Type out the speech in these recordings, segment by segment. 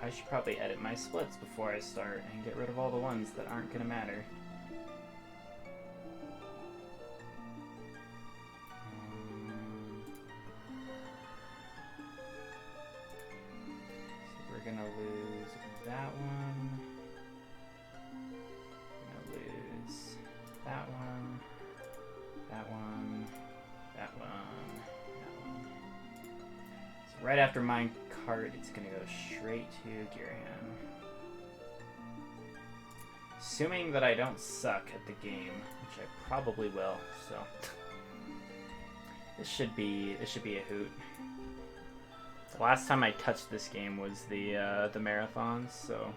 I should probably edit my splits before I start and get rid of all the ones that aren't gonna matter. So we're gonna lose that one. We're gonna lose that one. That one. That one. That one. So right after mine cart, it's gonna go straight to Giraham. Assuming that I don't suck at the game, which I probably will, so this should be a hoot. The last time I touched this game was the marathons, so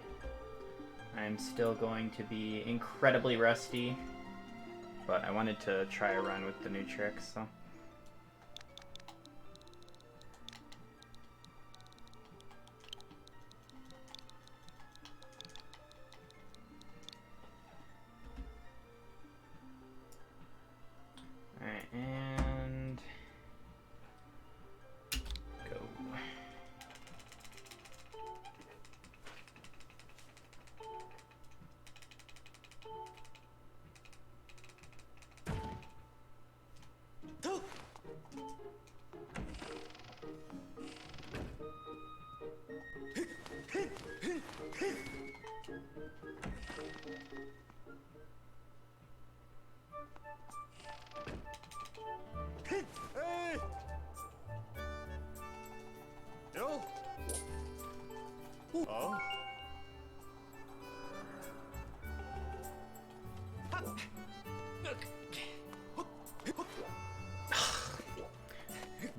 I'm still going to be incredibly rusty, but I wanted to try a run with the new tricks, so. Alright, and go.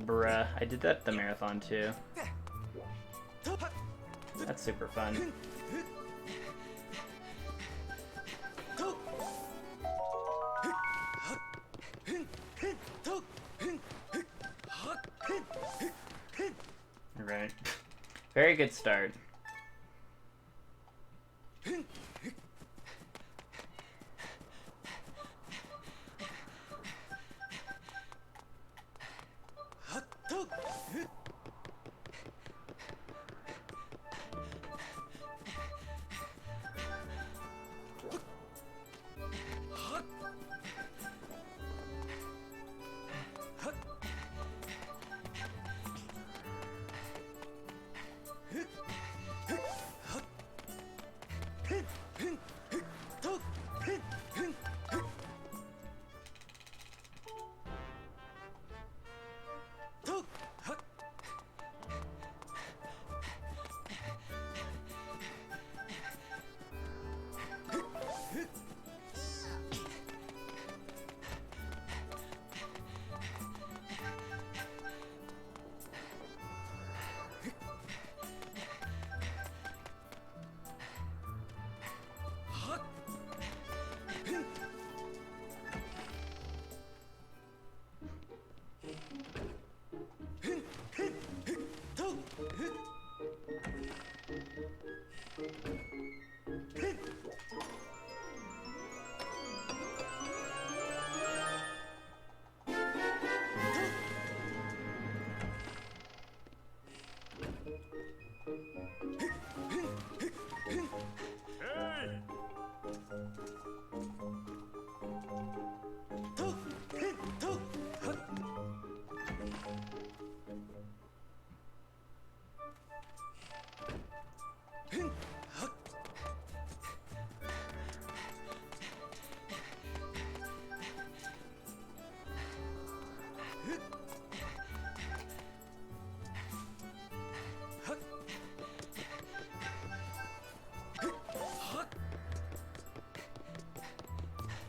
Bruh, I did that at the marathon too. That's super fun. Alright. Very good start.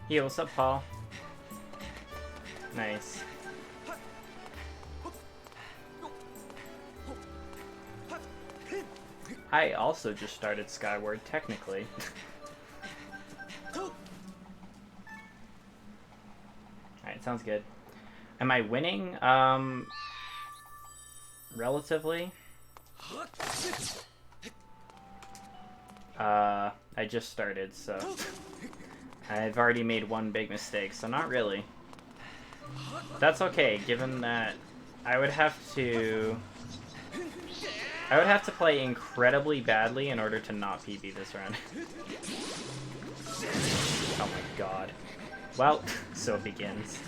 Yeah, what's up, Paul? Nice. I also just started Skyward, technically. Alright, sounds good. Am I winning? Relatively? I just started, so... I've already made one big mistake, so not really. That's okay, given that I would have to... I would have to play incredibly badly in order to not PB this run. Oh my god. Well, so it begins.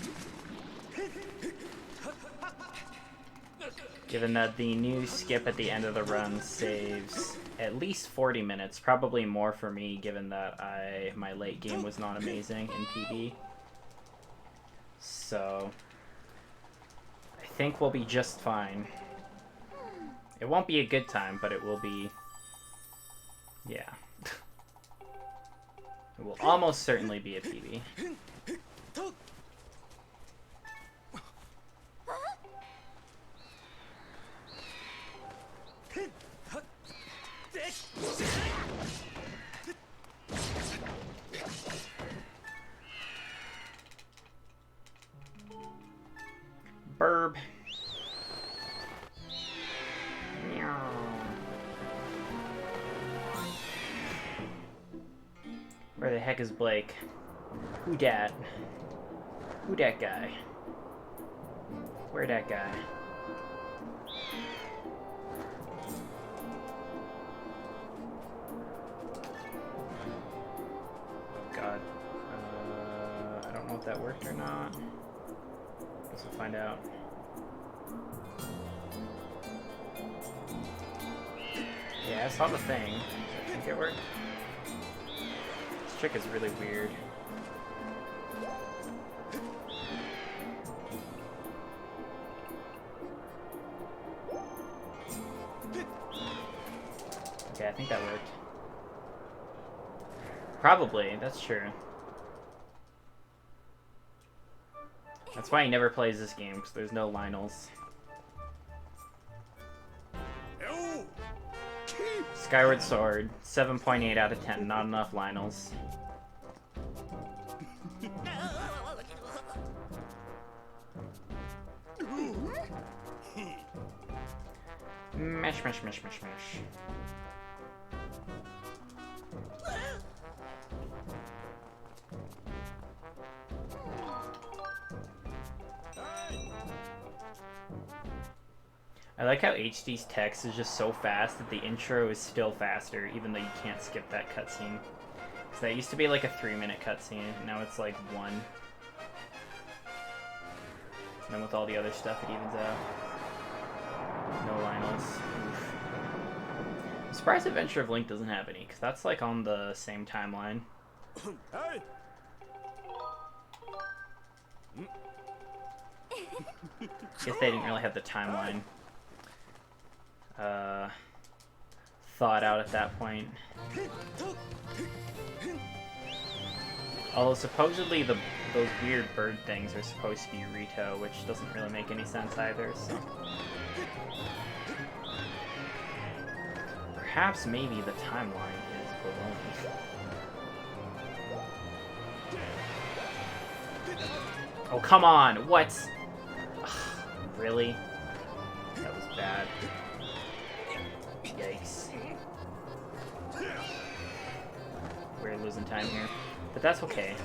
Given that the new skip at the end of the run saves at least 40 minutes, probably more for me given that my late game was not amazing in PB. So I think we'll be just fine. It won't be a good time, but it will be... yeah. It will almost certainly be a PB. Burb. Where the heck is Blake? Who dat? Who dat guy? Where that guy? Oh god. I don't know if that worked or not. Guess we'll find out. Yeah, I saw the thing. I think it worked. This trick is really weird. Okay, I think that worked. Probably, that's true. That's why he never plays this game, because there's no Lionels. Skyward Sword, 7.8 out of 10, not enough Lionels. Mesh, mesh, mesh, mesh, mesh. I like how HD's text is just so fast that the intro is still faster, even though you can't skip that cutscene. So that used to be like a 3-minute cutscene, now it's like 1. And then with all the other stuff, it evens out. No Lionels. Oof. I'm surprised Adventure of Link doesn't have any, because that's like on the same timeline. Hey. Guess they didn't really have the timeline thought out at that point. Although supposedly those weird bird things are supposed to be Rito, which doesn't really make any sense either, so... Perhaps maybe the timeline is baloney. Oh, come on! What? Ugh, really? That was bad. Yikes. We're losing time here. But that's okay.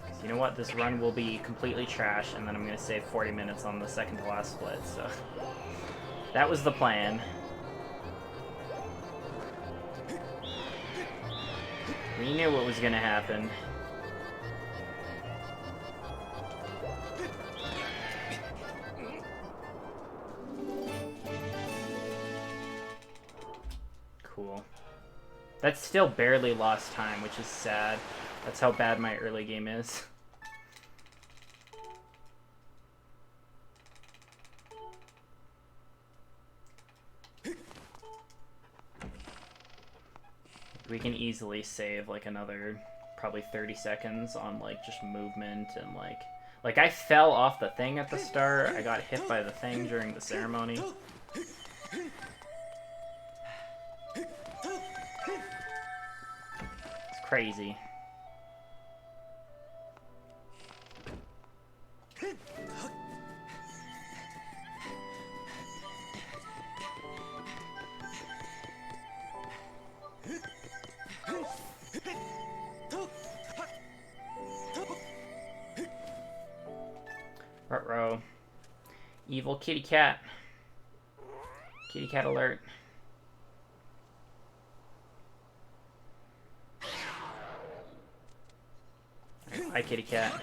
Because you know what? This run will be completely trash, and then I'm going to save 40 minutes on the second to last split, so... That was the plan. We knew what was going to happen. Cool. That's still barely lost time, which is sad. That's how bad my early game is. We can easily save like another probably 30 seconds on like just movement and like I fell off the thing at the start. I got hit by the thing during the ceremony. It's crazy. Ruh-roh. Evil kitty cat. Kitty cat alert. Hi, kitty cat.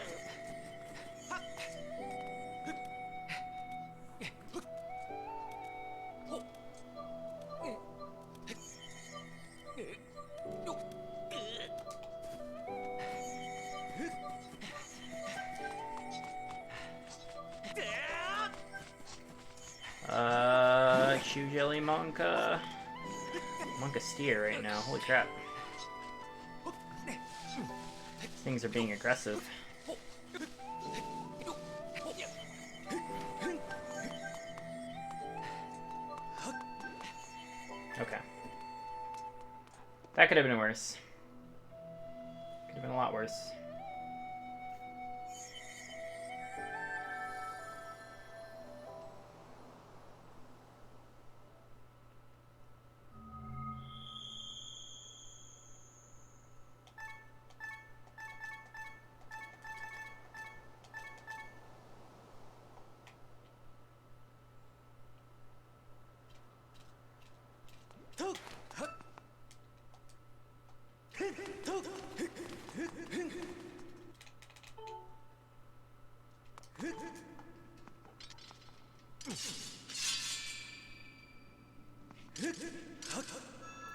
Shoe jelly Monka. Monka steer right now. Holy crap. Things are being aggressive. Okay. That could have been worse. Could have been a lot worse.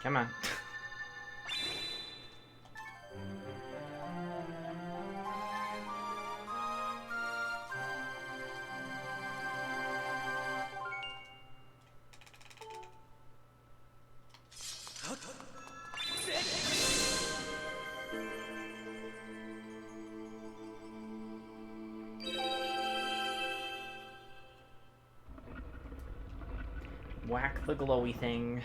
Come on. Whack the glowy thing.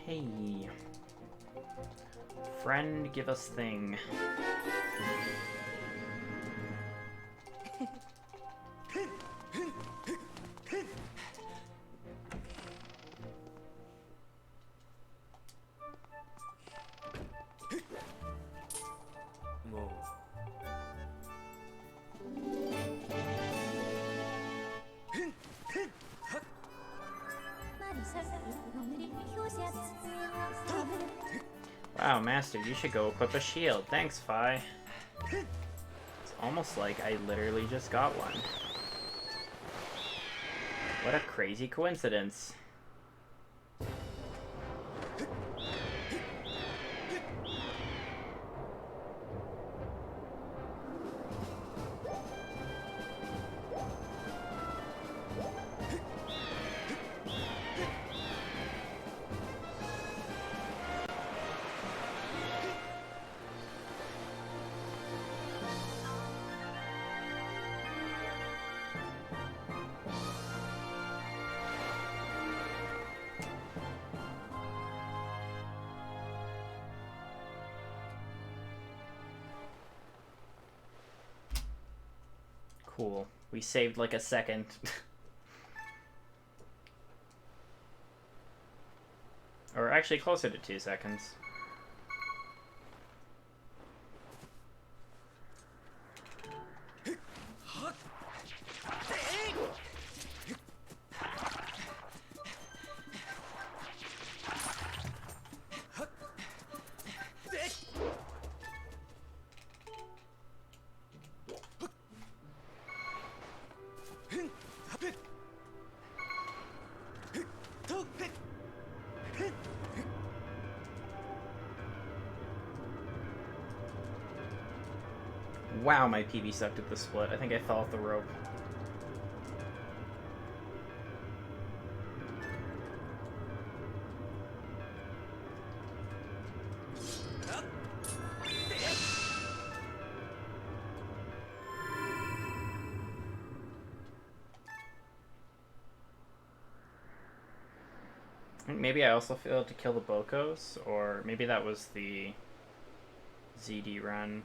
Hey. Friend, give us thing. Wow, Master, you should go equip a shield. Thanks, Fi. It's almost like I literally just got one. What a crazy coincidence. Cool. We saved like a second. Or actually closer to 2 seconds. Wow, my PB sucked at the split. I think I fell off the rope. Maybe I also failed to kill the Bokos, or maybe that was the ZD run.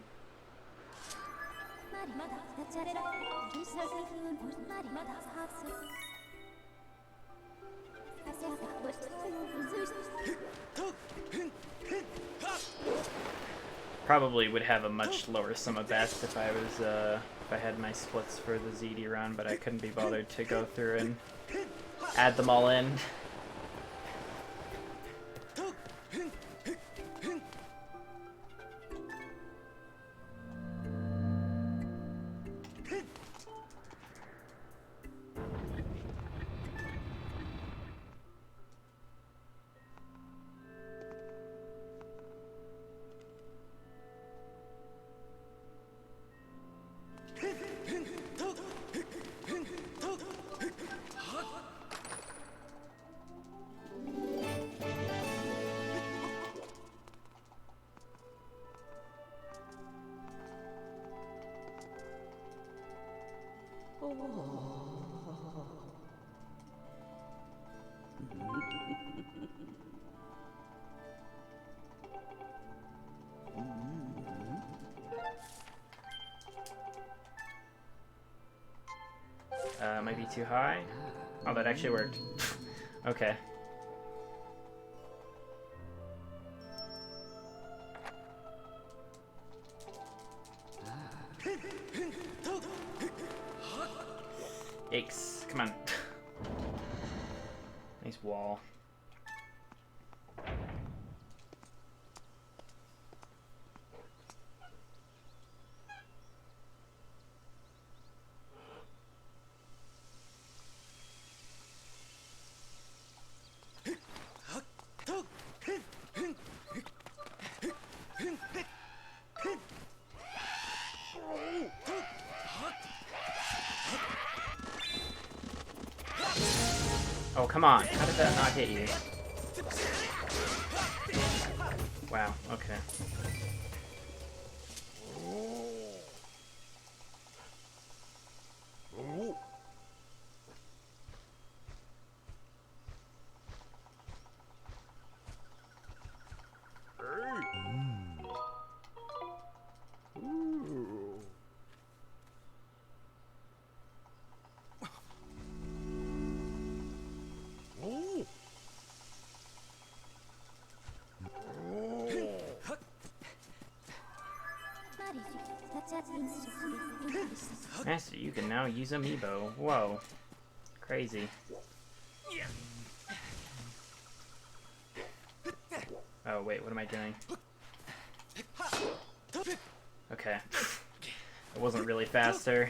Probably would have a much lower sum of best if I was if I had my splits for the ZD run, but I couldn't be bothered to go through and add them all in. Might be too high. Oh, that actually worked. Okay. Yikes. Come on. Nice wall. Oh, come on. How did that not hit you? Wow, okay. Master, you can now use Amiibo. Whoa. Crazy. Oh, wait, what am I doing? Okay. It wasn't really faster.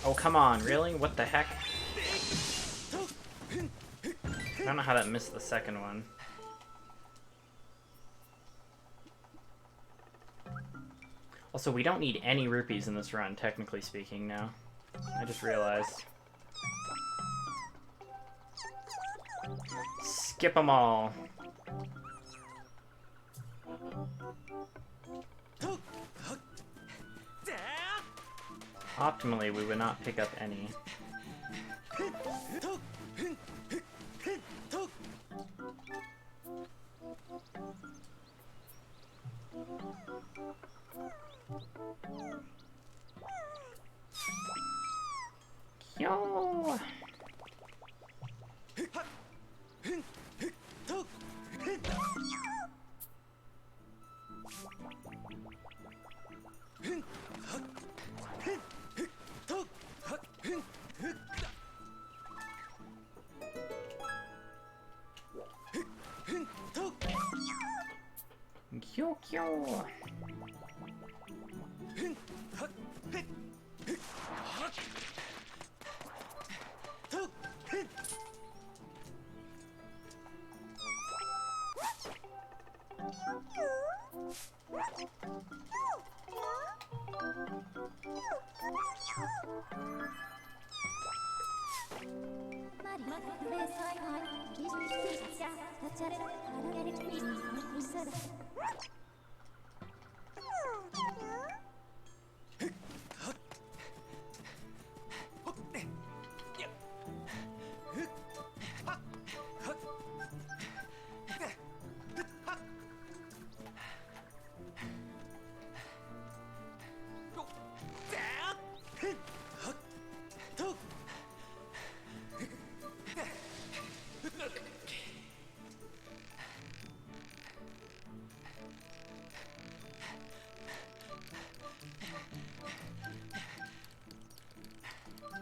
Oh, come on, really? What the heck? I don't know how that missed the second one. Also, we don't need any rupees in this run, technically speaking, now. I just realized. Skip them all. Optimally, we would not pick up any. Yo! Kyo kyo.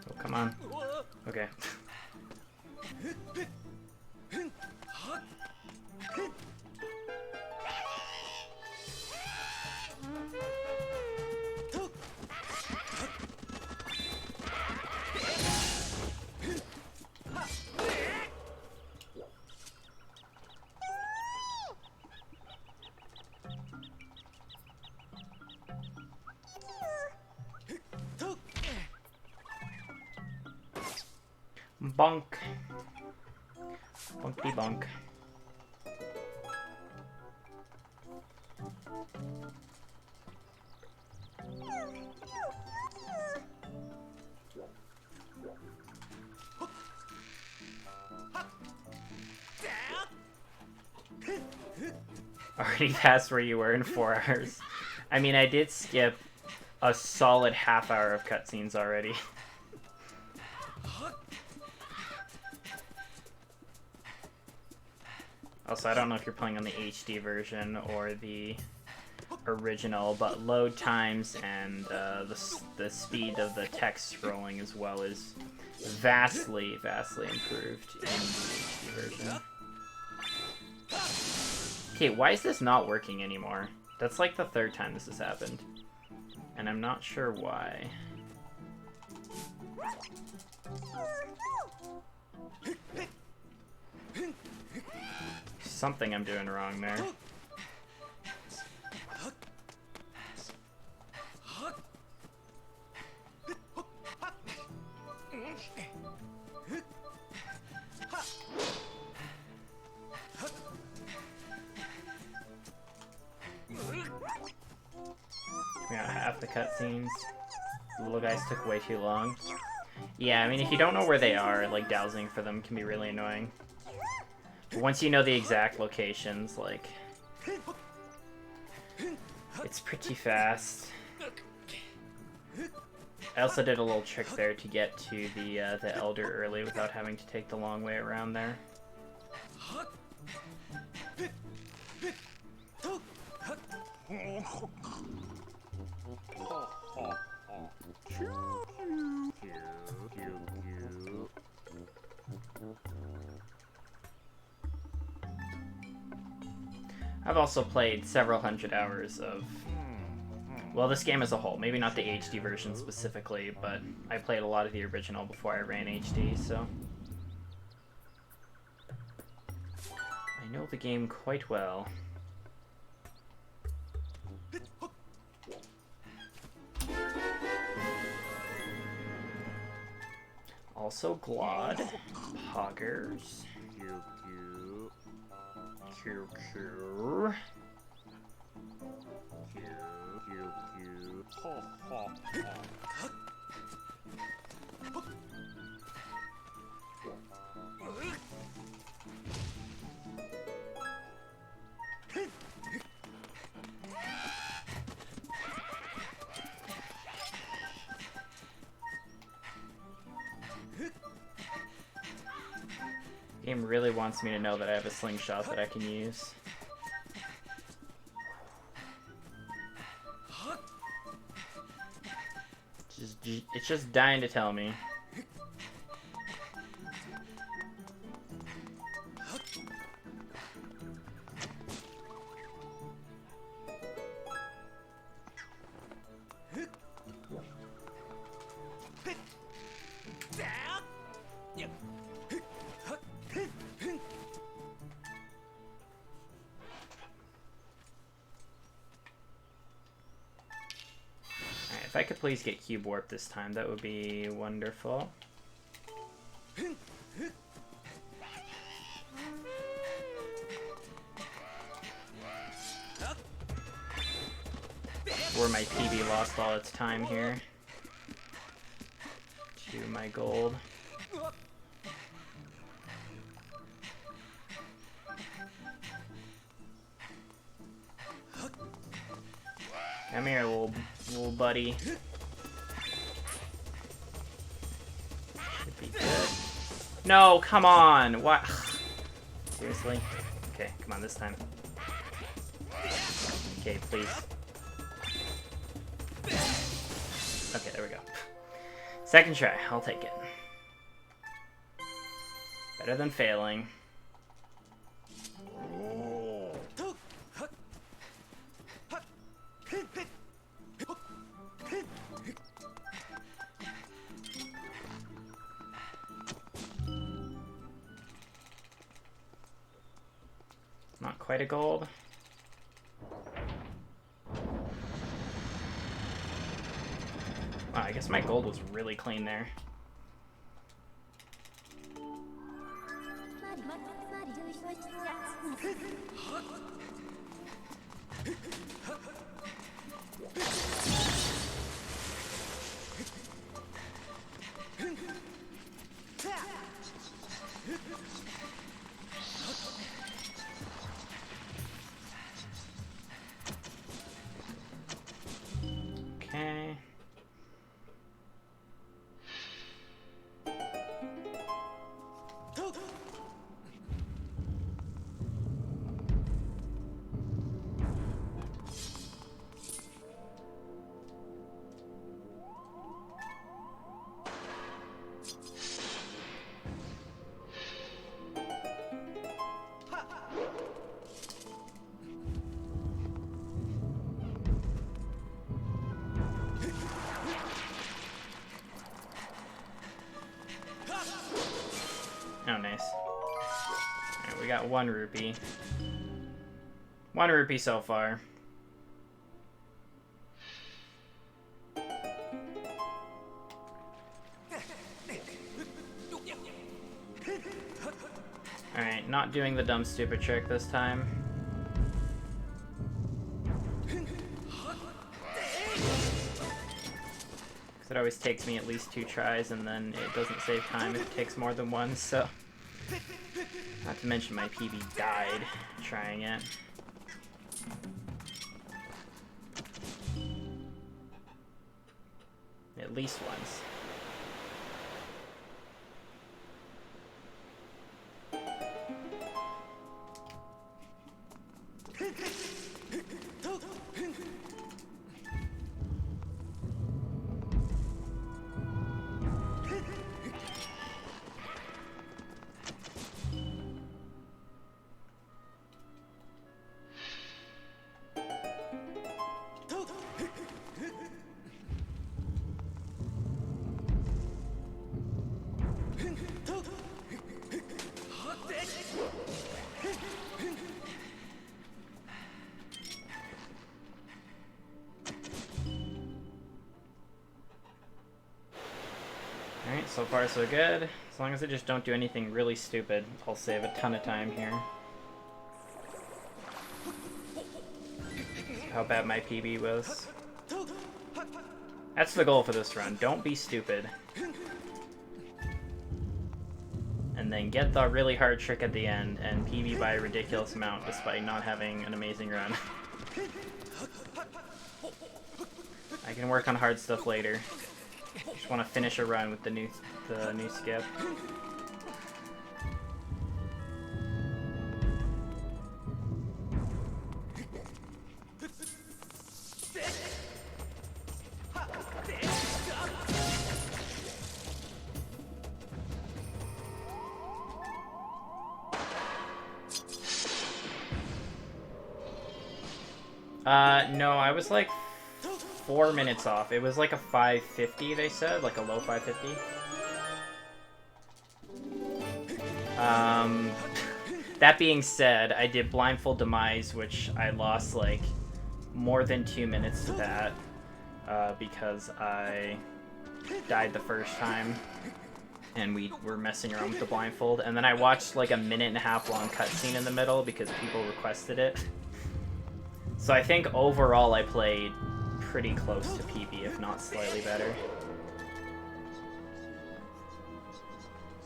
Oh, come on. Okay. Bonk. Bonky bonk. Already past where you were in 4 hours. I mean, I did skip a solid half hour of cutscenes already. Also, I don't know if you're playing on the HD version or the original, but load times and the speed of the text scrolling as well is vastly improved in the HD version. Okay, why is this not working anymore? That's like the 3rd time this has happened, and I'm not sure why. Something I'm doing wrong there. We got half the cutscenes. The little guys took way too long. Yeah, I mean, if you don't know where they are, like, dowsing for them can be really annoying. But once you know the exact locations, like, it's pretty fast. I also did a little trick there to get to the Elder early without having to take the long way around there. I've also played several hundred hours of, well, this game as a whole. Maybe not the HD version specifically, but I played a lot of the original before I ran HD, so I know the game quite well. Also Glod, Poggers, Q. Game really wants me to know that I have a slingshot that I can use. It's just dying to tell me. If I could please get Cube Warp this time, that would be wonderful. Where my PB lost all its time here. To my gold. Come here, little buddy. Should be good. No, come on! What? Seriously? Okay, come on this time. Okay, please. Okay, there we go. Second try, I'll take it. Better than failing. Not quite a gold. Wow, I guess my gold was really clean there. Okay. Oh, nice. Alright, we got 1 rupee. 1 rupee so far. Alright, not doing the dumb stupid trick this time. It always takes me at least 2 tries, and then it doesn't save time if it takes more than 1, so... Not to mention my PB died trying it. At least once. Alright, so far so good. As long as I just don't do anything really stupid, I'll save a ton of time here. How bad my PB was. That's the goal for this run. Don't be stupid. And then get the really hard trick at the end and PB by a ridiculous amount despite not having an amazing run. I can work on hard stuff later. Just want to finish a run with the new skip. No, I was like 4 minutes off. It was like a 550, they said, like a low 550. That being said, I did Blindfold Demise, which I lost like more than 2 minutes to that because I died the first time and we were messing around with the blindfold, and then I watched like a 1.5-minute long cutscene in the middle because people requested it. So I think overall I played pretty close to PB, if not slightly better,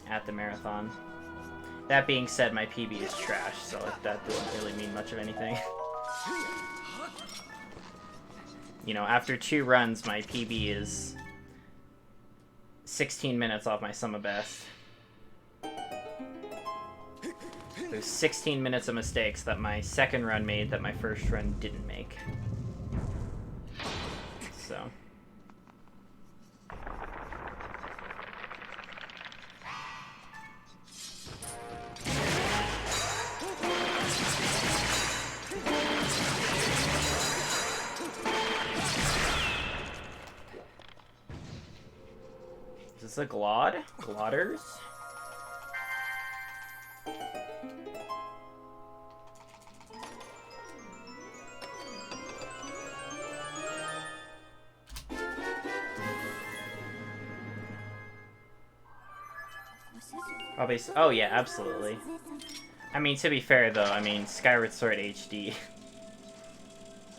at the marathon. That being said, my PB is trash, so that doesn't really mean much of anything. You know, after 2 runs, my PB is 16 minutes off my sum of best. There's 16 minutes of mistakes that my second run made that my first run didn't make. So. Is this a Glod? Glodders? Probably. Oh yeah, absolutely. I mean, to be fair though, I mean, Skyward Sword HD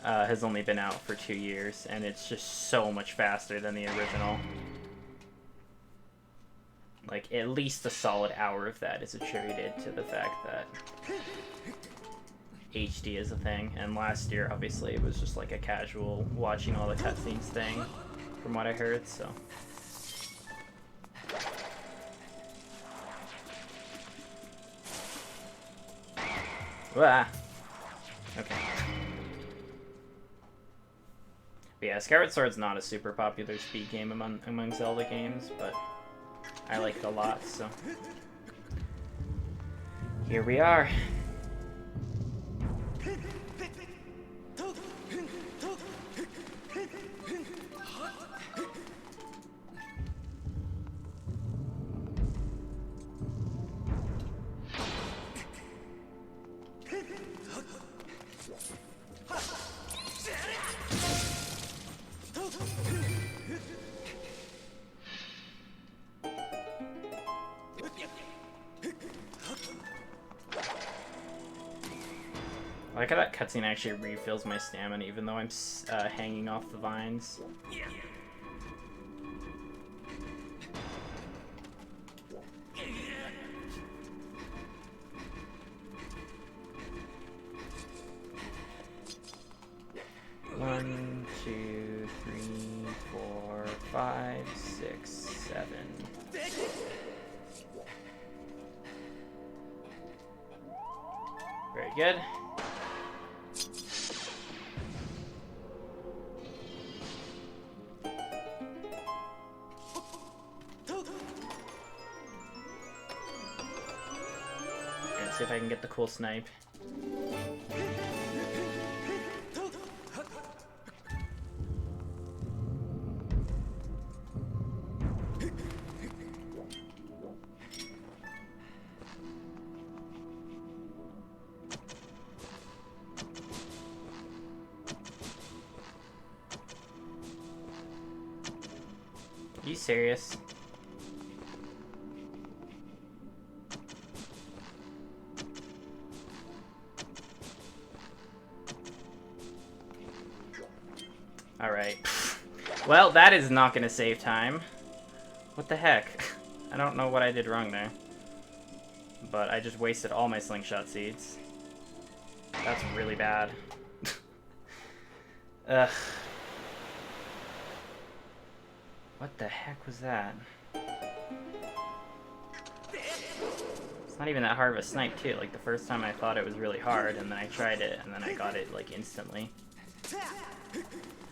has only been out for 2 years, and it's just so much faster than the original. Like, at least a solid hour of that is attributed to the fact that HD is a thing, and last year, obviously, it was just like a casual watching all the cutscenes thing, from what I heard, so. Ah. Okay. But yeah, Skyward Sword's not a super popular speed game among Zelda games, but I like it a lot, so here we are. I like how that cutscene actually refills my stamina, even though I'm hanging off the vines. One, 2, 3, 4, 5, 6, 7. Very good. See if I can get the cool snipe. Are you serious? Alright. Well, that is not gonna save time. What the heck? I don't know what I did wrong there. But I just wasted all my slingshot seeds. That's really bad. Ugh. What the heck was that? It's not even that hard of a snipe, too. Like, the first time I thought it was really hard, and then I tried it, and then I got it, like, instantly.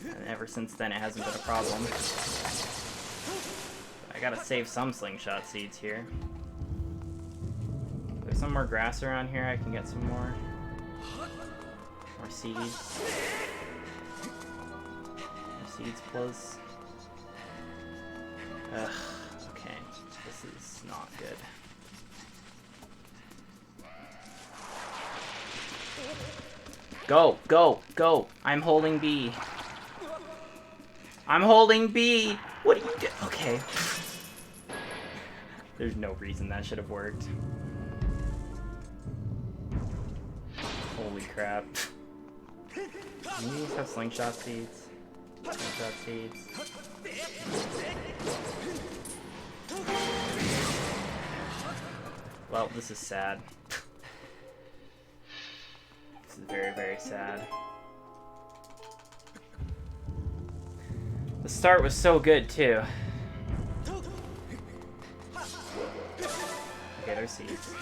And ever since then, it hasn't been a problem. I gotta save some slingshot seeds here. There's some more grass around here. I can get some more. More seeds. More seeds, please. Ugh. Okay. This is not good. Go! Go! Go! I'm holding B. I'm holding B! What do you do? Okay. There's no reason that should have worked. Holy crap. These have slingshot seeds. Slingshot seeds. Well, this is sad. This is very, very sad. The start was so good, too. Okay, there's seeds.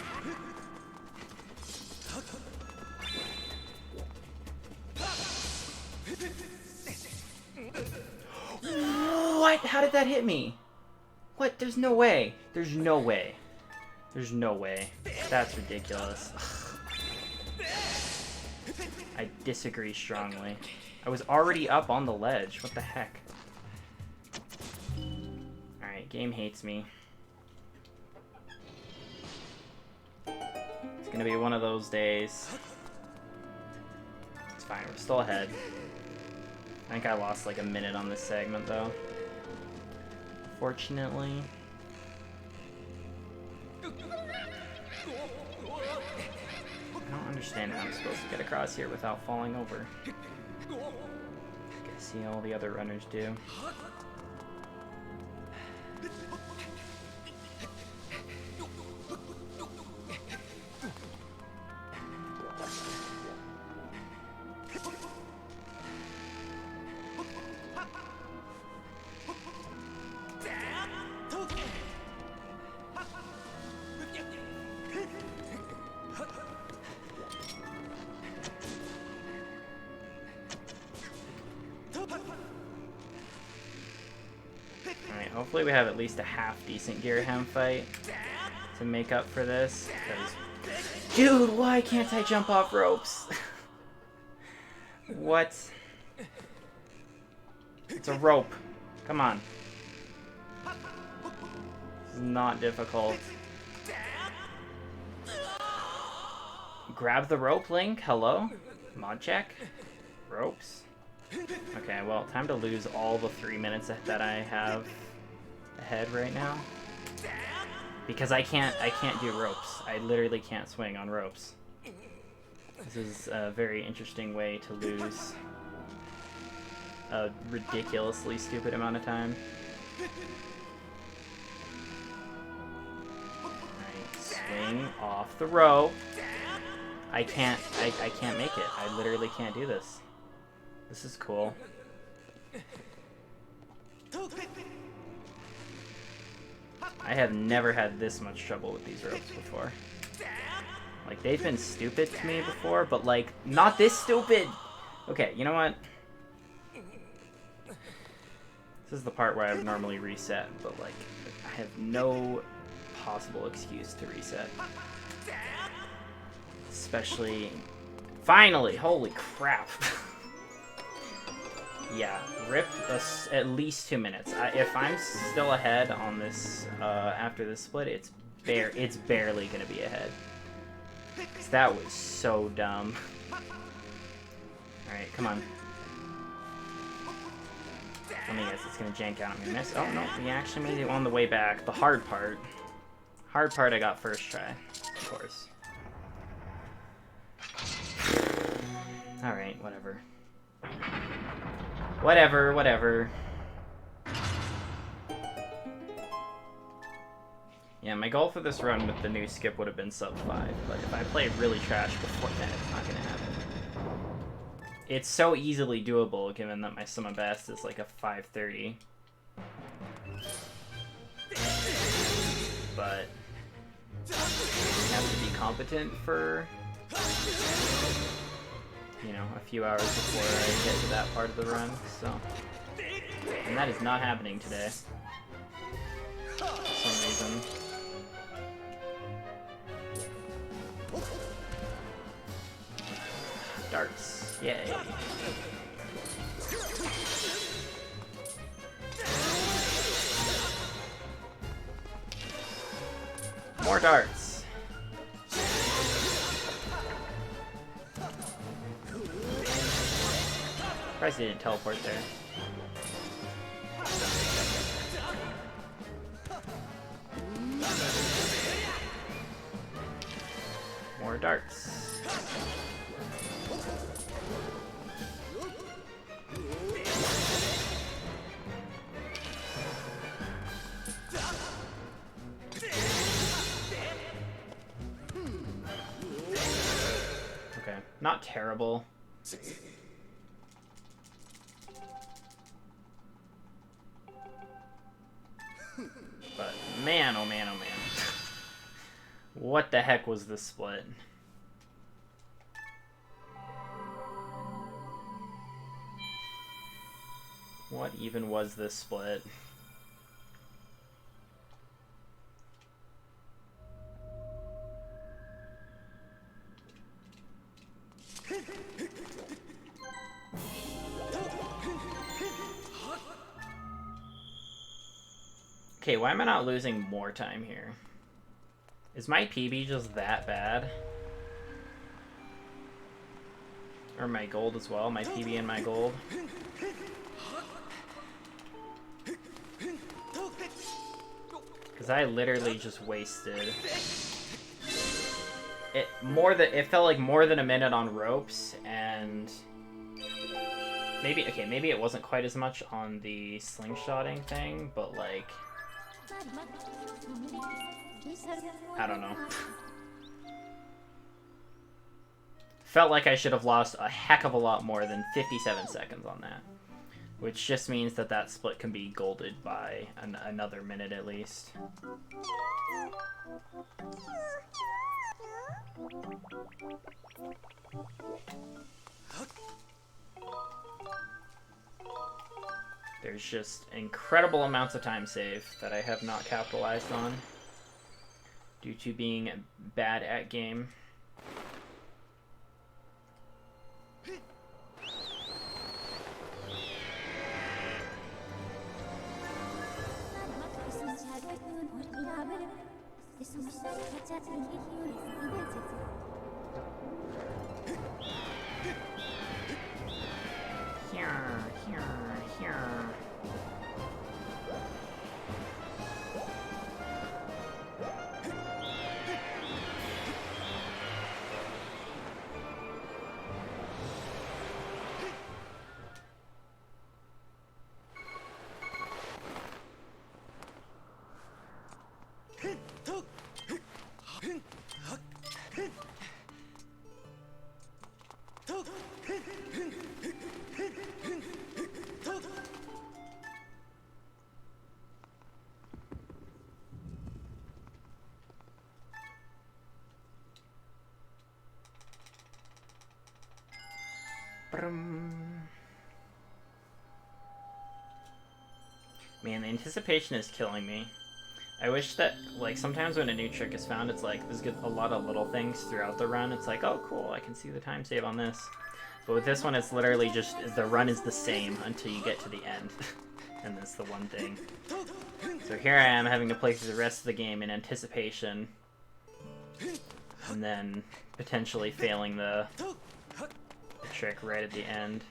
What? How did that hit me? What? There's no way. There's no way. There's no way. That's ridiculous. I disagree strongly. I was already up on the ledge. What the heck? Alright, game hates me. It's gonna be one of those days. It's fine, we're still ahead. I think I lost like a minute on this segment though. Fortunately. I don't understand how I'm supposed to get across here without falling over. I can see all the other runners do. Hopefully we have at least a half-decent gear hem fight to make up for this. Dude, why can't I jump off ropes? What? It's a rope. Come on. This is not difficult. Grab the rope, Link. Hello? Mod check? Ropes? Okay, well, time to lose all the 3 minutes that I have ahead right now, because I can't do ropes. I literally can't swing on ropes. This is a very interesting way to lose a ridiculously stupid amount of time. Alright, swing off the rope. I can't make it. I literally can't do this. This is cool. I have never had this much trouble with these ropes before. Like, they've been stupid to me before, but, like, not this stupid! Okay, you know what? This is the part where I would normally reset, but, like, I have no possible excuse to reset. Especially... Finally! Holy crap! Yeah, rip at least 2 minutes. If I'm still ahead on this after this split, it's barely gonna be ahead. 'Cause that was so dumb. All right, come on. Let me guess, it's gonna jank out. I'm gonna miss. Oh no, we actually made it on the way back. The hard part. Hard part I got first try, of course. All right, whatever. Whatever. Yeah, my goal for this run with the new skip would have been sub 5, but if I play really trash before that, it's not gonna happen. It's so easily doable, given that my sum of best is like a 530. But you have to be competent for, you know, a few hours before I get to that part of the run, so. And that is not happening today. For some reason. Darts. Yay. More darts. Surprised he didn't teleport there. darts. Okay, not terrible. But man, oh man, oh man. What the heck was this split? What even was this split? Okay, why am I not losing more time here? Is my PB just that bad? Or my gold as well, my PB and my gold. Because I literally just wasted it it felt like more than a minute on ropes, and maybe it wasn't quite as much on the slingshotting thing, but like I don't know. Felt like I should have lost a heck of a lot more than 57 seconds on that. Which just means that that split can be golded by another minute at least. There's just incredible amounts of time save that I have not capitalized on due to being bad at game. Man, the anticipation is killing me. I wish that, like, sometimes when a new trick is found, it's like, there's a lot of little things throughout the run. It's like, oh, cool, I can see the time save on this. But with this one, it's literally just, the run is the same until you get to the end. And that's the one thing. So here I am having to play through the rest of the game in anticipation. And then potentially failing the trick right at the end.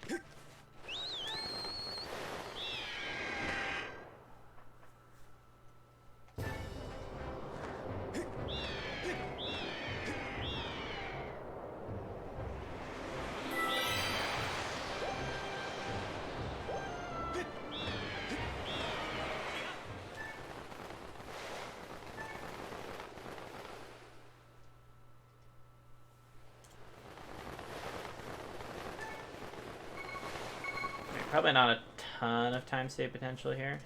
Probably not a ton of time save potential here.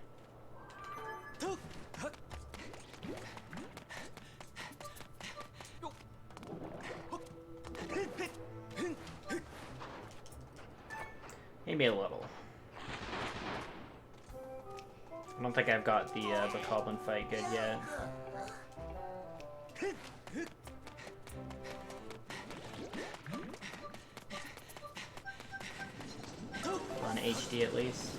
Maybe a little. I don't think I've got the Goblin fight good yet. On HD at least.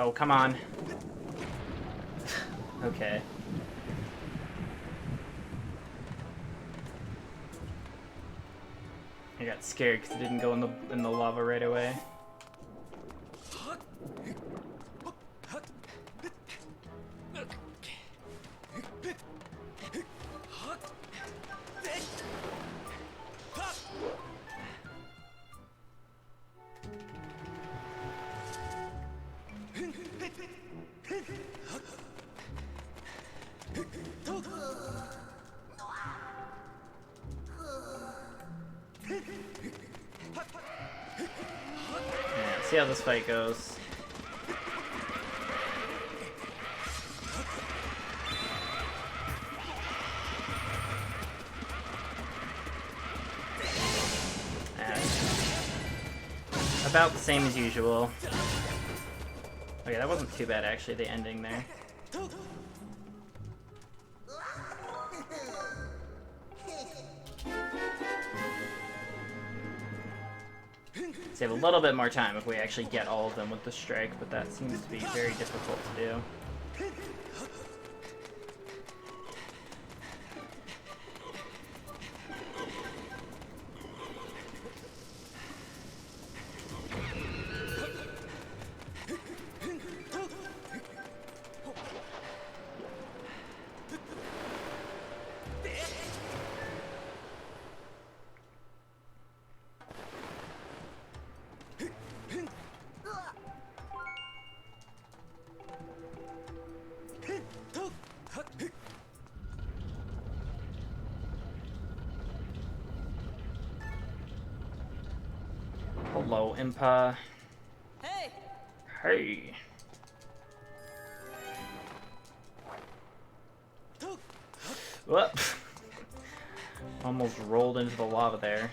Oh, come on. Okay. I got scared because it didn't go in the lava right away. See how this fight goes. About the same as usual. Okay, that wasn't too bad actually, the ending there. Save a little bit more time if we actually get all of them with the strike, but that seems to be very difficult to do. Hello, Impa. Hey! Hey. Whoop. Almost rolled into the lava there.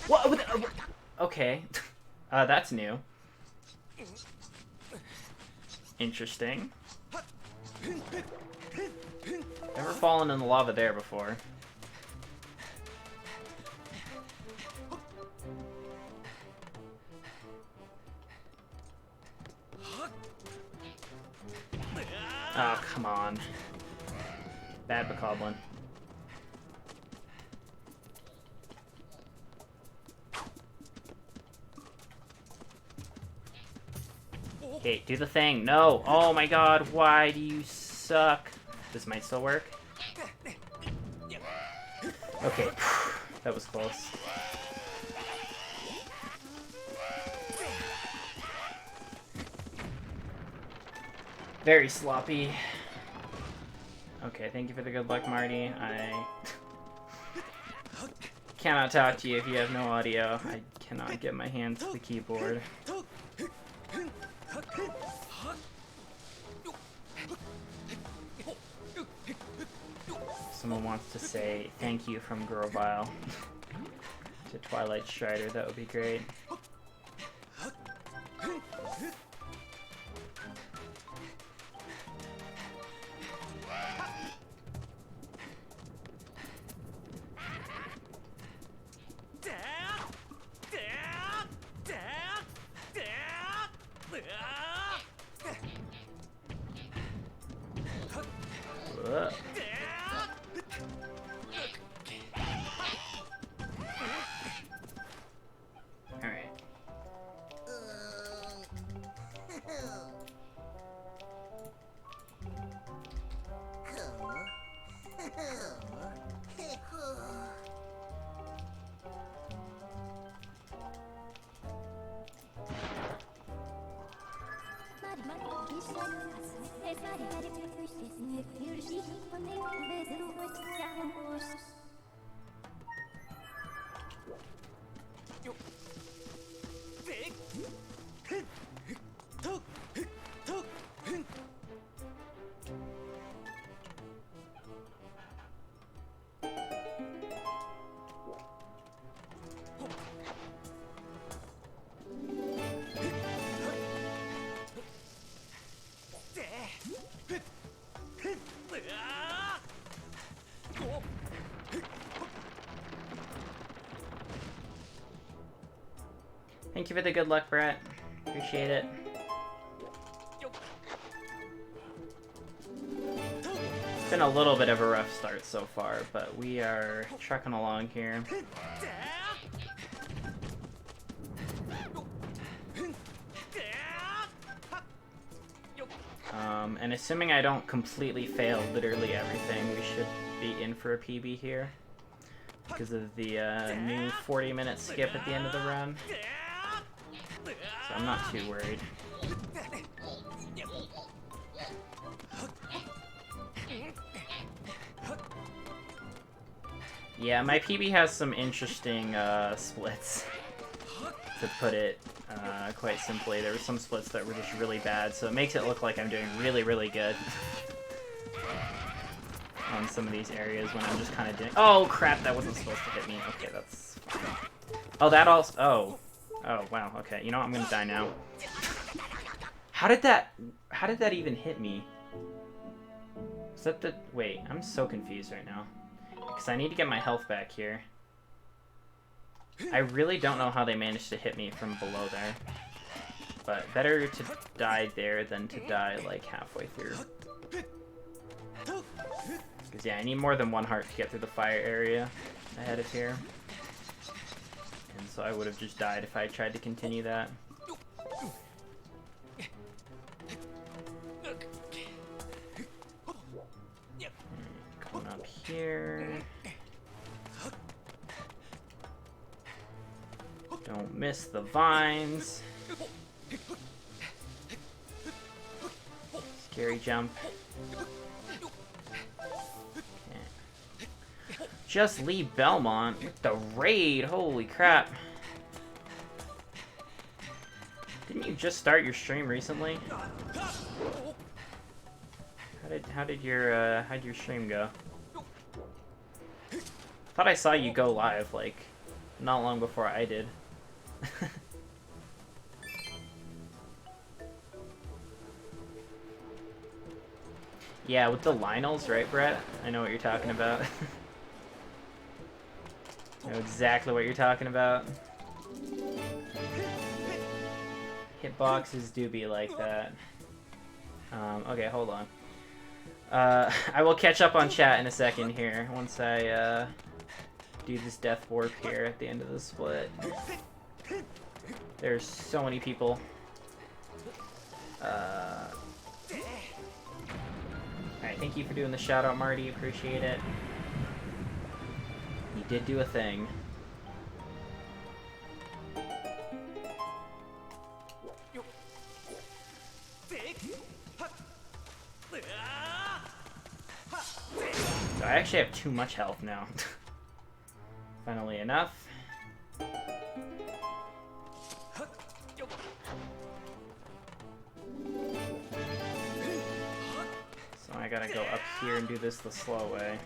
What? Okay. That's new. Interesting. Never fallen in the lava there before. Oh, come on. Bad Bokoblin. Okay, do the thing. No! Oh my god, why do you suck? This might still work. Okay, that was close. Very sloppy. Okay, thank you for the good luck, Marty. I cannot talk to you if you have no audio. I cannot get my hands to the keyboard. Someone wants to say thank you from Grovile to Twilight Strider. That would be great. Alright. Thank you for the good luck, Brett. Appreciate it. It's been a little bit of a rough start so far, but we are trucking along here. And assuming I don't completely fail literally everything, we should be in for a PB here. Because of the new 40-minute skip at the end of the run. So I'm not too worried. Yeah, my PB has some interesting splits, to put it quite simply. There were some splits that were just really bad, so it makes it look like I'm doing really, really good on some of these areas when I'm just kind of doing... Oh, crap, that wasn't supposed to hit me. Okay, that's fine. Oh, that also... Oh. Oh, wow, okay. You know what? I'm gonna die now. How did that even hit me? Is that the... Wait, I'm so confused right now. Because I need to get my health back here. I really don't know how they managed to hit me from below there. But better to die there than to die, like, halfway through. Because, yeah, I need more than one heart to get through the fire area ahead of here. And so I would have just died if I tried to continue that. Coming up here. Don't miss the vines. Scary jump. Just leave Belmont with the raid. Holy crap. Didn't you just start your stream recently? How'd your stream go? Thought I saw you go live, like, not long before I did. Yeah, with the Lionels, right, Brett? I know what you're talking about. I know exactly what you're talking about. Hitboxes do be like that. Okay, hold on. I will catch up on chat in a second here, once I do this death warp here at the end of the split. There's so many people. Alright, thank you for doing the shout out, Marty. Appreciate it. You did do a thing. So I actually have too much health now. Funnily enough. So I gotta go up here and do this the slow way.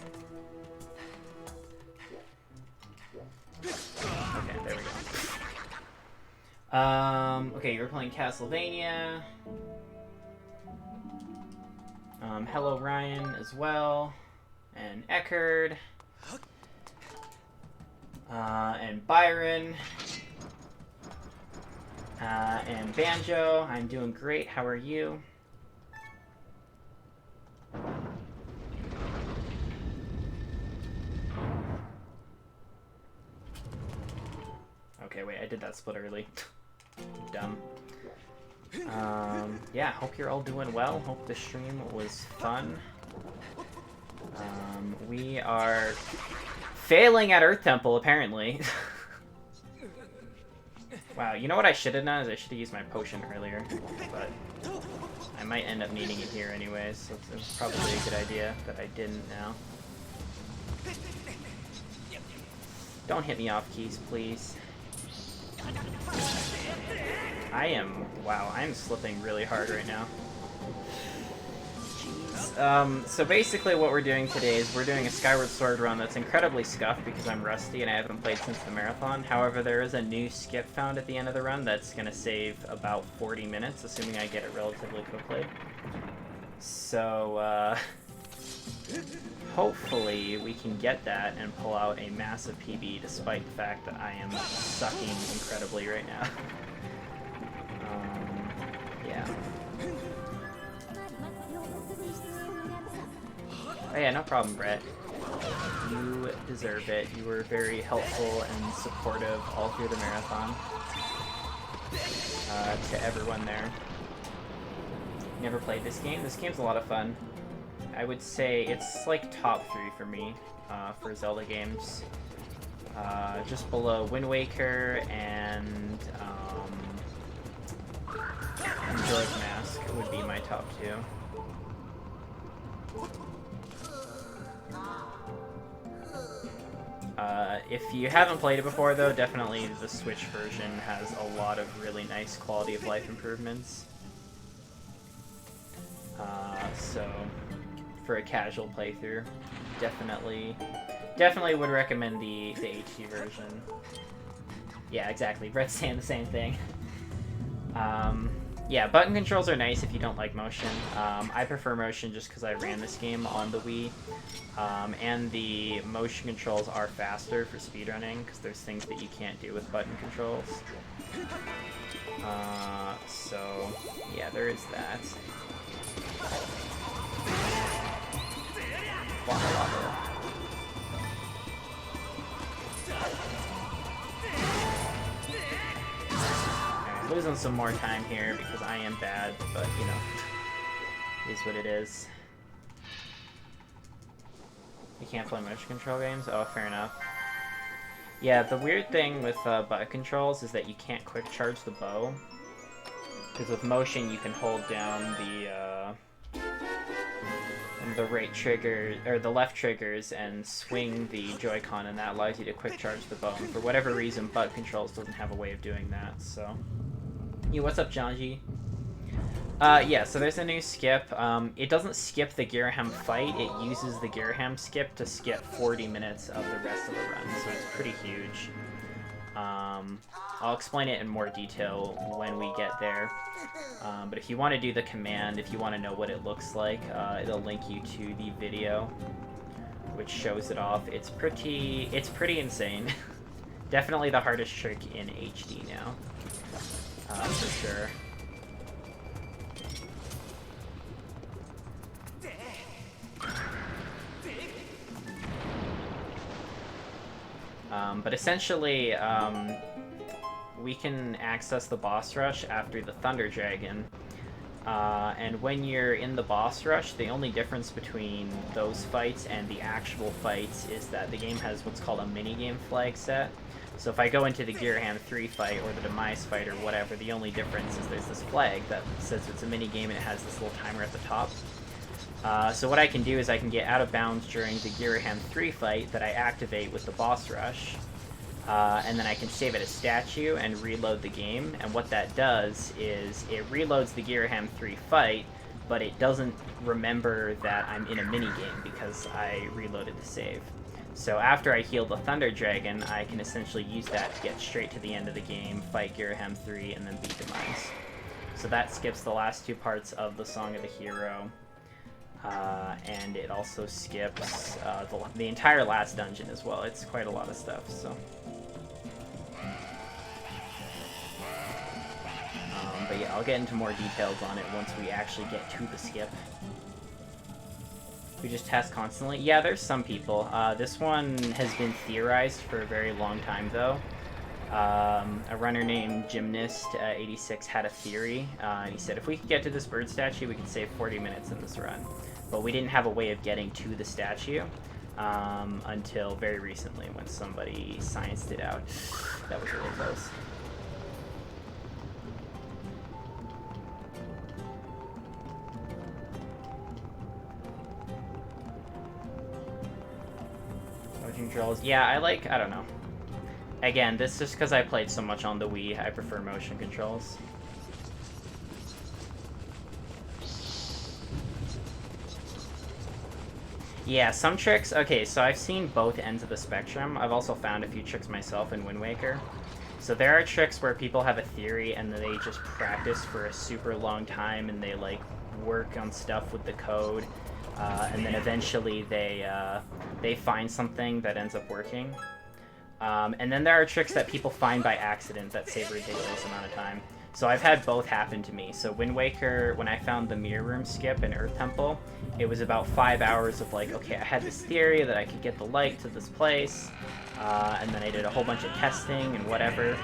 Okay, there we go. Okay, you're playing Castlevania. Hello Ryan as well. And Eckerd. And Byron. And Banjo. I'm doing great. How are you? Okay, wait, I did that split early. Dumb. Yeah, hope you're all doing well. Hope the stream was fun. We are failing at Earth Temple, apparently. Wow, you know what I should have done is I should have used my potion earlier, but I might end up needing it here anyways, so it's probably a good idea that I didn't now. Don't hit me off keys, please. Wow, I'm slipping really hard right now. Jeez. So basically what we're doing today is we're doing a Skyward Sword run that's incredibly scuffed because I'm rusty and I haven't played since the marathon. However, there is a new skip found at the end of the run that's going to save about 40 minutes, assuming I get it relatively quickly. So, hopefully we can get that and pull out a massive PB despite the fact that I am sucking incredibly right now. Yeah. Oh yeah, no problem, Brett. You deserve it. You were very helpful and supportive all through the marathon. To everyone there. Never played this game. This game's a lot of fun. I would say it's like top 3 for me for Zelda games. Just below Wind Waker and Majora's Mask would be my top 2. If you haven't played it before, though, definitely the Switch version has a lot of really nice quality of life improvements. So, for a casual playthrough, definitely would recommend the HD version. Yeah, exactly. Brett's saying the same thing. Yeah, button controls are nice if you don't like motion. I prefer motion just because I ran this game on the Wii. And the motion controls are faster for speedrunning because there's things that you can't do with button controls. So, yeah, there is that. Alright, losing some more time here because I am bad, but, you know, it is what it is. You can't play motion control games? Oh, fair enough. Yeah, the weird thing with button controls is that you can't quick charge the bow. Because with motion, you can hold down the right trigger, or the left triggers, and swing the Joy-Con, and that allows you to quick charge the bow. And for whatever reason, button controls doesn't have a way of doing that, so... Yeah, what's up, Janji? Yeah, so there's a new skip. It doesn't skip the Giraham fight, it uses the Giraham skip to skip 40 minutes of the rest of the run, so it's pretty huge. I'll explain it in more detail when we get there. But if you want to do the command, if you want to know what it looks like, it'll link you to the video, which shows it off. It's pretty insane. Definitely the hardest trick in HD now, for sure. But essentially, we can access the boss rush after the Thunder Dragon. And when you're in the boss rush, the only difference between those fights and the actual fights is that the game has what's called a minigame flag set. So if I go into the Giraham 3 fight or the Demise fight or whatever, the only difference is there's this flag that says it's a minigame and it has this little timer at the top. So what I can do is I can get out of bounds during the Giraham 3 fight that I activate with the boss rush. And then I can save it as statue and reload the game, and what that does is it reloads the Giraham 3 fight, but it doesn't remember that I'm in a minigame because I reloaded the save. So after I heal the Thunder Dragon, I can essentially use that to get straight to the end of the game, fight Giraham 3, and then beat Demise. So that skips the last 2 parts of the Song of the Hero. And it also skips the entire last dungeon as well. It's quite a lot of stuff, so... but yeah, I'll get into more details on it once we actually get to the skip. We just test constantly? Yeah, there's some people. This one has been theorized for a very long time, though. A runner named Gymnast86 had a theory, and he said if we could get to this bird statue, we could save 40 minutes in this run. But we didn't have a way of getting to the statue until very recently when somebody scienced it out. That was really close. Motion controls. Yeah, I don't know. Again, this is just because I played so much on the Wii, I prefer motion controls. Yeah, some tricks... Okay, so I've seen both ends of the spectrum. I've also found a few tricks myself in Wind Waker. So there are tricks where people have a theory and then they just practice for a super long time and they, like, work on stuff with the code. and then eventually they find something that ends up working. And then there are tricks that people find by accident that save a ridiculous amount of time. So I've had both happen to me. So Wind Waker, when I found the Mirror Room skip in Earth Temple, it was about 5 hours of like, okay, I had this theory that I could get the light to this place, and then I did a whole bunch of testing and whatever.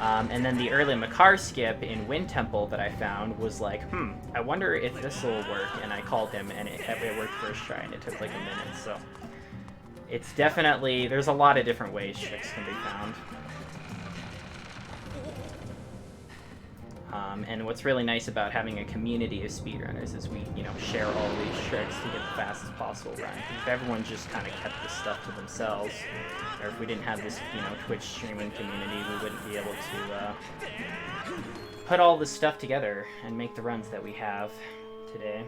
And then the early Makar skip in Wind Temple that I found was like, I wonder if this will work, and I called him, and it worked first try, and it took like a minute, so... It's definitely... There's a lot of different ways tricks can be found. And what's really nice about having a community of speedrunners is we, you know, share all these tricks to get the fastest possible run. If everyone just kind of kept this stuff to themselves, or if we didn't have this, you know, Twitch streaming community, we wouldn't be able to put all this stuff together and make the runs that we have today.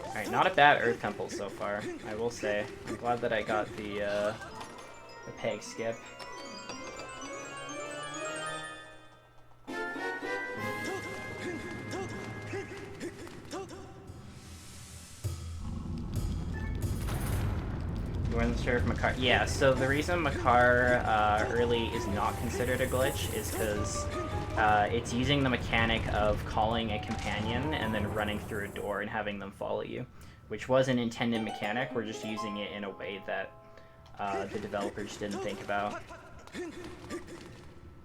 Alright, not a bad Earth Temple so far, I will say. I'm glad that I got the peg skip. You weren't sure if Makar... Yeah, so the reason Makar early is not considered a glitch is because it's using the mechanic of calling a companion and then running through a door and having them follow you, which was an intended mechanic. We're just using it in a way that the developers didn't think about.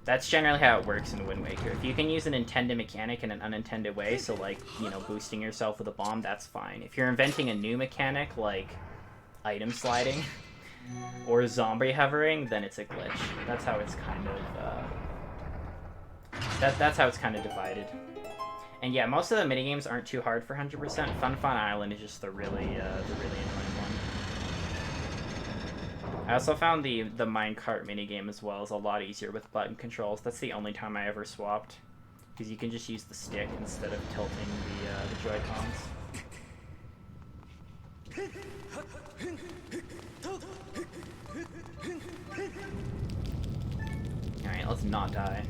That's generally how it works in Wind Waker. If you can use an intended mechanic in an unintended way, so like, you know, boosting yourself with a bomb, that's fine. If you're inventing a new mechanic, like item sliding or zombie hovering, then it's a glitch. That's how it's kind of that's how it's kind of divided. And yeah, most of the minigames aren't too hard for 100%. Fun Island is just the really annoying one. I also found the minecart minigame as well is a lot easier with button controls. That's the only time I ever swapped, because you can just use the stick instead of tilting the Joy-Cons. Alright, let's not die.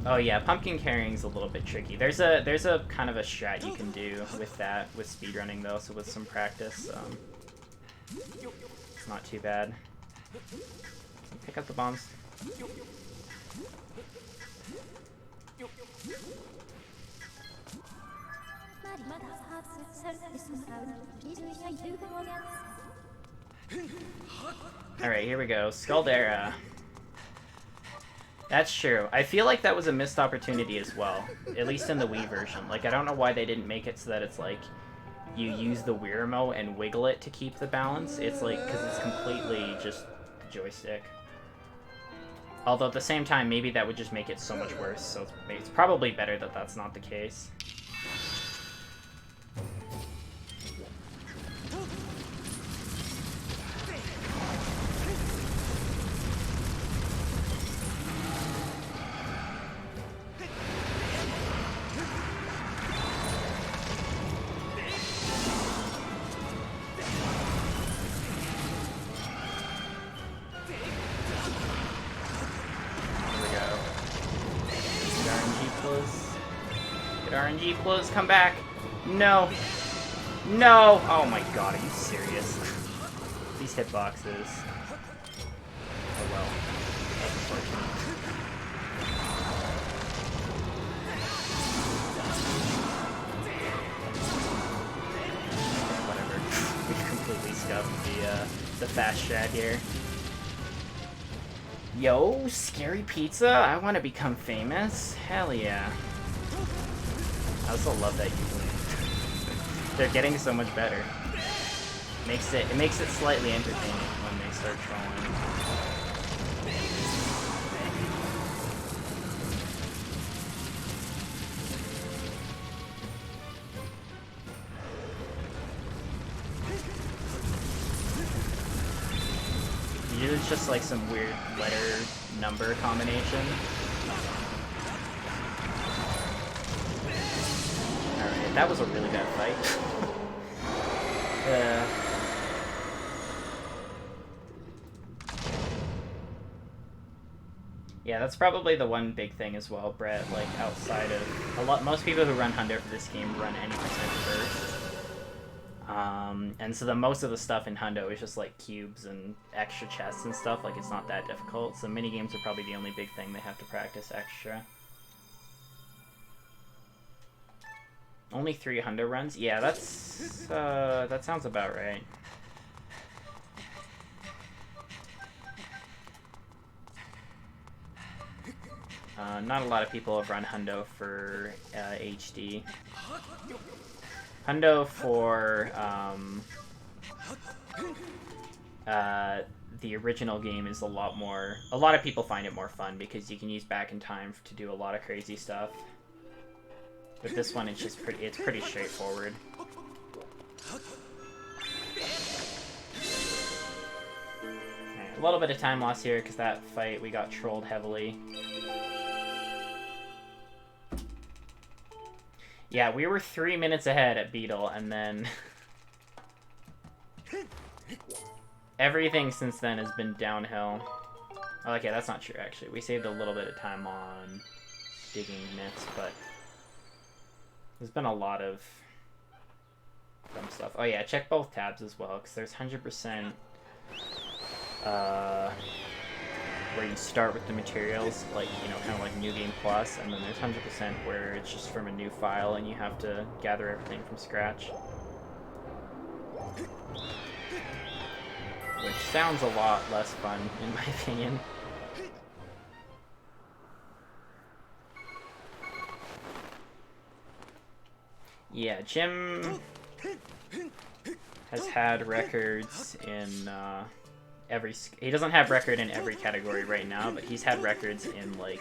Oh yeah, pumpkin carrying's a little bit tricky. There's a kind of a strat you can do with that, with speedrunning though, so with some practice, it's not too bad. Pick up the bombs. Alright, here we go. Skuldera. That's true. I feel like that was a missed opportunity as well, at least in the Wii version. Like, I don't know why they didn't make it so that it's like, you use the Wii remote and wiggle it to keep the balance. It's like, because it's completely just the joystick. Although at the same time, maybe that would just make it so much worse, so it's probably better that that's not the case. RNG plus, come back. No. No! Oh my god, are you serious? These hitboxes. Oh well. That's unfortunate. Whatever. We've completely scuffed the fast strat here. Yo, Scary Pizza? I want to become famous? Hell yeah. I also love that usually. They're getting so much better. It makes it slightly entertaining when they start trolling. Usually it's just like some weird letter number combination. Alright, that was a really bad fight. Yeah, that's probably the one big thing as well, Brett. Like, outside of most people who run Hundo for this game run any percent first. And so most of the stuff in Hundo is just like cubes and extra chests and stuff. Like, it's not that difficult. So mini games are probably the only big thing they have to practice extra. Only 3 Hundo runs? Yeah, that's that sounds about right. Not a lot of people have run Hundo for HD. Hundo for the original game is a lot of people find it more fun because you can use back in time to do a lot of crazy stuff. But this one, it's pretty straightforward. Right, a little bit of time lost here because that fight we got trolled heavily. Yeah, we were 3 minutes ahead at Beetle, and then everything since then has been downhill. Oh, okay, that's not true, actually. We saved a little bit of time on digging myths, but there's been a lot of dumb stuff. Oh yeah, check both tabs as well, because there's 100% where you start with the materials, like, you know, kind of like New Game Plus, and then there's 100% where it's just from a new file and you have to gather everything from scratch. Which sounds a lot less fun, in my opinion. Yeah, Jim has had records in he doesn't have record in every category right now, but he's had records in like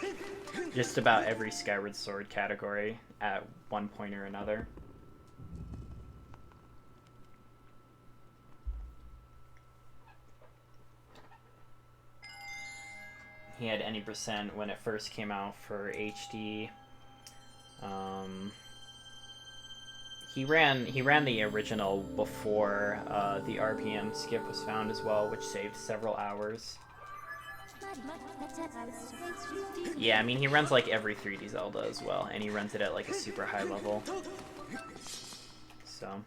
just about every Skyward Sword category at one point or another. He had any percent when it first came out for HD. He ran the original before the RPM skip was found as well, which saved several hours. Yeah, I mean, he runs like every 3D Zelda as well, and he runs it at like a super high level. So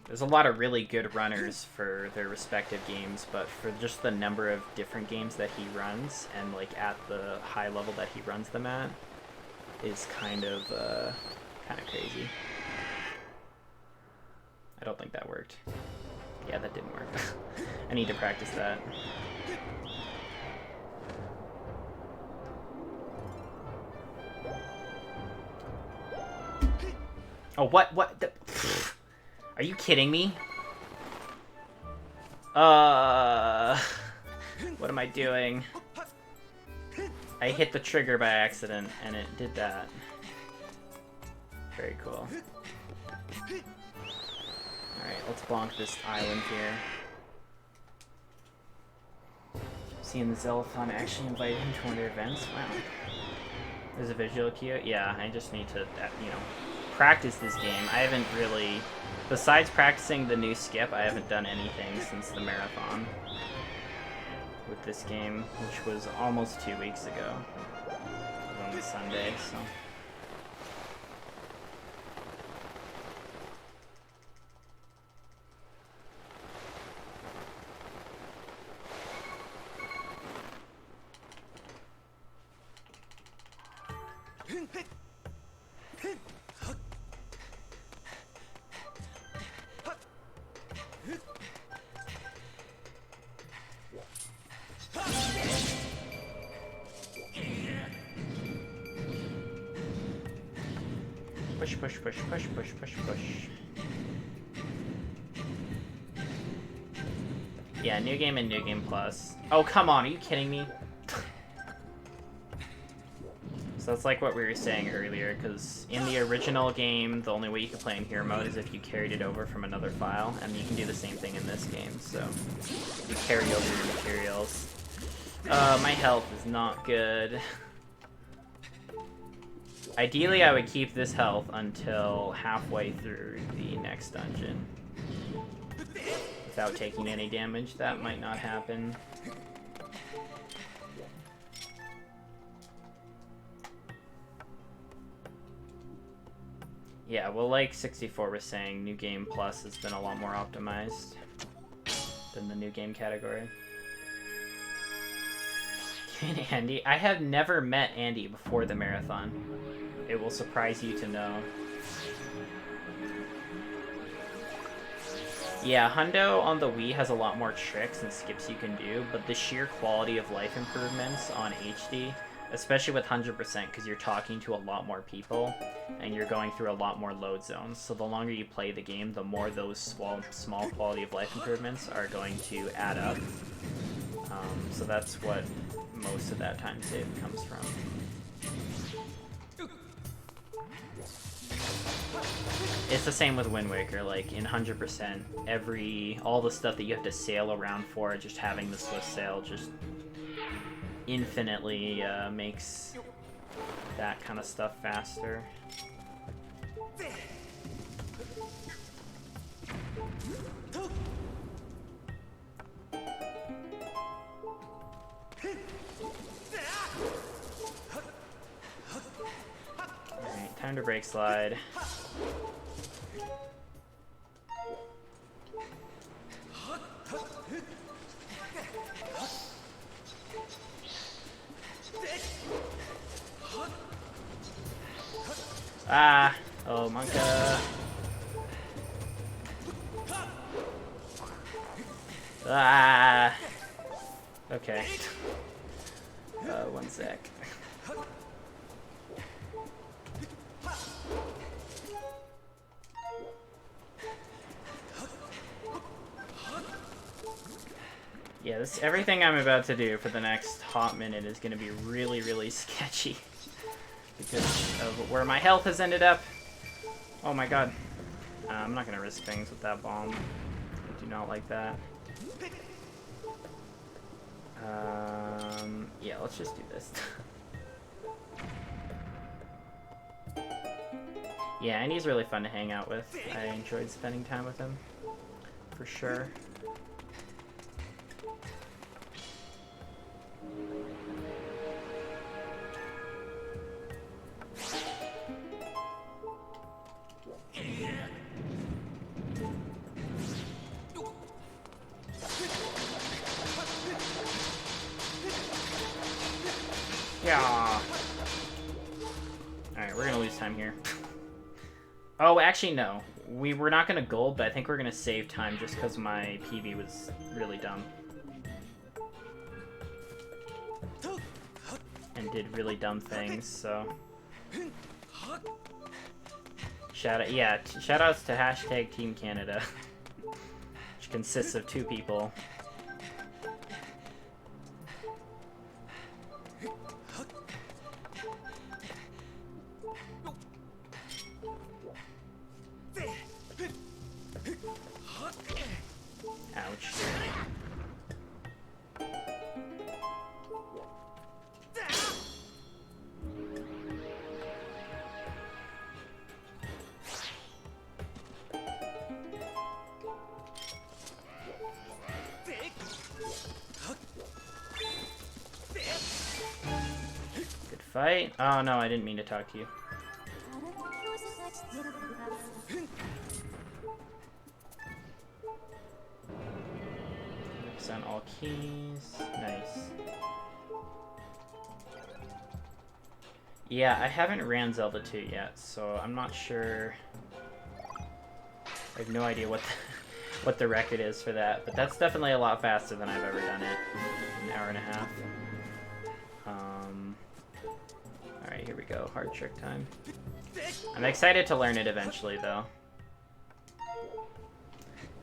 there's a lot of really good runners for their respective games, but for just the number of different games that he runs, and like at the high level that he runs them at, is kind of crazy. I don't think that worked. Yeah, that didn't work. I need to practice that. Oh, what? Are you kidding me? What am I doing? I hit the trigger by accident, and it did that. Very cool. Alright, let's bonk this island here. Seeing the Zeldathon actually invited him to one of their events? Wow. There's a visual cue? Yeah, I just need to, you know, practice this game. I haven't really... Besides practicing the new skip, I haven't done anything since the marathon with this game, which was almost 2 weeks ago. It was on Sunday, so... Push, push, push, push, push, push, push. Yeah, New Game and New Game Plus. Oh, come on, are you kidding me? So that's like what we were saying earlier, because in the original game, the only way you can play in hero mode is if you carried it over from another file, and you can do the same thing in this game, so you carry over your materials. My health is not good. Ideally, I would keep this health until halfway through the next dungeon. without taking any damage. That might not happen. Yeah, well, like 64 was saying, New Game Plus has been a lot more optimized than the New Game category. Andy, I have never met Andy before the marathon. It will surprise you to know. Yeah, Hundo on the Wii has a lot more tricks and skips you can do, but the sheer quality of life improvements on HD, especially with 100%, because you're talking to a lot more people, and you're going through a lot more load zones. So the longer you play the game, the more those small quality of life improvements are going to add up. So that's what most of that time save comes from. It's the same with Wind Waker, like in 100%, all the stuff that you have to sail around for, just having the Swift Sail just infinitely makes that kind of stuff faster. Alright, time to break slide. Ah! Oh, Monka! Ah! Okay. One sec. Yeah, everything I'm about to do for the next hot minute is going to be really, really sketchy. Because of where my health has ended up. Oh my god. I'm not going to risk things with that bomb. I do not like that. Yeah, let's just do this. Yeah, and he's really fun to hang out with. I enjoyed spending time with him. For sure. Yeah. Alright, we're gonna lose time here. Oh, actually, no. We're not gonna gold, but I think we're gonna save time just because my PB was really dumb. And did really dumb things, so... shoutouts to hashtag Team Canada. Which consists of 2 people. Ouch. Good fight. Oh no, I didn't mean to talk to you. On all keys. Nice. Yeah, I haven't ran Zelda 2 yet, so I'm not sure. I have no idea what the record is for that, but that's definitely a lot faster than I've ever done it. An hour and a half. Alright, here we go. Hard trick time. I'm excited to learn it eventually, though.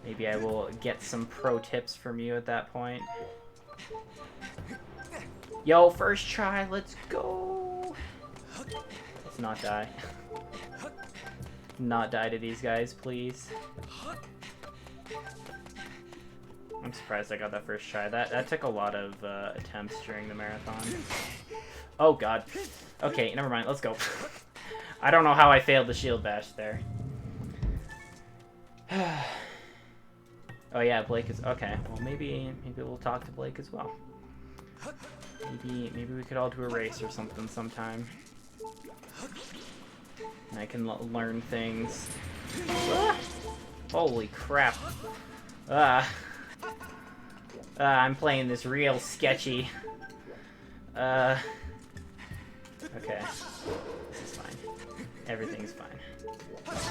Maybe I will get some pro tips from you at that point. Yo, first try, let's go! Let's not die. Not die to these guys, please. I'm surprised I got that first try. That took a lot of attempts during the marathon. Oh god. Okay, never mind, let's go. I don't know how I failed the shield bash there. Oh yeah, Blake is okay. Well, maybe we'll talk to Blake as well. Maybe we could all do a race or something sometime. And I can learn things. Ah! Holy crap! I'm playing this real sketchy. Okay. This is fine. Everything's fine. Let's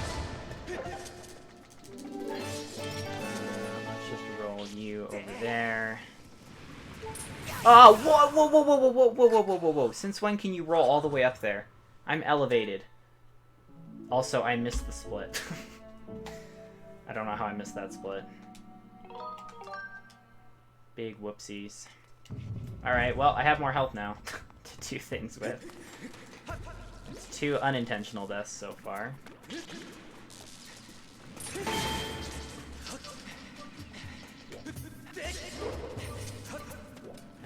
just roll you over there. Oh, whoa, whoa, whoa, whoa, whoa, whoa, whoa, whoa, whoa, whoa. Since when can you roll all the way up there? I'm elevated. Also, I missed the split. I don't know how I missed that split. Big whoopsies. Alright, well, I have more health now to do things with. It's 2 unintentional deaths so far.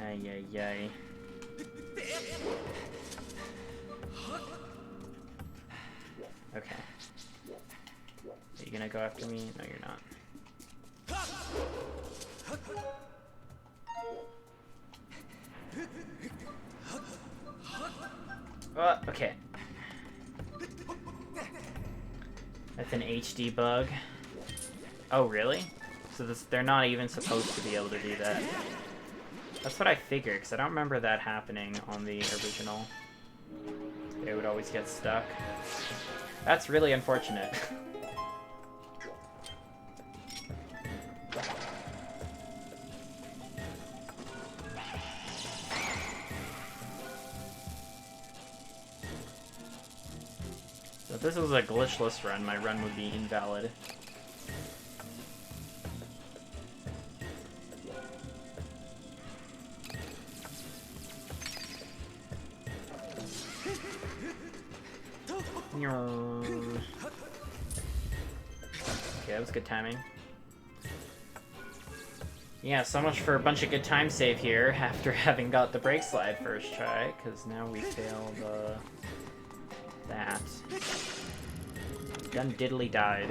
Ay, ay, ay. Okay. Are you gonna go after me? No, you're not. Okay. That's an HD bug. Oh, really? So they're not even supposed to be able to do that. That's what I figured, because I don't remember that happening on the original. They would always get stuck. That's really unfortunate. So if this was a glitchless run, my run would be invalid. Okay, that was good timing. Yeah, so much for a bunch of good time save here after having got the brake slide first try, because now we failed that. Done diddly died.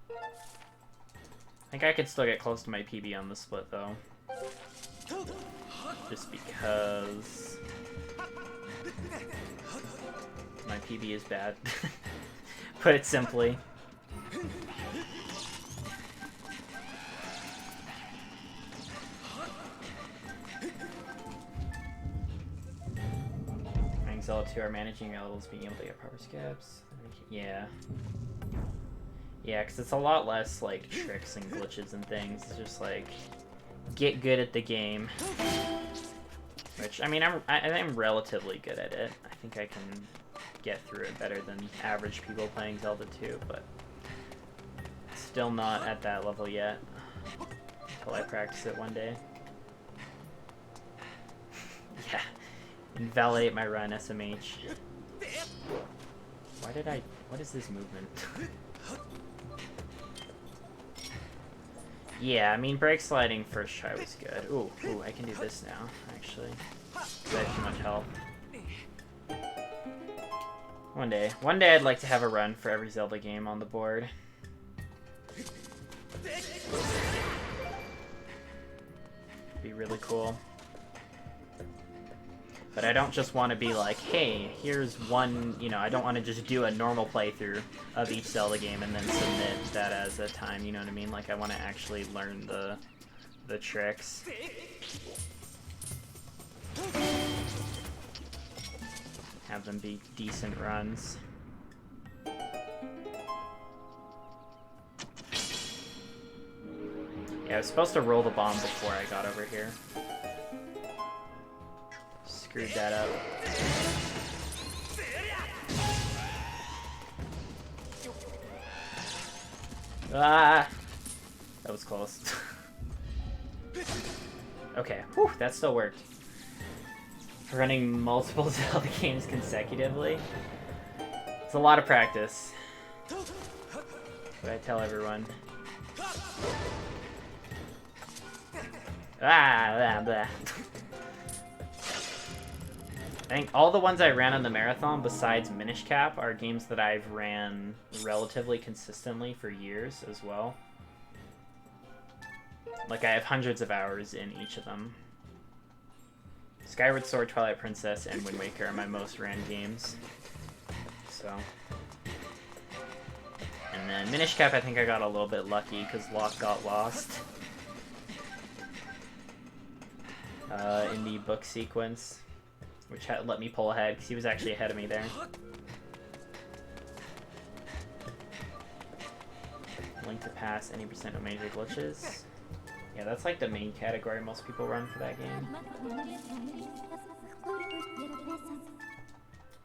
I think I could still get close to my PB on the split, though. Just because my PB is bad. Put it simply. Rank Zelda 2 are managing your levels, being able to get proper skips. Yeah. Yeah, because it's a lot less, like, tricks and glitches and things. It's just, like, get good at the game. Which, I mean, I'm relatively good at it. I think I can get through it better than average people playing Zelda 2, but still not at that level yet. Until I practice it one day. Yeah. Invalidate my run, SMH. What is this movement? Yeah, I mean, brake sliding first try was good. Ooh, I can do this now, actually. I have too much health. One day I'd like to have a run for every Zelda game on the board. Be really cool. But I don't just want to be like, hey, here's one, you know, I don't want to just do a normal playthrough of each Zelda game and then submit that as a time, you know what I mean? Like, I want to actually learn the tricks. Have them be decent runs. Yeah, I was supposed to roll the bomb before I got over here. Screwed that up. Ah! That was close. Okay, whew, that still worked. Running multiple Zelda games consecutively. It's a lot of practice. But I tell everyone. Ah, blah, blah. I think all the ones I ran on the marathon besides Minish Cap are games that I've ran relatively consistently for years as well. Like, I have hundreds of hours in each of them. Skyward Sword, Twilight Princess, and Wind Waker are my most ran games. So. And then Minish Cap, I think I got a little bit lucky because Locke got lost. In the book sequence, which let me pull ahead because he was actually ahead of me there. Link to pass, any percent of major glitches. Yeah, that's like the main category most people run for that game.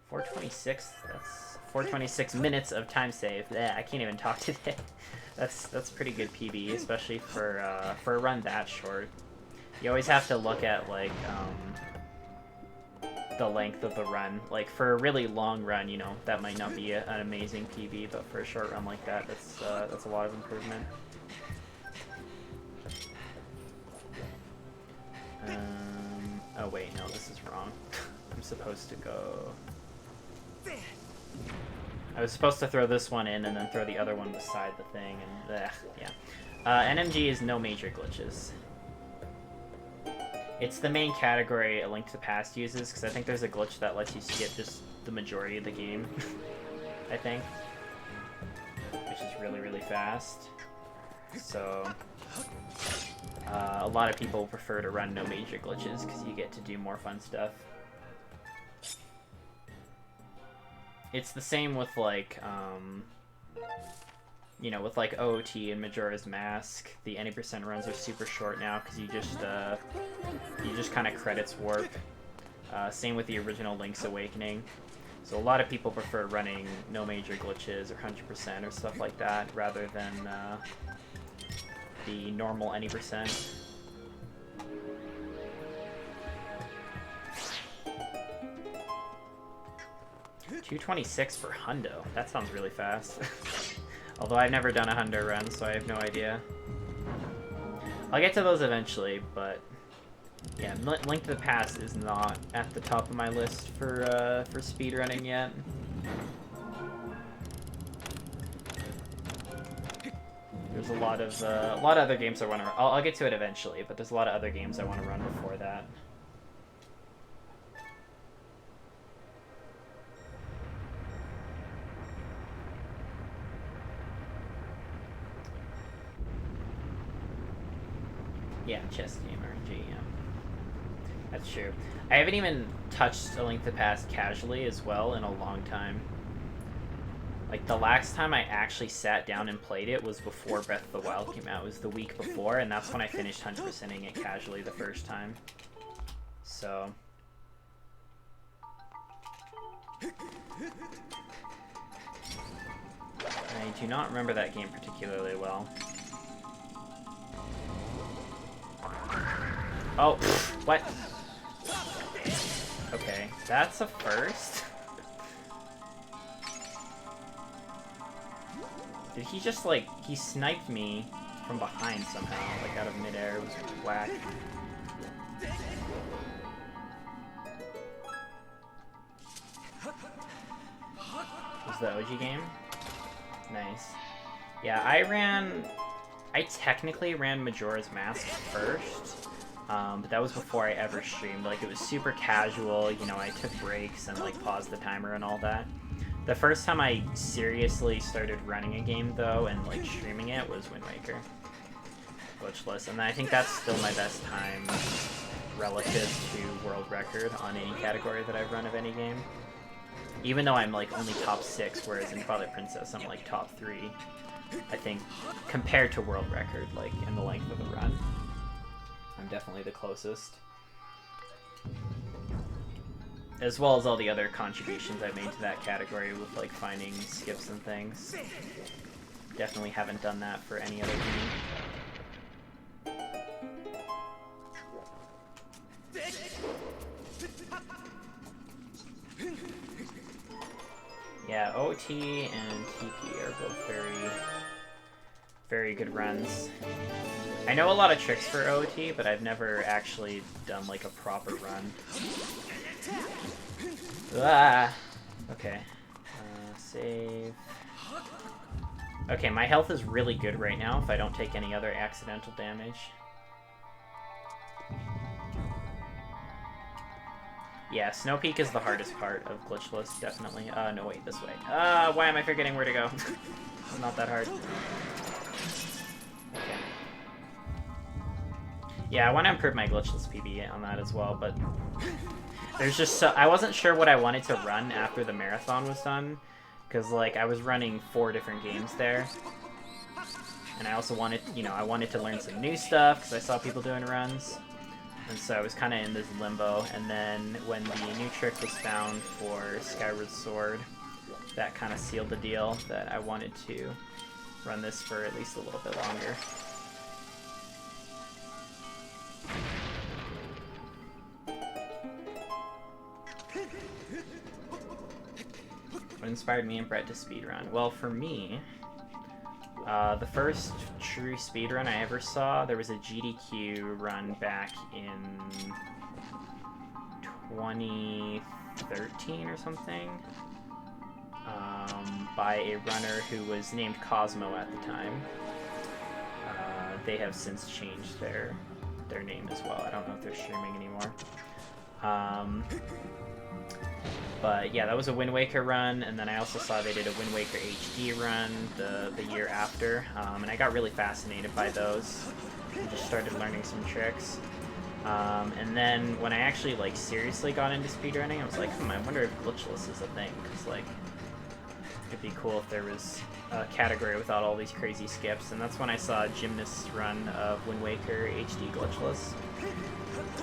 426, that's 426 minutes of time save. Yeah, I can't even talk today. That's pretty good PB, especially for a run that short. You always have to look at, like, the length of the run. Like, for a really long run, you know, that might not be an amazing PB, but for a short run like that, that's a lot of improvement. Oh wait, no, this is wrong. I'm supposed to go... I was supposed to throw this one in and then throw the other one beside the thing, and yeah. NMG is no major glitches. It's the main category A Link to the Past uses, because I think there's a glitch that lets you skip just the majority of the game, I think. Which is really, really fast. So, a lot of people prefer to run no major glitches, because you get to do more fun stuff. It's the same with, like, you know, with, like, OOT and Majora's Mask. The any percent runs are super short now, because you just kind of credits warp. Same with the original Link's Awakening. So a lot of people prefer running no major glitches or 100% or stuff like that, rather than the normal any percent. $226 for Hundo. That sounds really fast. Although I've never done a Hundo run, so I have no idea. I'll get to those eventually, but yeah, Link to the Past is not at the top of my list for speedrunning yet. There's a lot of other games I want to. I'll get to it eventually, but there's a lot of other games I want to run before that. Yeah, chess game RNG, yeah. That's true. I haven't even touched A Link to the Past casually as well in a long time. Like, the last time I actually sat down and played it was before Breath of the Wild came out. It was the week before, and that's when I finished 100%ing it casually the first time. So... I do not remember that game particularly well. Oh, what? Okay, that's a first. Did he just, like, he sniped me from behind somehow, like out of midair. It was whack. Was the OG game? Nice. Yeah, I technically ran Majora's Mask first. But that was before I ever streamed. Like, it was super casual, you know, I took breaks and, like, paused the timer and all that. The first time I seriously started running a game, though, and, like, streaming it was Wind Waker. Glitchless. And I think that's still my best time relative to world record on any category that I've run of any game. Even though I'm, like, only top 6, whereas in Twilight Princess I'm, like, top 3. I think, compared to world record, like, in the length of the run. I'm definitely the closest. As well as all the other contributions I've made to that category with, like, finding skips and things. Definitely haven't done that for any other game. Yeah, OT and TP are both very, very good runs. I know a lot of tricks for OT, but I've never actually done, like, a proper run. Ah! Okay. Save. Okay, my health is really good right now if I don't take any other accidental damage. Yeah, Snow Peak is the hardest part of Glitchless, definitely. No, wait, this way. Why am I forgetting where to go? It's not that hard. Okay. Yeah, I want to improve my Glitchless PB on that as well, but there's just so... I wasn't sure what I wanted to run after the marathon was done, because, like, I was running 4 different games there. And I also wanted, you know, I wanted to learn some new stuff, because I saw people doing runs. And so I was kind of in this limbo, and then when the new trick was found for Skyward Sword, that kind of sealed the deal that I wanted to run this for at least a little bit longer. What inspired me and Brett to speedrun? Well, for me, the first true speedrun I ever saw, there was a GDQ run back in 2013 or something, by a runner who was named Cosmo at the time. They have since changed their name as well. I don't know if they're streaming anymore. But yeah, that was a Wind Waker run, and then I also saw they did a Wind Waker HD run the year after, and I got really fascinated by those, and just started learning some tricks. And then when I actually, like, seriously got into speedrunning, I was like, I wonder if Glitchless is a thing, because, like, it'd be cool if there was a category without all these crazy skips, and that's when I saw Gymnast's run of Wind Waker HD Glitchless,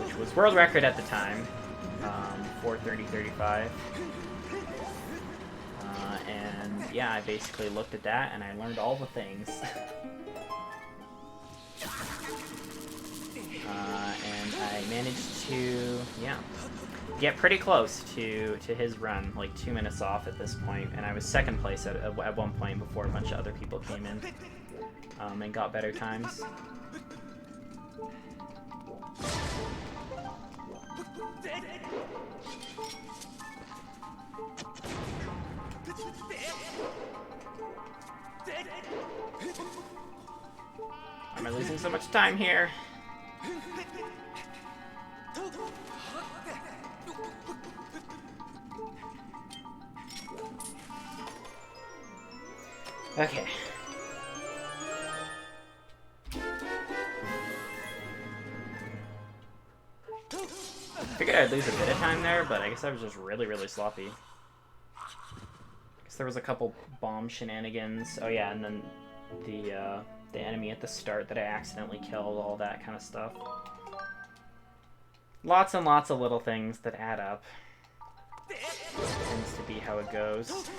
which was world record at the time. 4:30:35. And yeah, I basically looked at that and I learned all the things. And I managed to, yeah, get pretty close to his run, like 2 minutes off at this point, and I was second place at one point before a bunch of other people came in and got better times. Am I losing so much time here? Okay. I figured I'd lose a bit of time there, but I guess I was just really, really sloppy. I guess there was a couple bomb shenanigans. Oh yeah, and then the enemy at the start that I accidentally killed, all that kind of stuff. Lots and lots of little things that add up. Tends to be how it goes.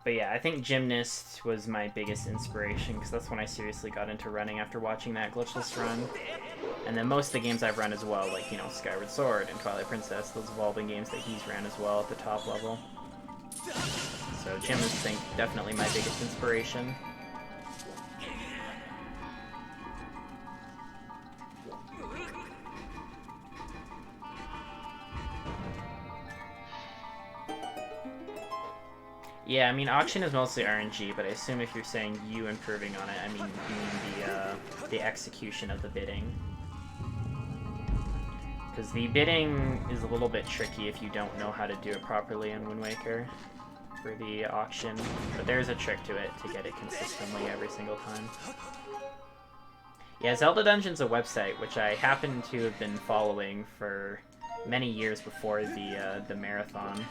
But yeah, I think Gymnast was my biggest inspiration, because that's when I seriously got into running after watching that Glitchless run. And then most of the games I've run as well, like, you know, Skyward Sword and Twilight Princess, those have all been games that he's ran as well at the top level. So Gymnast, I think, definitely my biggest inspiration. Yeah, I mean, auction is mostly RNG, but I assume if you're saying you improving on it, I mean, you mean the execution of the bidding. Because the bidding is a little bit tricky if you don't know how to do it properly in Wind Waker for the auction, but there's a trick to it to get it consistently every single time. Yeah, Zelda Dungeon's a website which I happen to have been following for many years before the marathon.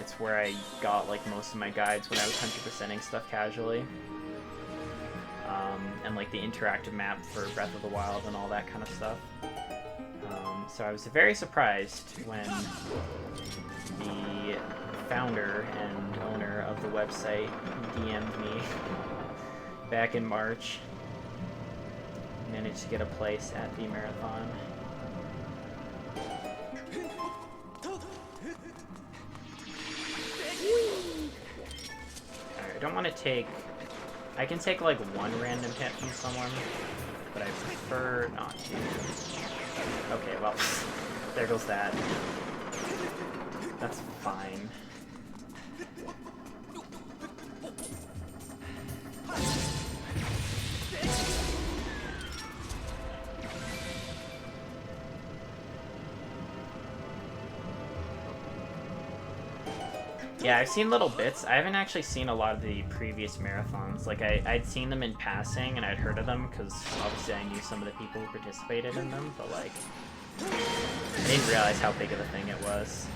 It's where I got, like, most of my guides when I was 100%ing stuff casually. And, like, the interactive map for Breath of the Wild and all that kind of stuff. So I was very surprised when the founder and owner of the website DM'd me back in March. Managed to get a place at the marathon. Alright, I don't want to take... I can take, like, one random hit from someone. but I prefer not to. Okay, well, there goes that. That's fine. Yeah, I've seen little bits. I haven't actually seen a lot of the previous marathons. Like, I'd seen them in passing, and I'd heard of them, because obviously I knew some of the people who participated in them, but, like, I didn't realize how big of a thing it was.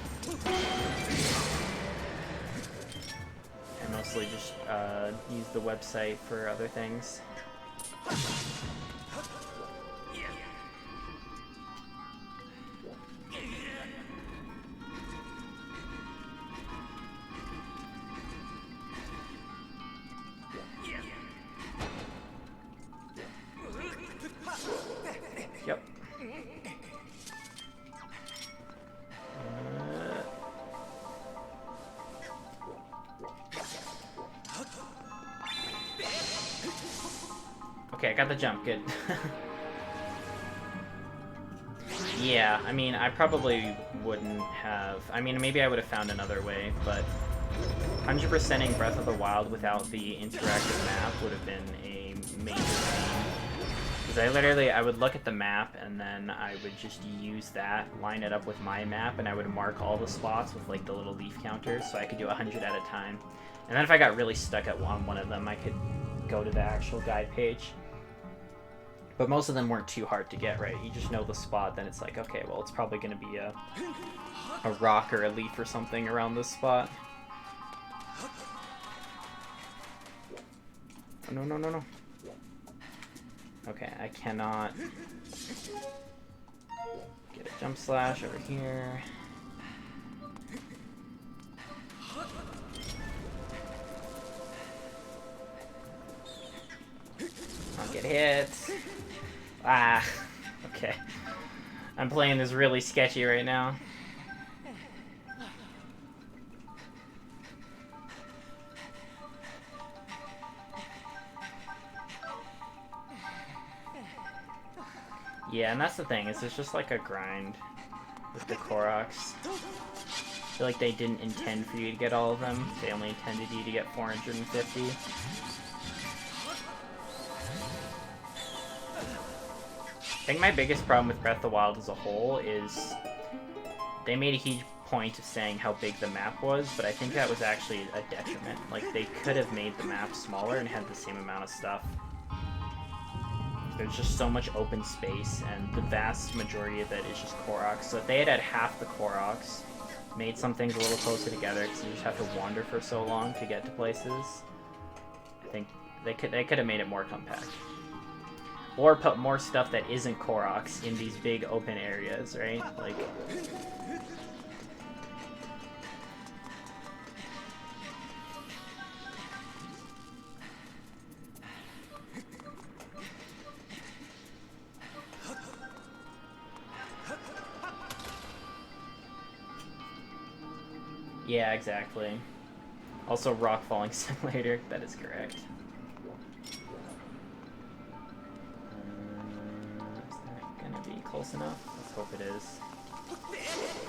I mostly just use the website for other things. Yep. Okay, I got the jump, good. Yeah, I mean, I probably wouldn't have... I mean, maybe I would have found another way, but 100%ing Breath of the Wild without the interactive map would have been a major pain. Because I would look at the map, and then I would just use that, line it up with my map, and I would mark all the spots with, like, the little leaf counters, so I could do 100 at a time. And then if I got really stuck at one of them, I could go to the actual guide page. But most of them weren't too hard to get, right? You just know the spot, then it's like, okay, well, it's probably going to be a rock or a leaf or something around this spot. Oh, no, no, no, no. Okay, I cannot get a jump slash over here. Not get hit. Ah, okay. I'm playing this really sketchy right now. Yeah, and that's the thing, is it's just like a grind with the Koroks. I feel like they didn't intend for you to get all of them. They only intended you to get 450. I think my biggest problem with Breath of the Wild as a whole is they made a huge point of saying how big the map was, but I think that was actually a detriment. Like, they could have made the map smaller and had the same amount of stuff. There's just so much open space, and the vast majority of it is just Koroks. So if they had half the Koroks, made some things a little closer together, because you just have to wander for so long to get to places, I think they could have made it more compact. Or put more stuff that isn't Koroks in these big open areas, right? Like... Yeah, exactly. Also, rock falling simulator, that is correct. Is that gonna be close enough? Let's hope it is.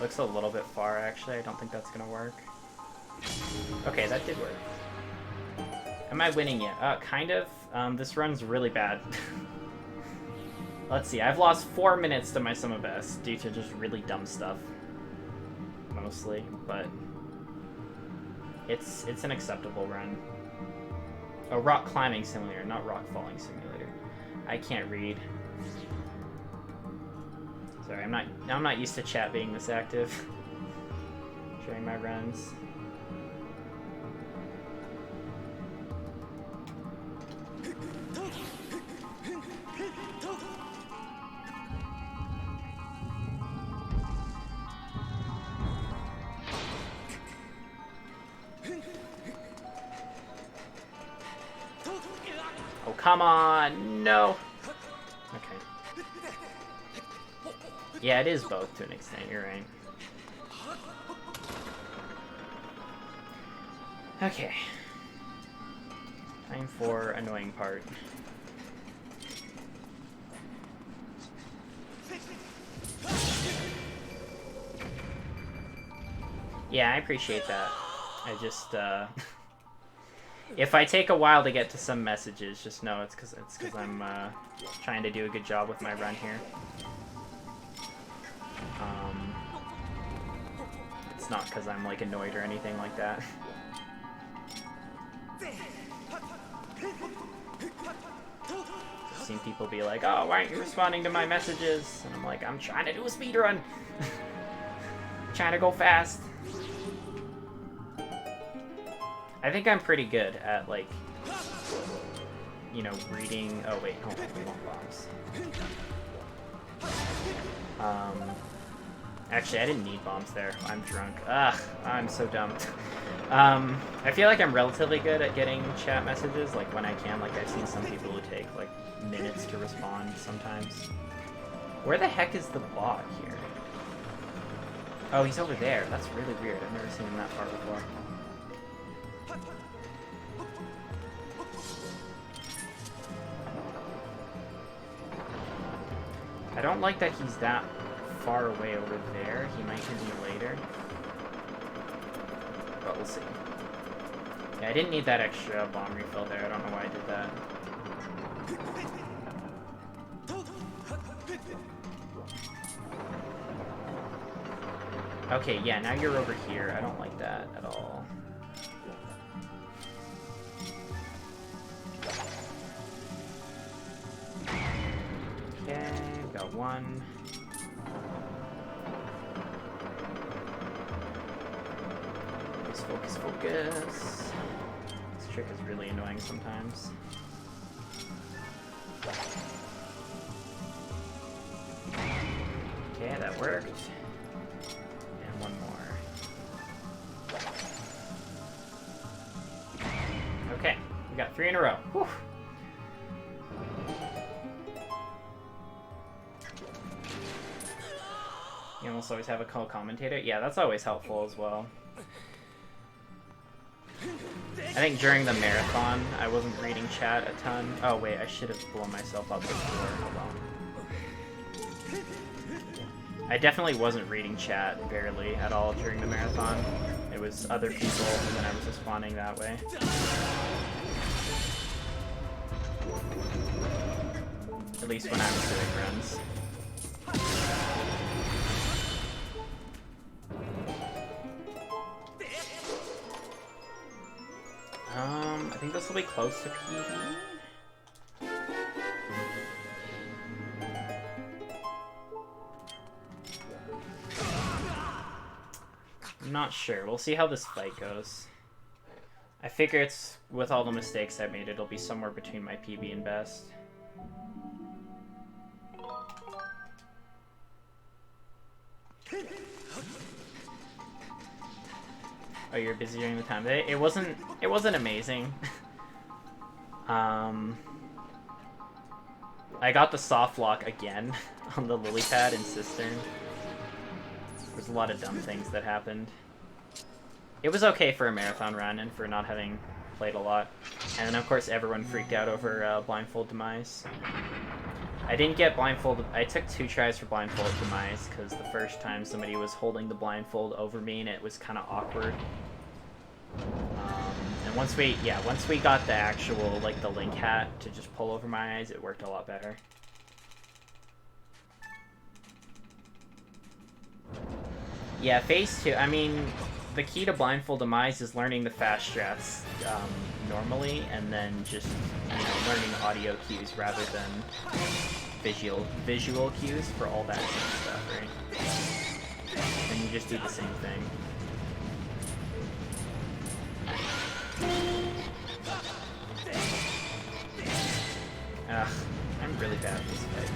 Looks a little bit far, actually. I don't think that's gonna work. Okay, that did work. Am I winning yet? Kind of. This run's really bad. Let's see, I've lost 4 minutes to my summer best due to just really dumb stuff. Mostly, but... It's an acceptable run. A rock climbing simulator, not rock falling simulator. I can't read. Sorry, I'm not used to chat being this active. Sharing my runs. Come on, no. Okay. Yeah, it is both to an extent, you're right. Okay. Time for annoying part. Yeah, I appreciate that. I just, if I take a while to get to some messages, just know it's because I'm trying to do a good job with my run here. It's not because I'm like annoyed or anything like that. I've seen people be like, "Oh, why aren't you responding to my messages?" And I'm like, "I'm trying to do a speed run. Trying to go fast." I think I'm pretty good at, like, you know, reading... Oh, wait, hold on, we want bombs. Actually, I didn't need bombs there. I'm drunk. Ugh, I'm so dumb. I feel like I'm relatively good at getting chat messages, like, when I can. Like, I've seen some people who take, like, minutes to respond sometimes. Where the heck is the bot here? Oh, he's over there. That's really weird. I've never seen him that far before. I don't like that he's that far away over there. He might hit me later. But we'll see. Yeah, I didn't need that extra bomb refill there. I don't know why I did that. Okay, yeah, now you're over here. I don't like that at all. Okay, got one. Focus, focus. This trick is really annoying sometimes. Okay, that worked. And one more. Okay, we got 3 in a row. Whew. You almost always have a co-commentator. Yeah, that's always helpful as well. I think during the marathon, I wasn't reading chat a ton. Oh wait, I should have blown myself up before. Hold on. I definitely wasn't reading chat barely at all during the marathon. It was other people, and then I was responding that way. At least when I was doing runs. I think this will be close to PB. I'm not sure. We'll see how this fight goes. I figure it's, with all the mistakes I made, it'll be somewhere between my PB and best. Oh, you're busy during the time of day? It wasn't amazing. I got the soft lock again on the lily pad in Cistern. There's a lot of dumb things that happened. It was okay for a marathon run and for not having played a lot. And then of course everyone freaked out over blindfold demise. I didn't get blindfold. I took 2 tries for blindfold demise because the first time somebody was holding the blindfold over me and it was kind of awkward. And once we got the actual, like, the link hat to just pull over my eyes, it worked a lot better. Yeah, phase 2, I mean, the key to blindfold demise is learning the fast strats normally, and then just, you know, learning audio cues rather than visual cues for all that same stuff, right? And you just do the same thing. Ugh, I'm really bad at this fight.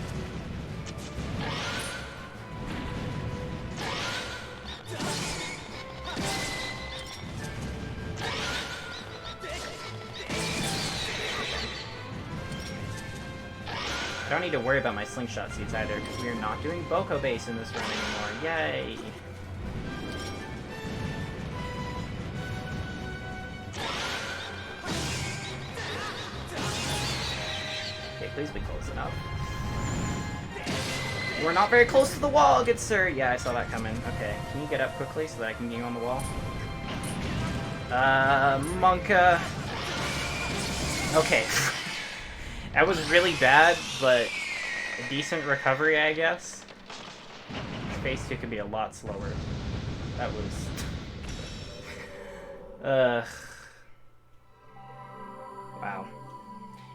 I don't need to worry about my slingshot seeds either, because we are not doing Boko base in this run anymore. Yay! Okay, please be close enough. We're not very close to the wall, good sir. Yeah, I saw that coming. Okay, can you get up quickly so that I can get you on the wall? Monka. Okay. That was really bad, but a decent recovery, I guess. Phase 2 could be a lot slower. That was... Wow.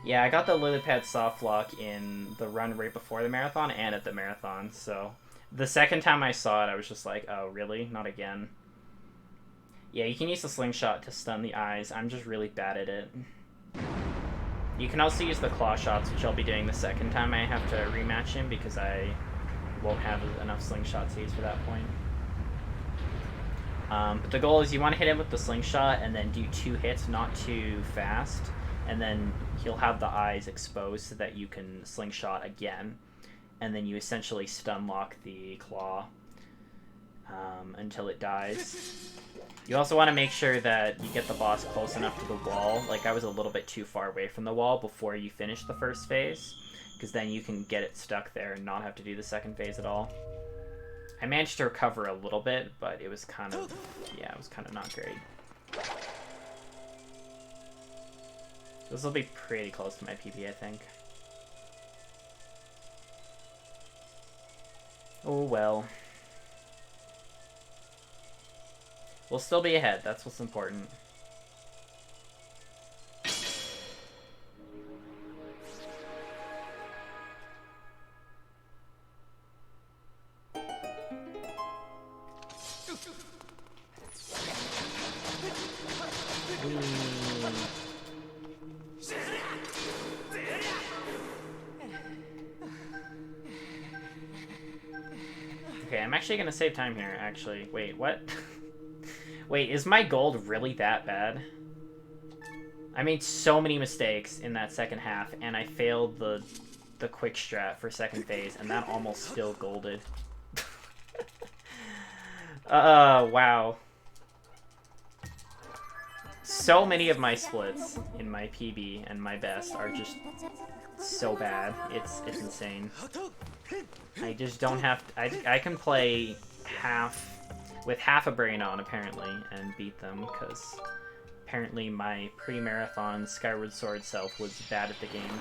Yeah, I got the lily pad soft lock in the run right before the marathon and at the marathon, so... The second time I saw it, I was just like, oh, really? Not again. Yeah, you can use the slingshot to stun the eyes. I'm just really bad at it. You can also use the claw shots, which I'll be doing the second time I have to rematch him, because I won't have enough slingshots to use for that point. But the goal is you want to hit him with the slingshot and then do 2 hits, not too fast, and then he'll have the eyes exposed so that you can slingshot again, and then you essentially stun lock the claw until it dies. You also want to make sure that you get the boss close enough to the wall. Like, I was a little bit too far away from the wall before you finish the first phase, because then you can get it stuck there and not have to do the second phase at all. I managed to recover a little bit, but it was kind of, yeah, it was kind of not great. This will be pretty close to my PB, I think. Oh well. We'll still be ahead, that's what's important. Okay, I'm actually gonna save time here, actually. Wait, what? Wait, is my gold really that bad? I made so many mistakes in that second half, and I failed the quick strat for second phase, and that almost still golded. Wow. So many of my splits in my PB and my best are just so bad. It's insane. I just don't have to, I can play with half a brain on, apparently, and beat them, because apparently my pre-marathon Skyward Sword self was bad at the game.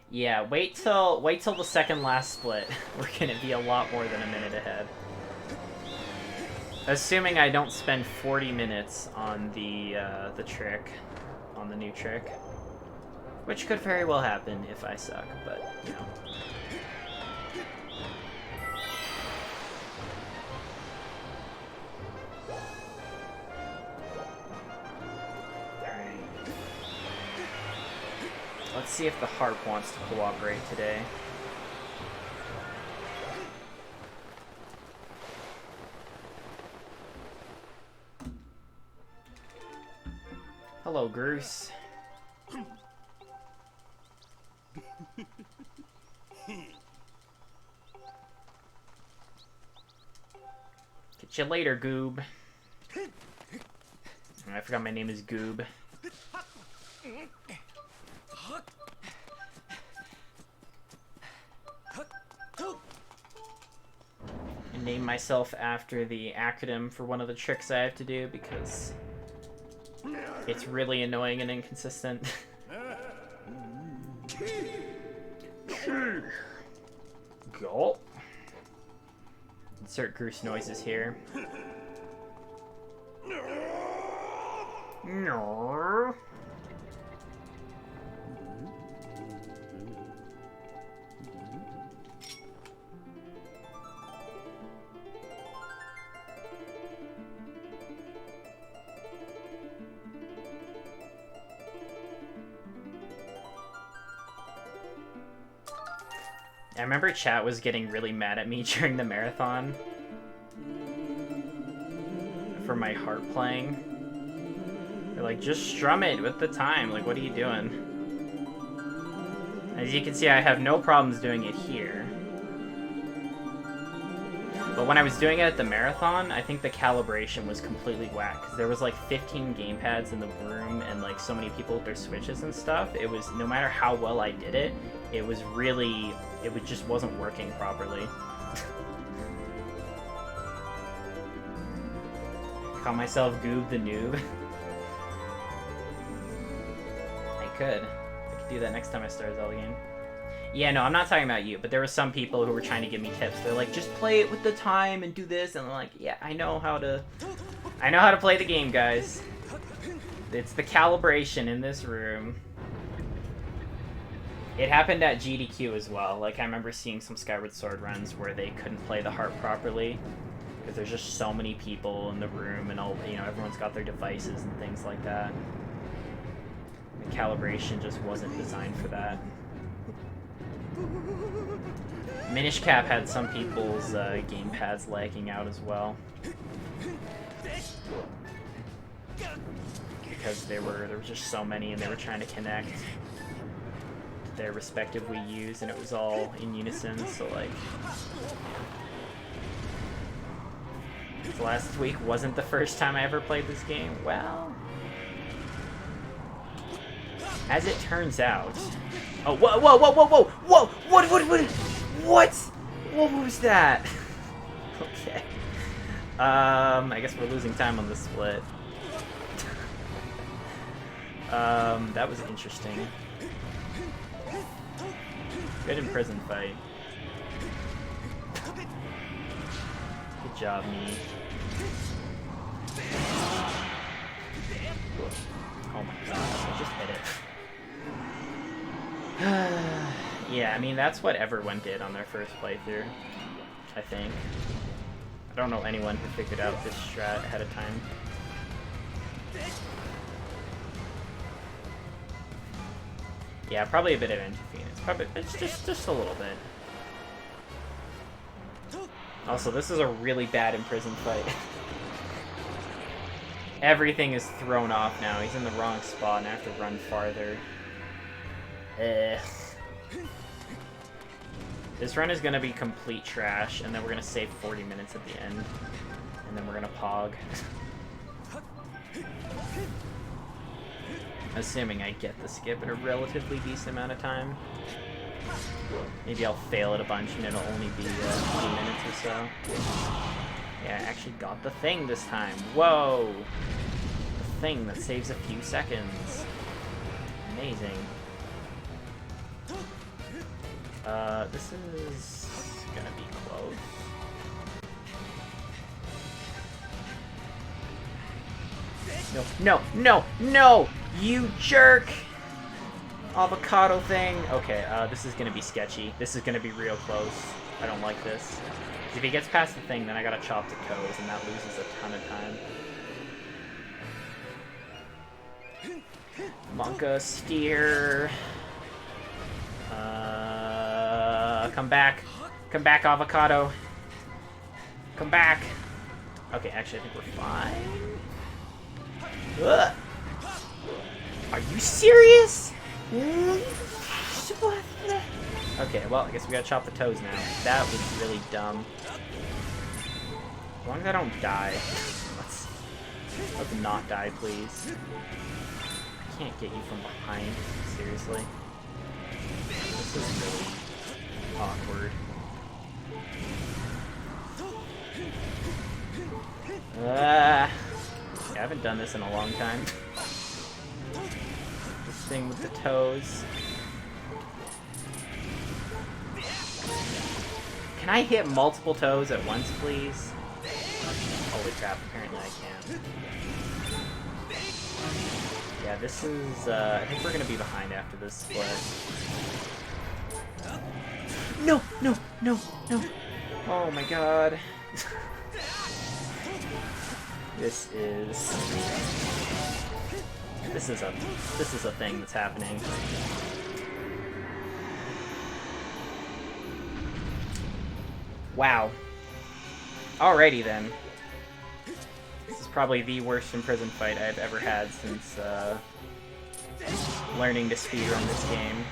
Yeah, wait till the second last split. We're gonna be a lot more than a minute ahead. Assuming I don't spend 40 minutes on the trick, on the new trick. Which could very well happen if I suck, but, you know. Alright. Let's see if the harp wants to cooperate today. Hello, Groose. Get you later, Goob. I forgot my name is Goob. I named myself after the acronym for one of the tricks I have to do because it's really annoying and inconsistent. Gulp. Insert Groose noises here. No. I remember chat was getting really mad at me during the marathon for my harp playing. They're like, just strum it with the time. Like, what are you doing? As you can see, I have no problems doing it here. But when I was doing it at the marathon, I think the calibration was completely whack. Because there was like 15 gamepads in the room and like so many people with their Switches and stuff. It was, no matter how well I did it, it was really, just wasn't working properly. Call myself Goob the Noob. I could do that next time I start a Zelda game. Yeah, no, I'm not talking about you, but there were some people who were trying to give me tips. They're like, just play it with the time and do this, and I'm like, yeah, I know how to play the game, guys. It's the calibration in this room. It happened at GDQ as well. Like, I remember seeing some Skyward Sword runs where they couldn't play the harp properly because there's just so many people in the room, and all, you know, everyone's got their devices and things like that. The calibration just wasn't designed for that. Minish Cap had some people's gamepads lagging out as well. Because there were just so many and they were trying to connect to their respective Wii U's and it was all in unison, so like... Last week wasn't the first time I ever played this game. Well... As it turns out... Oh, whoa, whoa, whoa, whoa, whoa, whoa! What? What was that? Okay. I guess we're losing time on this split. That was interesting. Good in prison fight. Good job, me. Oh my gosh, I just hit it. Yeah, I mean, that's what everyone did on their first playthrough, I think. I don't know anyone who figured out this strat ahead of time. Yeah, probably a bit of Anti-Phoenix. Probably, it's just a little bit. Also, this is a really bad imprisoned fight. Everything is thrown off now. He's in the wrong spot and I have to run farther. This run is gonna be complete trash, and then we're gonna save 40 minutes at the end, and then we're gonna pog. Assuming I get the skip in a relatively decent amount of time. Maybe I'll fail it a bunch and it'll only be 20 minutes or so. Yeah, I actually got the thing this time. Whoa! The thing that saves a few seconds. Amazing. This is gonna be close. No, no, no, no! You jerk! Avocado thing. Okay, this is gonna be sketchy. This is gonna be real close. I don't like this. If he gets past the thing, then I gotta chop the toes, and that loses a ton of time. Monka, steer. Come back. Come back, avocado. Come back. Okay, actually, I think we're fine. Ugh. Are you serious? Okay, well, I guess we gotta chop the toes now. That was really dumb. As long as I don't die. Let's not die, please. I can't get you from behind. Seriously. This is really awkward. Yeah, I haven't done this in a long time. This thing with the toes. Can I hit multiple toes at once, please? Holy crap, apparently I can. Yeah, this is, I think we're gonna be behind after this split. No, no, no, no. Oh my god. This is a thing that's happening. Wow. Alrighty then. This is probably the worst imprisoned fight I've ever had since learning to speedrun this game.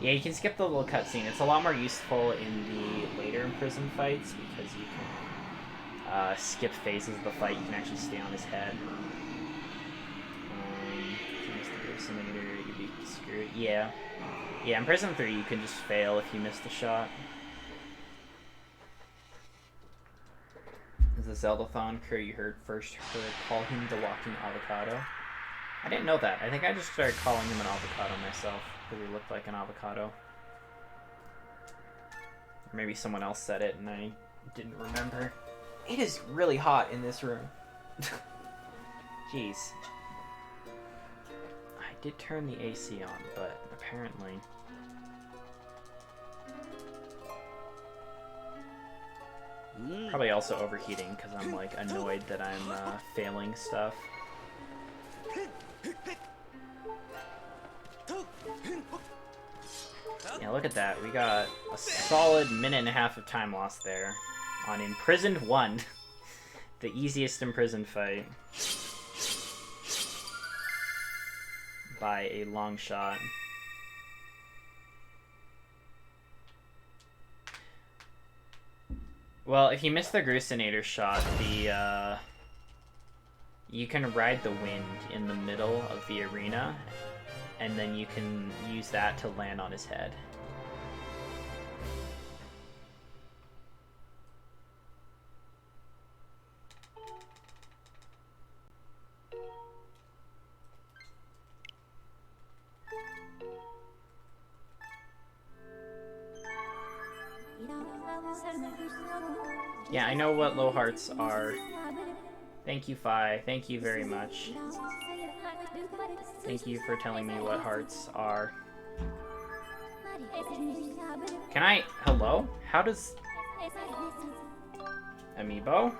Yeah, you can skip the little cutscene. It's a lot more useful in the later imprisoned fights because you can skip phases of the fight. You can actually stay on his head. If you miss the Ghost Simulator, you'd be screwed. Yeah. Yeah, in Prison 3, you can just fail if you miss the shot. Is the Zeldathon crew you heard call him the walking avocado? I didn't know that. I think I just started calling him an avocado myself because he looked like an avocado. Or maybe someone else said it and I didn't remember. It is really hot in this room. Jeez. I did turn the AC on, but apparently... Probably also overheating because I'm like annoyed that I'm failing stuff. Yeah, look at that. We got a solid minute and a half of time lost there on Imprisoned 1. The easiest imprisoned fight. By a long shot. Well, if you miss the Grusinator shot, you can ride the wind in the middle of the arena, and then you can use that to land on his head. Yeah, I know what low hearts are. Thank you, Fi. Thank you very much. Thank you for telling me what hearts are. Can I... Hello? How does... Amiibo?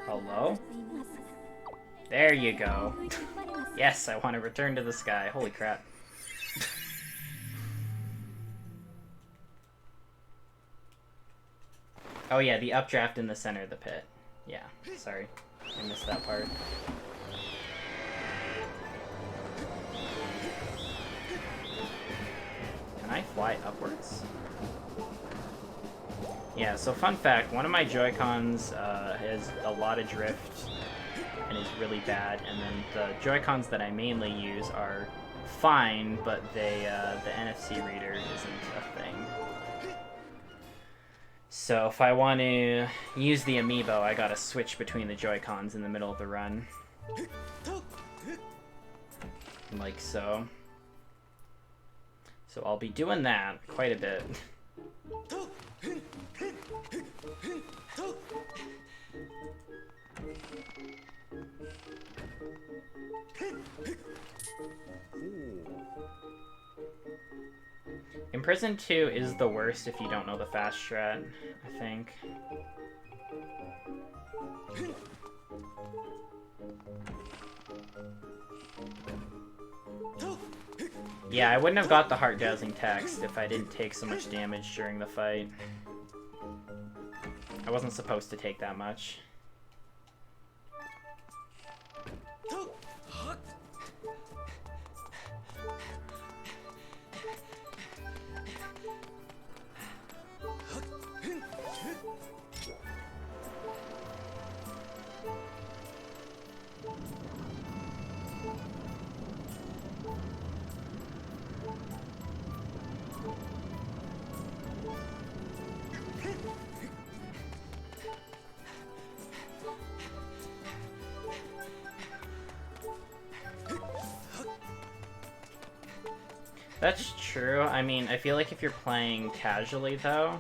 Hello? There you go. Yes, I want to return to the sky. Holy crap. Oh yeah, the updraft in the center of the pit. Yeah, sorry. I missed that part. Can I fly upwards? Yeah, so fun fact, one of my Joy-Cons has a lot of drift and is really bad, and then the Joy-Cons that I mainly use are fine, but they the NFC reader isn't a thing. So if I want to use the Amiibo, I gotta switch between the Joy-Cons in the middle of the run. Like so. So I'll be doing that quite a bit. Imprisoned 2 is the worst if you don't know the fast strat, I think. Yeah, I wouldn't have got the heart dazzling text if I didn't take so much damage during the fight. I wasn't supposed to take that much. That's true. I mean, I feel like if you're playing casually, though,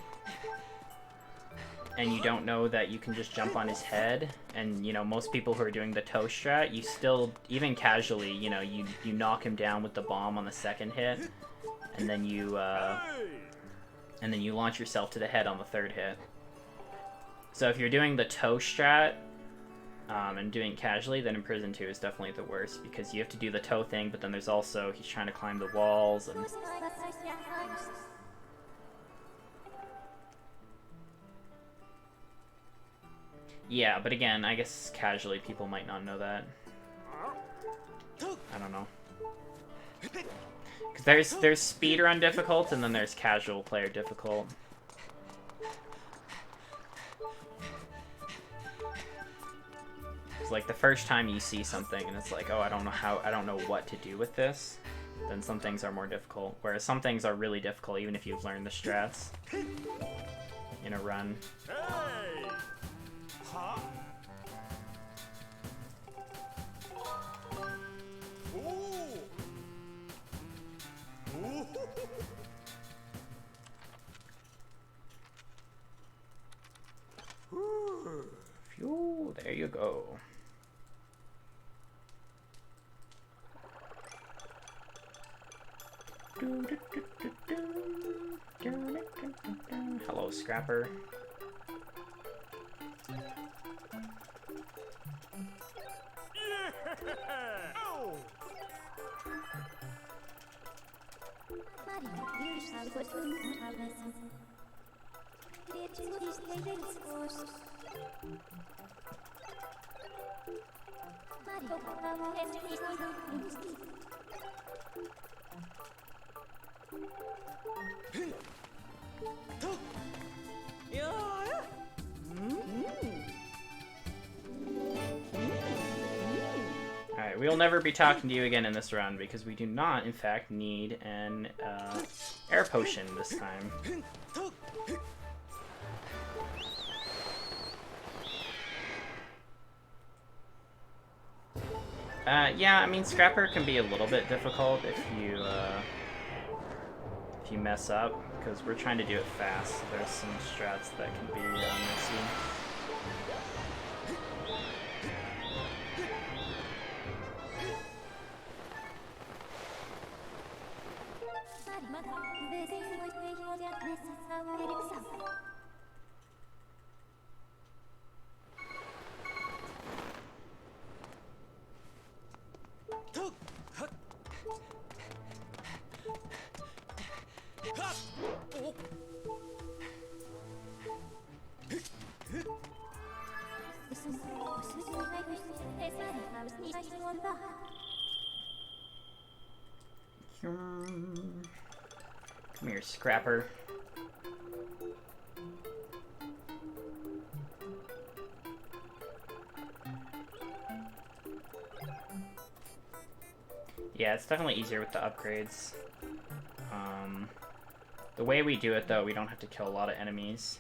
and you don't know that you can just jump on his head, and, you know, most people who are doing the toe strat, you still, even casually, you know, you knock him down with the bomb on the second hit, and then you launch yourself to the head on the third hit. So if you're doing the toe strat, and doing it casually, then Imprisoned 2 is definitely the worst, because you have to do the toe thing, but then there's also, he's trying to climb the walls, and... Yeah, but again, I guess casually people might not know that. I don't know. Because there's speedrun difficult, and then there's casual player difficult. It's like the first time you see something and it's like, oh, I don't know what to do with this, then some things are more difficult. Whereas some things are really difficult even if you've learned the strats in a run. Hey! Huh? Ooh! Ooh! Phew, there you go. Hello, Scrapper. Yeah! Oh! Alright, we'll never be talking to you again in this run because we do not, in fact, need an air potion this time. Yeah, I mean, Scrapper can be a little bit difficult if you mess up, because we're trying to do it fast. So there's some strats that can be messy. Come here, Scrapper. Yeah, it's definitely easier with the upgrades. The way we do it, though, we don't have to kill a lot of enemies.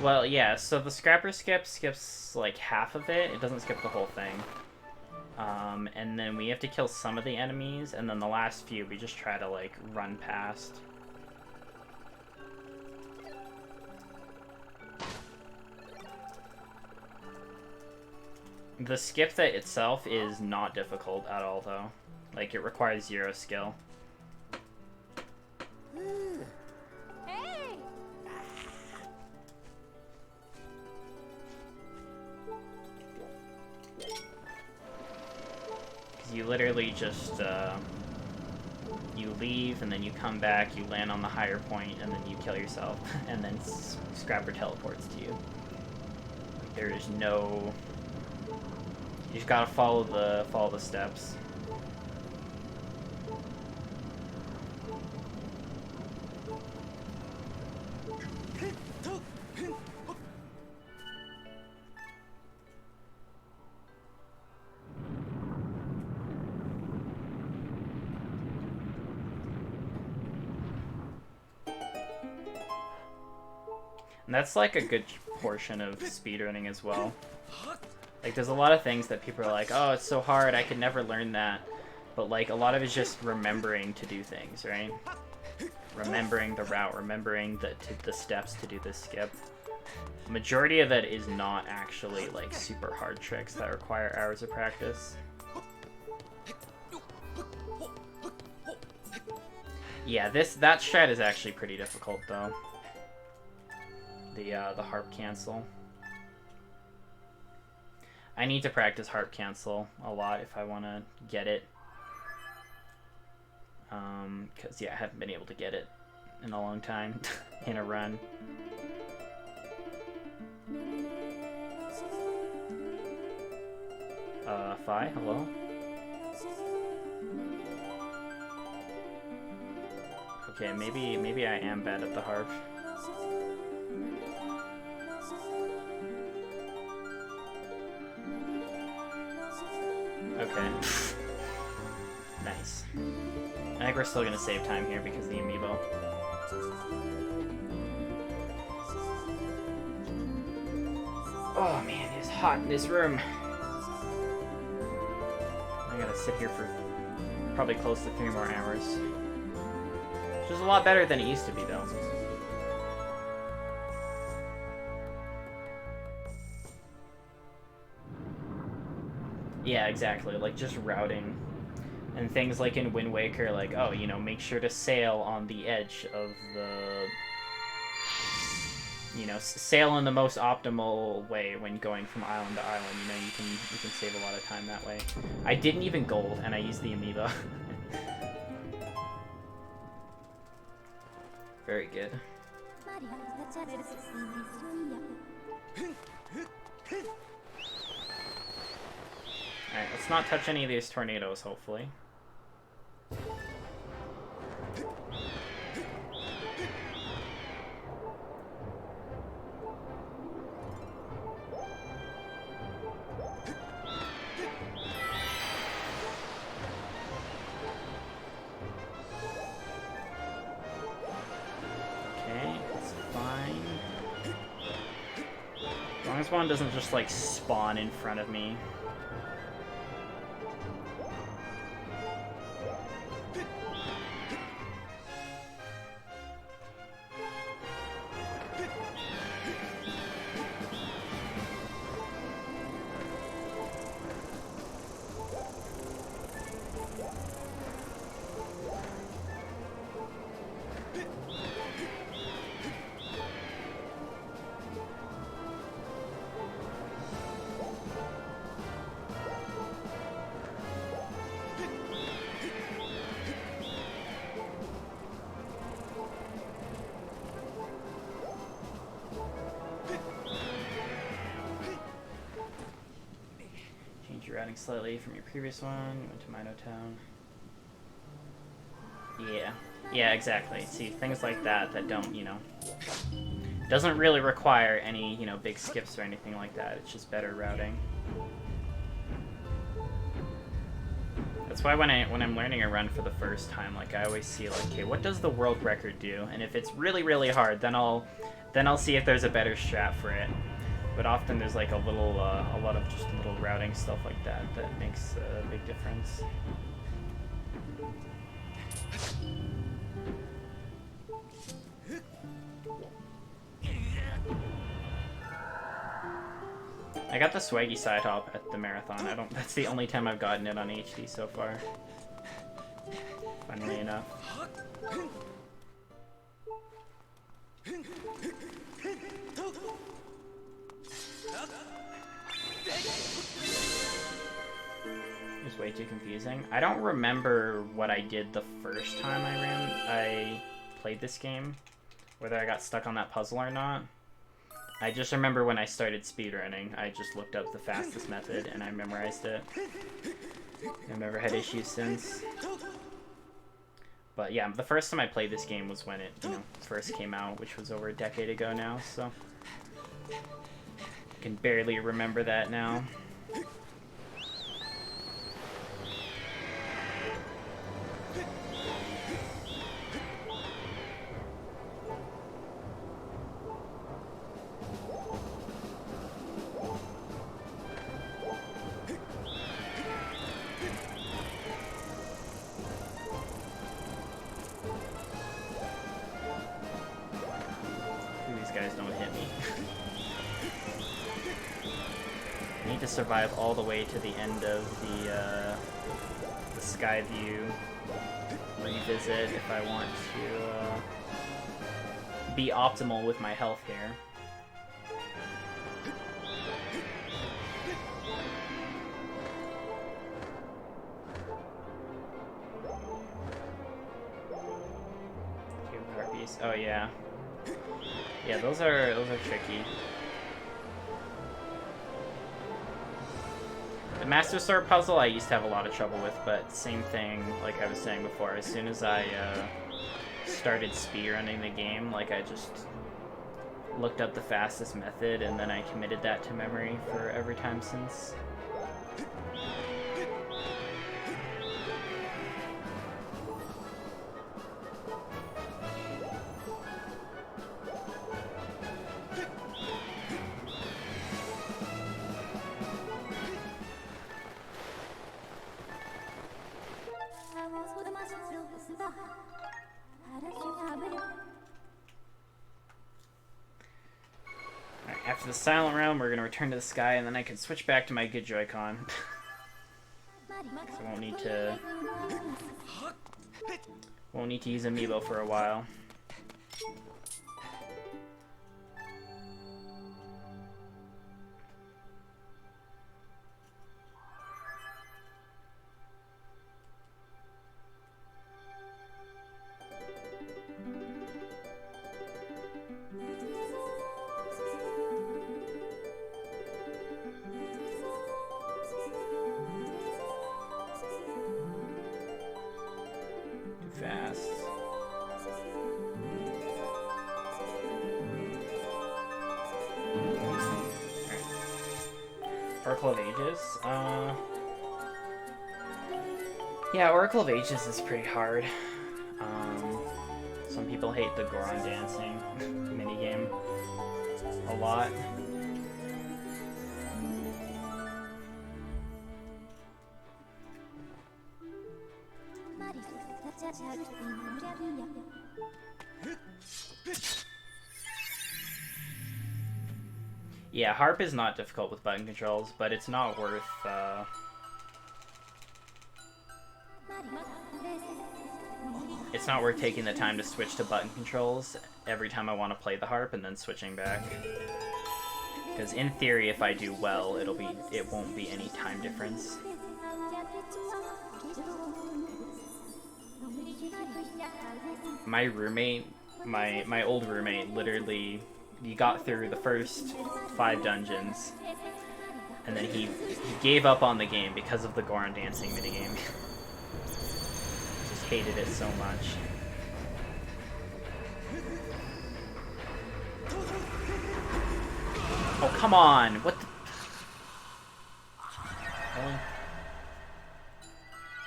Well, yeah, so the Scrapper skips like half of it. It doesn't skip the whole thing. And then we have to kill some of the enemies, and then the last few we just try to like run past. The skip that itself is not difficult at all, though. Like, it requires 0 skill. Hey! Because you literally just, you leave, and then you come back, you land on the higher point, and then you kill yourself, and then Scrapper teleports to you. Like, there is no... You just gotta follow the steps. And that's like a good portion of speedrunning as well. Like, there's a lot of things that people are like, oh, it's so hard, I could never learn that. But, like, a lot of it's just remembering to do things, right? Remembering the route, remembering the steps to do this skip. Majority of it is not actually like super hard tricks that require hours of practice. Yeah, that strat is actually pretty difficult though. The harp cancel. I need to practice harp cancel a lot if I want to get it. Cause yeah, I haven't been able to get it in a long time in a run. Fi, hello? Okay, maybe I am bad at the harp. Okay. Nice. I think we're still gonna save time here because of the amiibo. Oh man, it's hot in this room. I gotta sit here for probably close to 3 more hours. Which is a lot better than it used to be, though. Yeah, exactly. Like, just routing. And things like in Wind Waker, like, oh, you know, make sure to sail on the edge of the... You know, sail in the most optimal way when going from island to island. You know, you can save a lot of time that way. I didn't even gold, and I used the amiibo. Very good. Alright, let's not touch any of these tornadoes, hopefully. This one doesn't just like spawn in front of me. Slightly from your previous one, you went to Mino Town. Yeah, exactly. See, things like that don't, you know, doesn't really require any, you know, big skips or anything like that. It's just better routing. That's why when I'm learning a run for the first time, like I always see like, okay, what does the world record do? And if it's really, really hard, then I'll see if there's a better strat for it. But often there's like a lot of just little routing stuff like that that makes a big difference. I got the swaggy side hop at the marathon. That's the only time I've gotten it on HD so far. Funnily enough. It's way too confusing. I don't remember what I did the first time I played this game, whether I got stuck on that puzzle or not. I just remember when I started speedrunning, I just looked up the fastest method and I memorized it. I've never had issues since. But yeah, the first time I played this game was when it, you know, first came out, which was over a decade ago now, so I can barely remember that now. These guys don't hit me. survive all the way to the end of the Skyview revisit if I want to be optimal with my health here. Harpies. Oh yeah. Yeah, those are tricky. The Master Sword puzzle I used to have a lot of trouble with, but same thing, like I was saying before, as soon as I started speedrunning the game, like I just looked up the fastest method and then I committed that to memory for every time since. Alright, after the silent realm, we're going to return to the sky, and then I can switch back to my good Joy-Con. So I won't need to use Amiibo for a while. Fast. Oracle of Ages. Yeah, Oracle of Ages is pretty hard. Some people hate the Goron dancing minigame a lot. Yeah, Harp is not difficult with button controls, but it's not worth taking the time to switch to button controls every time I want to play the Harp and then switching back. Because in theory, if I do well, it won't be any time difference. My roommate, my old roommate, literally, he got through the first 5 dungeons, and then he gave up on the game because of the Goron dancing minigame. Just hated it so much. Oh, come on! What the... Really?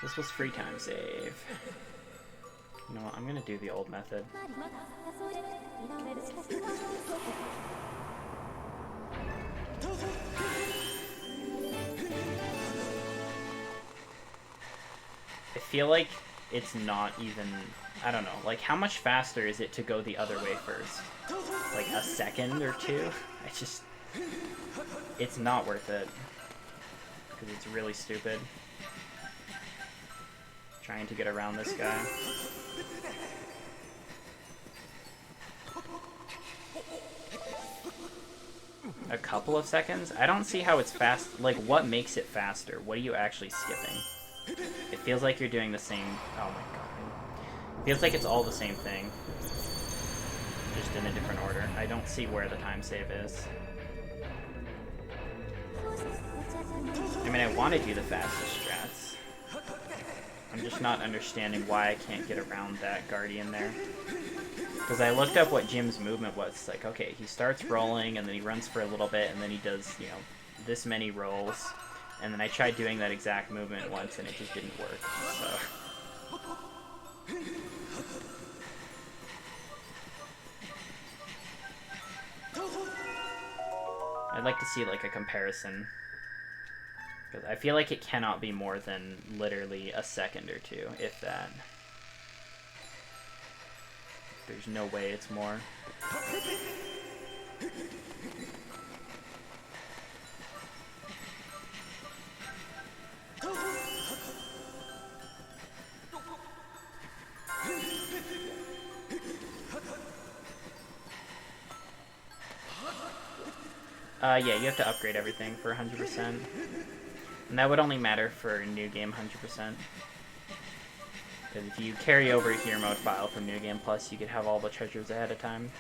This was free time save. You know what, I'm gonna do the old method. I feel like it's not even... I don't know, like how much faster is it to go the other way first? Like a second or 2? I just... It's not worth it. Because it's really stupid. Trying to get around this guy. A couple of seconds? I don't see how it's fast. Like, what makes it faster? What are you actually skipping? It feels like you're doing the same... Oh my god. It feels like it's all the same thing. Just in a different order. I don't see where the time save is. I mean, I want to do the fastest strats. I'm just not understanding why I can't get around that Guardian there. Because I looked up what Jim's movement was. It's like, okay, he starts rolling, and then he runs for a little bit, and then he does, you know, this many rolls. And then I tried doing that exact movement once, and it just didn't work, so... I'd like to see, like, a comparison. Because I feel like it cannot be more than literally a second or 2, if that. There's no way it's more. Yeah, you have to upgrade everything for 100%. And that would only matter for New Game 100%. Because if you carry over a Hero Mode file from New Game Plus, you could have all the treasures ahead of time.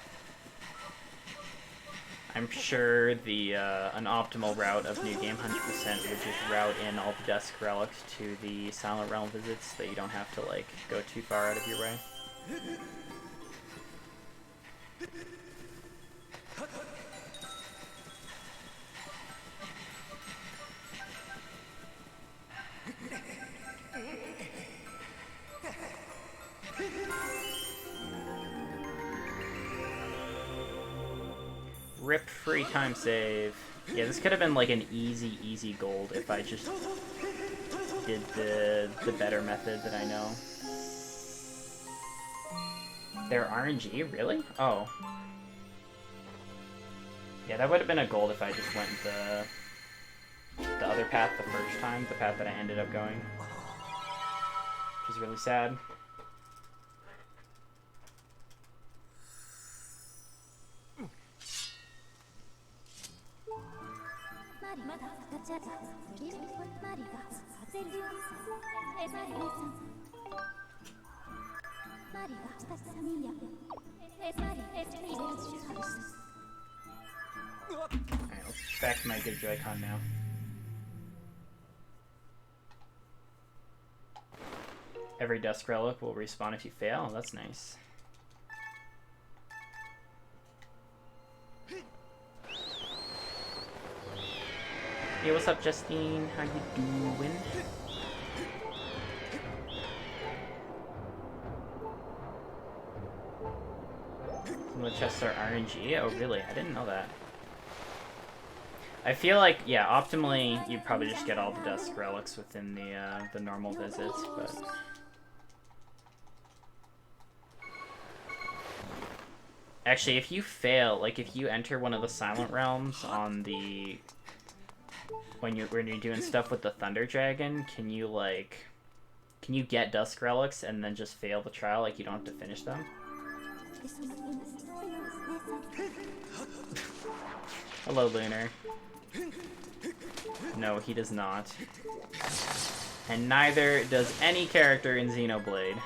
I'm sure an optimal route of New Game 100% would just route in all the Dusk Relics to the Silent Realm visits, so that you don't have to, like, go too far out of your way. Rip free time save. Yeah, this could have been like an easy gold if I just did the better method that I know. They're RNG? Really? Oh. Yeah, that would have been a gold if I just went the other path the first time, the path that I ended up going. Which is really sad. Alright, let's back to my good Joy-Con now. Every Dusk Relic will respawn if you fail. That's nice. Hey, what's up, Justine? How you doing? Some of the chests are RNG? Oh, really? I didn't know that. I feel like, yeah, optimally, you'd probably just get all the Dusk Relics within the normal visits, but... Actually, if you fail, like, if you enter one of the Silent Realms on the... When you're doing stuff with the Thunder Dragon, can you get Dusk Relics and then just fail the trial, like you don't have to finish them? Hello, Lunar. No, he does not. And neither does any character in Xenoblade.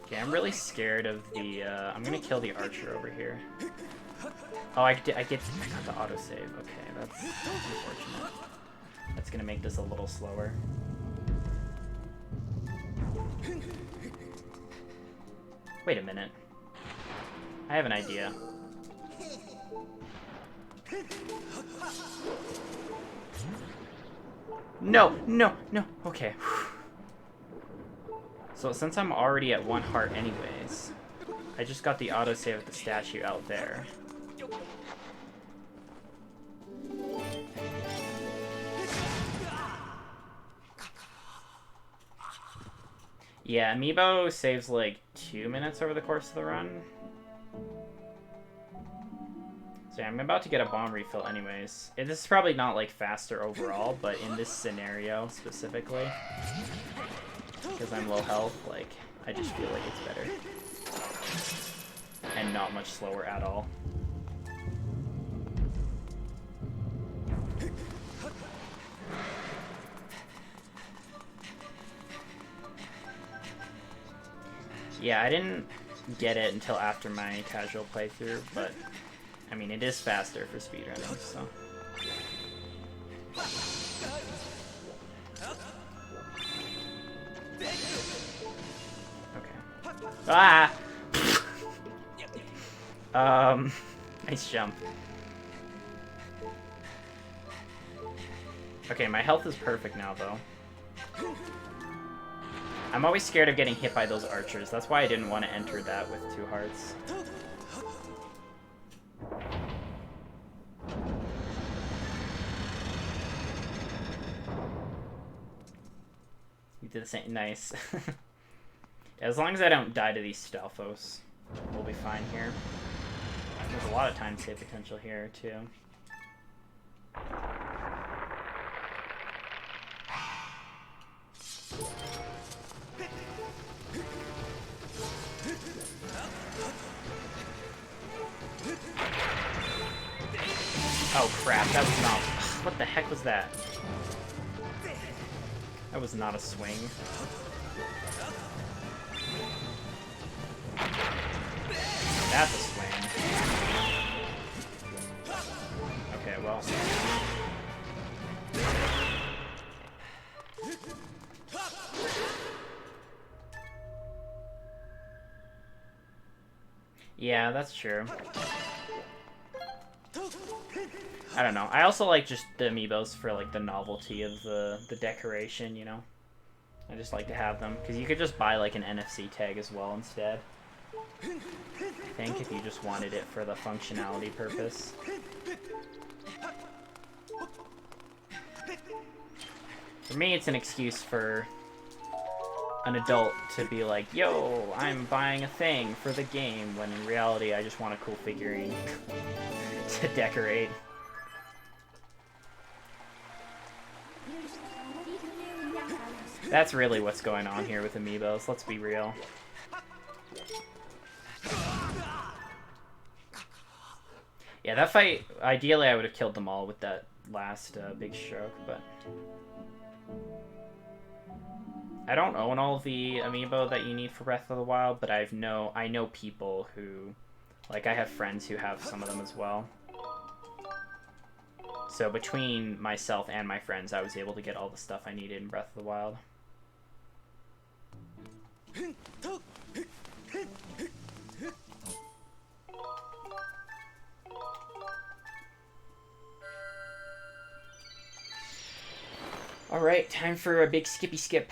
Okay, I'm really scared of the, I'm gonna kill the archer over here. Oh, I got the autosave. Okay, that's unfortunate. That's gonna make this a little slower. Wait a minute. I have an idea. No, no, no. Okay. So since I'm already at 1 heart anyways, I just got the autosave of the statue out there. Yeah, Amiibo saves like 2 minutes over the course of the run. So yeah, I'm about to get a bomb refill anyways. This is probably not like faster overall, but in this scenario specifically, because I'm low health, like, I just feel like it's better. And not much slower at all. Yeah, I didn't get it until after my casual playthrough, but, I mean, it is faster for speedrunning, so... Ah! Nice jump. Okay, my health is perfect now, though. I'm always scared of getting hit by those archers. That's why I didn't want to enter that with 2 hearts. You did the same. Nice. As long as I don't die to these Stalfos, we'll be fine here. There's a lot of time save potential here, too. Oh crap, that was not... What the heck was that? That was not a swing. That's a swing. Okay, well... Yeah, that's true. I don't know. I also like just the amiibos for like the novelty of the decoration, you know? I just like to have them, because you could just buy like an NFC tag as well instead. I think if you just wanted it for the functionality purpose. For me, it's an excuse for an adult to be like, yo, I'm buying a thing for the game, when in reality I just want a cool figurine to decorate. That's really what's going on here with amiibos, let's be real. Yeah, that fight, ideally I would have killed them all with that last big stroke, but... I don't own all the amiibo that you need for Breath of the Wild, but I know people who... Like, I have friends who have some of them as well. So between myself and my friends, I was able to get all the stuff I needed in Breath of the Wild. Alright, time for a big skippy skip.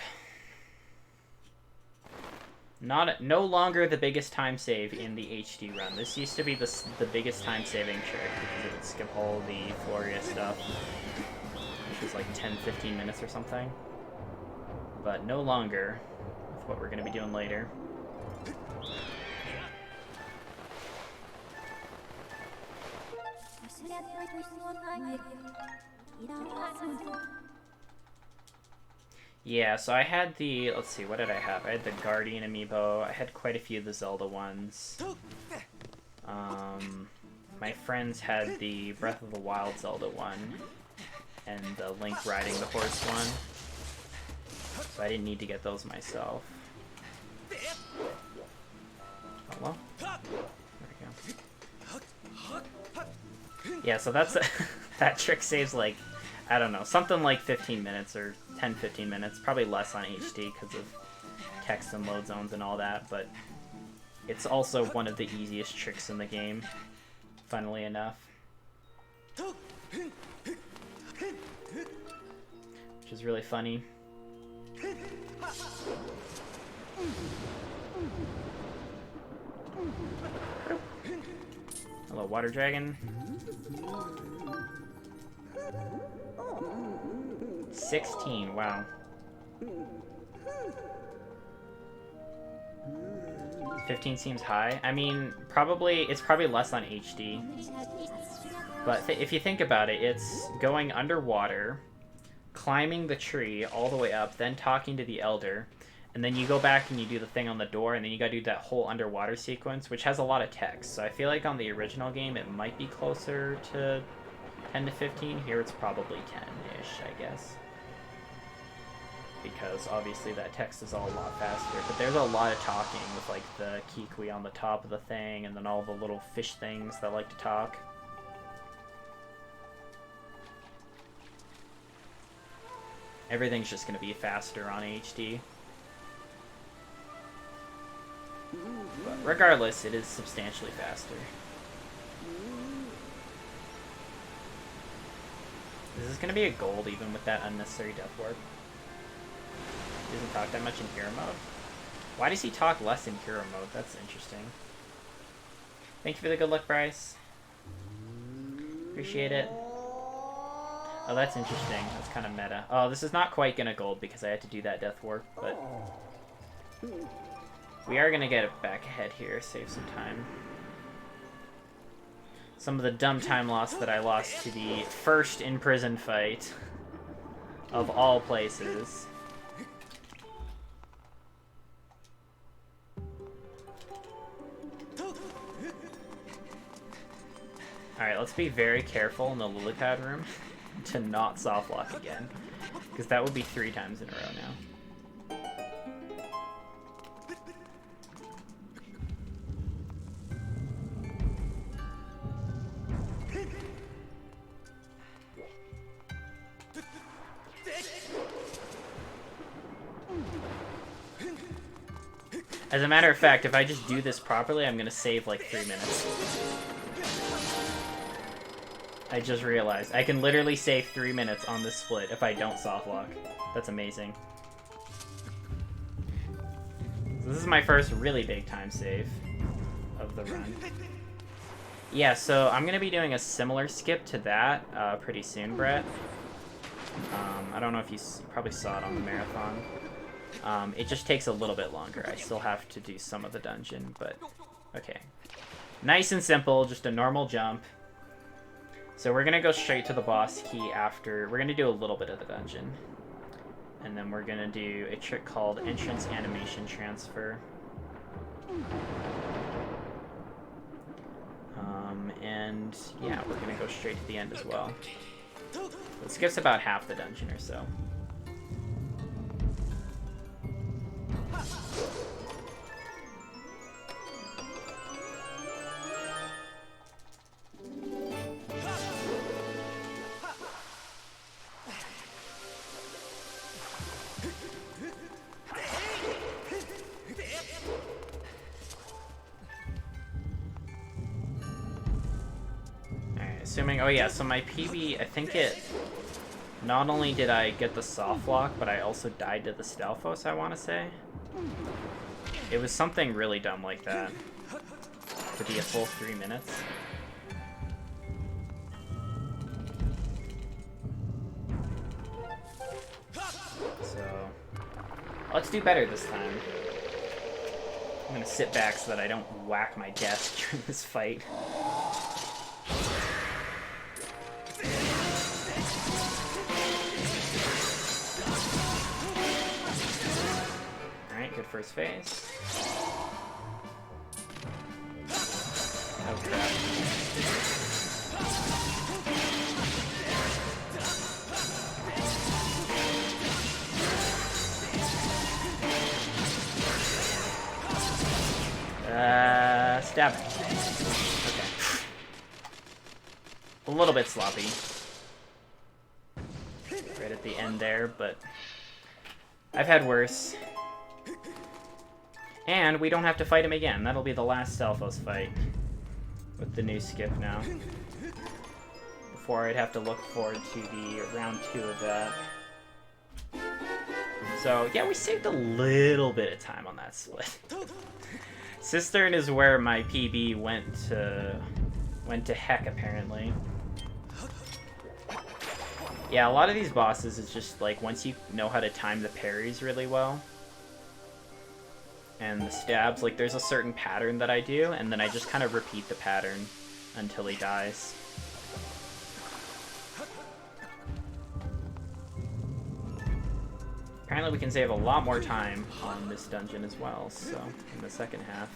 No longer the biggest time save in the HD run. This used to be the biggest time saving trick because it would skip all the Floria stuff, which was like 10-15 minutes or something. But no longer with what we're going to be doing later. Yeah, so I had the, let's see, what did I have? I had the Guardian amiibo, I had quite a few of the Zelda ones. My friends had the Breath of the Wild Zelda one, and the Link riding the horse one. So I didn't need to get those myself. Oh well. There we go. Yeah, so that's, that trick saves like, I don't know, something like 15 minutes or 10-15 minutes, probably less on HD because of text and load zones and all that, but it's also one of the easiest tricks in the game, funnily enough. Which is really funny. Hello, water dragon. 16, wow. 15 seems high. I mean, it's probably less on HD. But if you think about it, it's going underwater, climbing the tree all the way up, then talking to the Elder, and then you go back and you do the thing on the door, and then you gotta do that whole underwater sequence, which has a lot of text. So I feel like on the original game, it might be closer to 10 to 15. Here it's probably 10-ish, I guess. Because obviously that text is all a lot faster. But there's a lot of talking with like the Kikwi on the top of the thing, and then all the little fish things that like to talk. Everything's just going to be faster on HD. But regardless, it is substantially faster. Is this going to be a gold even with that unnecessary death warp? He doesn't talk that much in hero mode. Why does he talk less in hero mode? That's interesting. Thank you for the good luck, Bryce. Appreciate it. Oh, that's interesting. That's kind of meta. Oh, this is not quite gonna gold because I had to do that death warp, but we are gonna get it back ahead here, save some time. Some of the dumb time loss that I lost to the first in-prison fight of all places. Alright, let's be very careful in the lily pad room to not soft lock again. Because that would be 3 times in a row now. As a matter of fact, if I just do this properly, I'm gonna save like 3 minutes. I just realized. I can literally save 3 minutes on this split if I don't soft lock. That's amazing. So this is my first really big time save of the run. Yeah, so I'm gonna be doing a similar skip to that pretty soon, Brett. I don't know if you probably saw it on the marathon. It just takes a little bit longer. I still have to do some of the dungeon, but okay. Nice and simple, just a normal jump. So we're gonna go straight to the boss key after. We're gonna do a little bit of the dungeon. And then we're gonna do a trick called Entrance Animation Transfer. And yeah, we're gonna go straight to the end as well. It skips about half the dungeon or so. Assuming, oh yeah, so my PB, I think it, not only did I get the soft lock, but I also died to the Stalfos, I want to say. It was something really dumb like that, to be a full 3 minutes. So, let's do better this time. I'm gonna sit back so that I don't whack my desk during this fight. Good first phase. Oh crap. Stab. Okay. A little bit sloppy. Right at the end there, but I've had worse. And we don't have to fight him again. That'll be the last Stalfos fight with the new skip now. Before I'd have to look forward to the round 2 of that. So yeah, we saved a little bit of time on that split. Cistern is where my PB went to heck apparently. Yeah, a lot of these bosses is just like once you know how to time the parries really well. And the stabs, like there's a certain pattern that I do, and then I just kind of repeat the pattern until he dies. Apparently we can save a lot more time on this dungeon as well, so in the second half.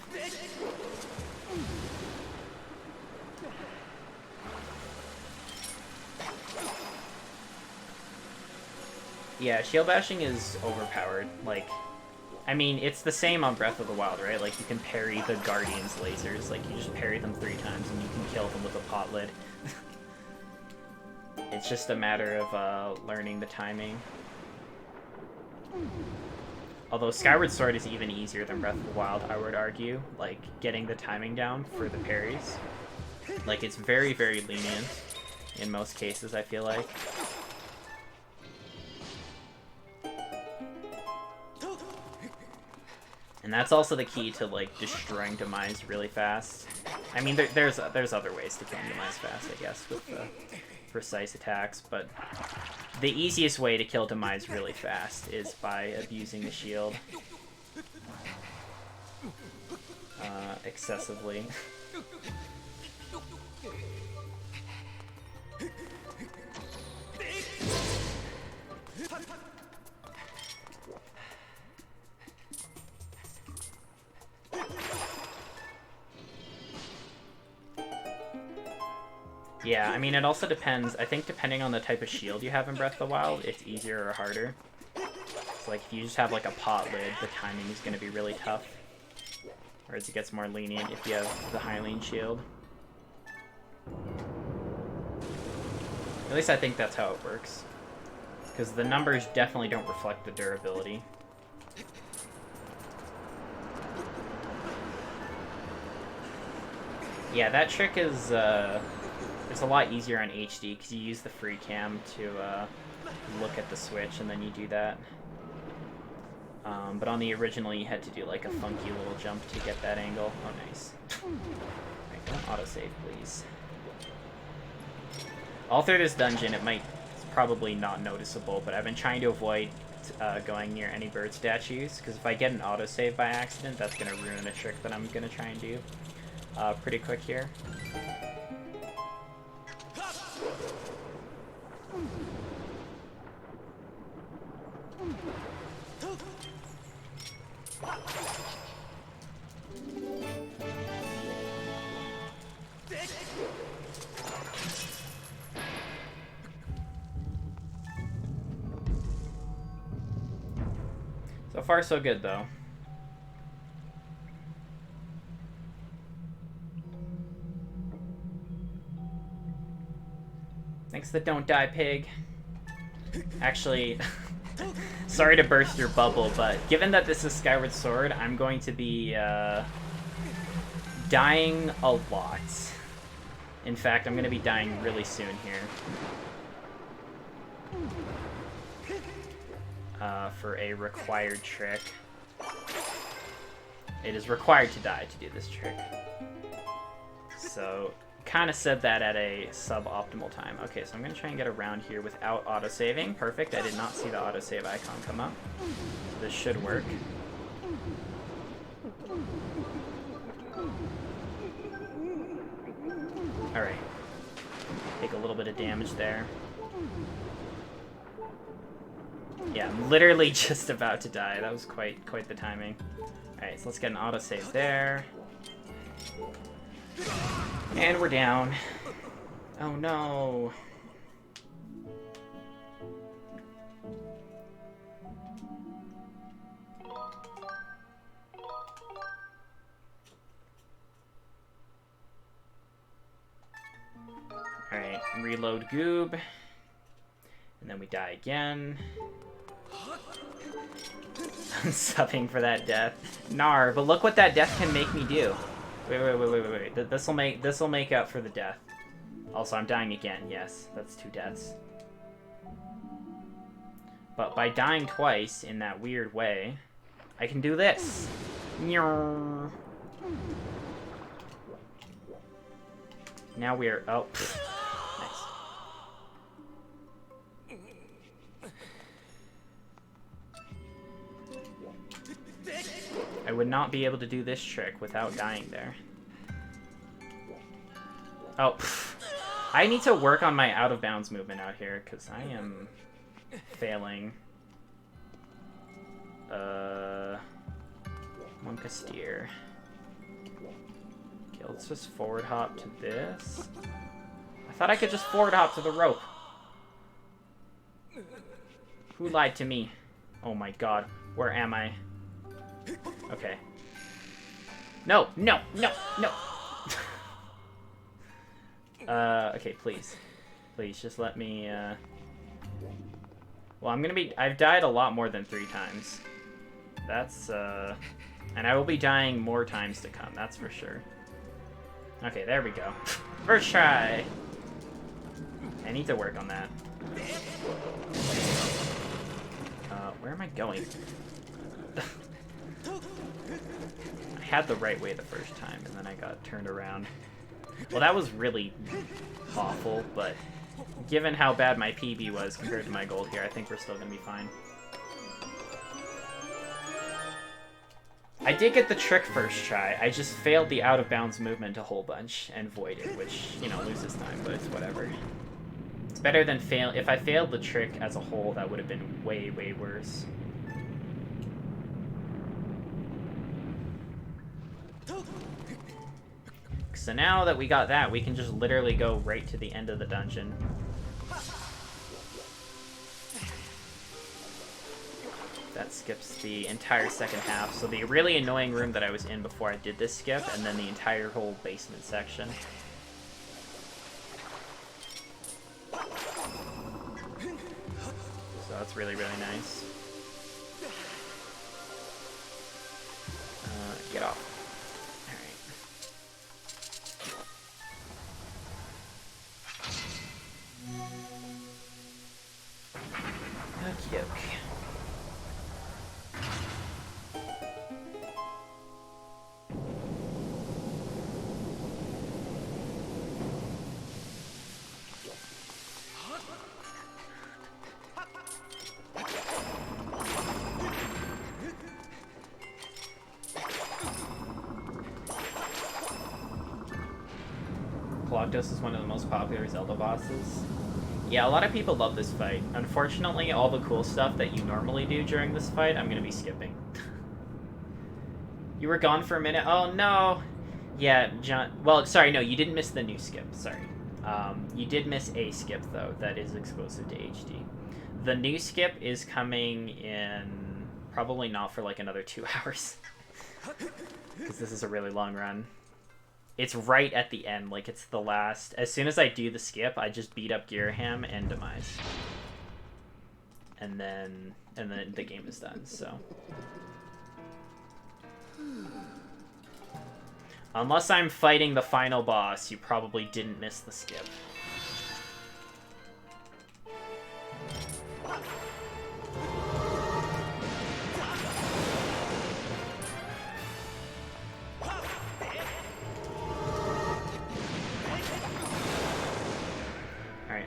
Yeah, shield bashing is overpowered, like I mean, it's the same on Breath of the Wild, right? Like, you can parry the Guardian's lasers. Like, you just parry them 3 times and you can kill them with a pot lid. It's just a matter of learning the timing. Although Skyward Sword is even easier than Breath of the Wild, I would argue. Like, getting the timing down for the parries. Like, it's very, very lenient in most cases, I feel like. And that's also the key to, like, destroying Demise really fast. I mean, there's other ways to kill Demise fast, I guess, with the precise attacks, but the easiest way to kill Demise really fast is by abusing the shield. Excessively. Yeah, I mean, it also depends. I think depending on the type of shield you have in Breath of the Wild, it's easier or harder. So, like, if you just have, like, a pot lid, the timing is going to be really tough. Whereas it gets more lenient if you have the Hylian shield. At least I think that's how it works. Because the numbers definitely don't reflect the durability. Yeah, that trick is it's a lot easier on HD because you use the free cam to look at the switch and then you do that. But on the original, you had to do like a funky little jump to get that angle. Oh, nice. Alright, don't autosave, please. All through this dungeon, it's probably not noticeable, but I've been trying to avoid going near any bird statues, because if I get an autosave by accident, that's going to ruin a trick that I'm going to try and do pretty quick here. So far, so good, though. Thanks the don't die, pig. Actually, sorry to burst your bubble, but given that this is Skyward Sword, I'm going to be dying a lot. In fact, I'm going to be dying really soon here. For a required trick. It is required to die to do this trick. So, kind of said that at a suboptimal time. Okay, so I'm going to try and get around here without autosaving. Perfect, I did not see the autosave icon come up. So this should work. Alright. Take a little bit of damage there. Yeah, I'm literally just about to die. That was quite the timing. Alright, so let's get an autosave there. And we're down. Oh no. Alright, reload Goob. And then we die again. I'm subbing for that death. Nar, but look what that death can make me do. Wait. This'll make up for the death. Also, I'm dying again. Yes, that's 2 deaths. But by dying twice in that weird way, I can do this. Now we're... Oh, nice. I would not be able to do this trick without dying there. Oh, I need to work on my out-of-bounds movement out here, because I am failing. Monkasteer. Okay, let's just forward hop to this. I thought I could just forward hop to the rope. Who lied to me? Oh my god, where am I? Okay. No! Okay, please. Please, just let me, Well, I've died a lot more than 3 times. That's, and I will be dying more times to come, that's for sure. Okay, there we go. First try! I need to work on that. Where am I going? I had the right way the first time, and then I got turned around. Well, that was really awful, but given how bad my PB was compared to my gold here, I think we're still going to be fine. I did get the trick first try. I just failed the out-of-bounds movement a whole bunch and voided, which, you know, loses time, but it's whatever. It's better than fail. If I failed the trick as a whole, that would have been way, way worse. So now that we got that, we can just literally go right to the end of the dungeon. That skips the entire second half. So the really annoying room that I was in before I did this skip, and then the entire whole basement section. So that's really, really nice. Get off. Alright. Okie doke. Coloctos is one of the most popular Zelda bosses. Yeah, a lot of people love this fight. Unfortunately, all the cool stuff that you normally do during this fight, I'm gonna be skipping. You were gone for a minute? Oh, no! Yeah, John... Well, sorry, no, you didn't miss the new skip, sorry. You did miss a skip, though, that is exclusive to HD. The new skip is coming in... probably not for, like, another 2 hours. Because this is a really long run. It's right at the end, like it's the last. As soon as I do the skip, I just beat up Girahim and Demise, and then the game is done. So, unless I'm fighting the final boss, you probably didn't miss the skip.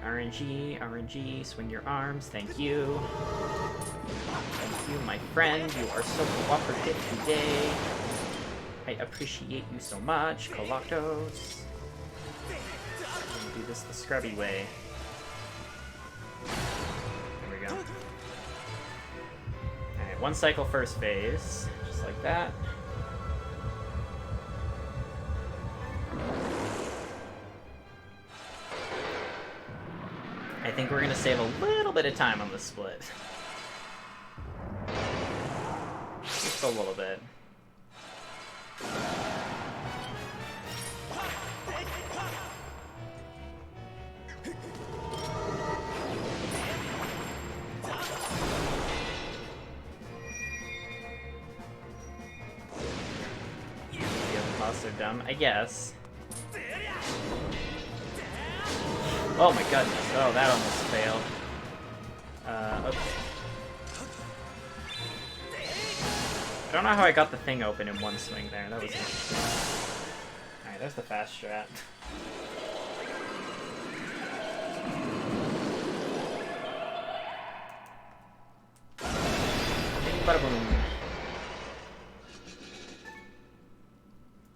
RNG, RNG, swing your arms, thank you. Thank you, my friend, you are so cooperative today. I appreciate you so much, Coloctos. I'm gonna do this the scrubby way. There we go. Alright, 1 cycle first phase, just like that. I think we're gonna save a little bit of time on the split. Just a little bit. The other boss are dumb, I guess. Oh my goodness, oh, that almost failed. Okay. I don't know how I got the thing open in one swing there, that was interesting. Alright, there's the fast strat. Bada boom.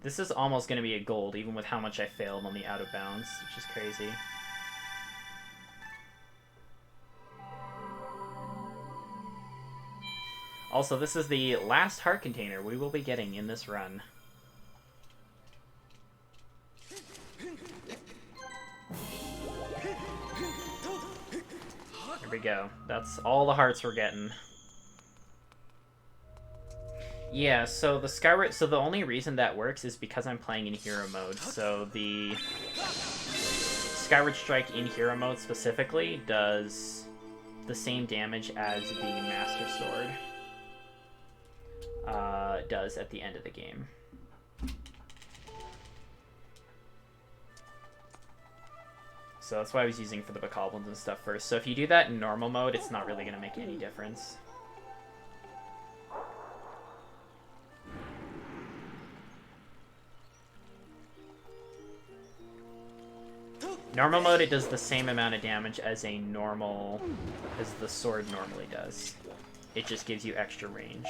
This is almost going to be a gold, even with how much I failed on the out of bounds, which is crazy. Also, this is the last heart container we will be getting in this run. Here we go. That's all the hearts we're getting. Yeah, so the Skyward... So the only reason that works is because I'm playing in hero mode. So the Skyward Strike in hero mode specifically does the same damage as the Master Sword does at the end of the game. So that's why I was using for the Bokoblins and stuff first. So if you do that in normal mode, it's not really going to make any difference. Normal mode, it does the same amount of damage as the sword normally does. It just gives you extra range.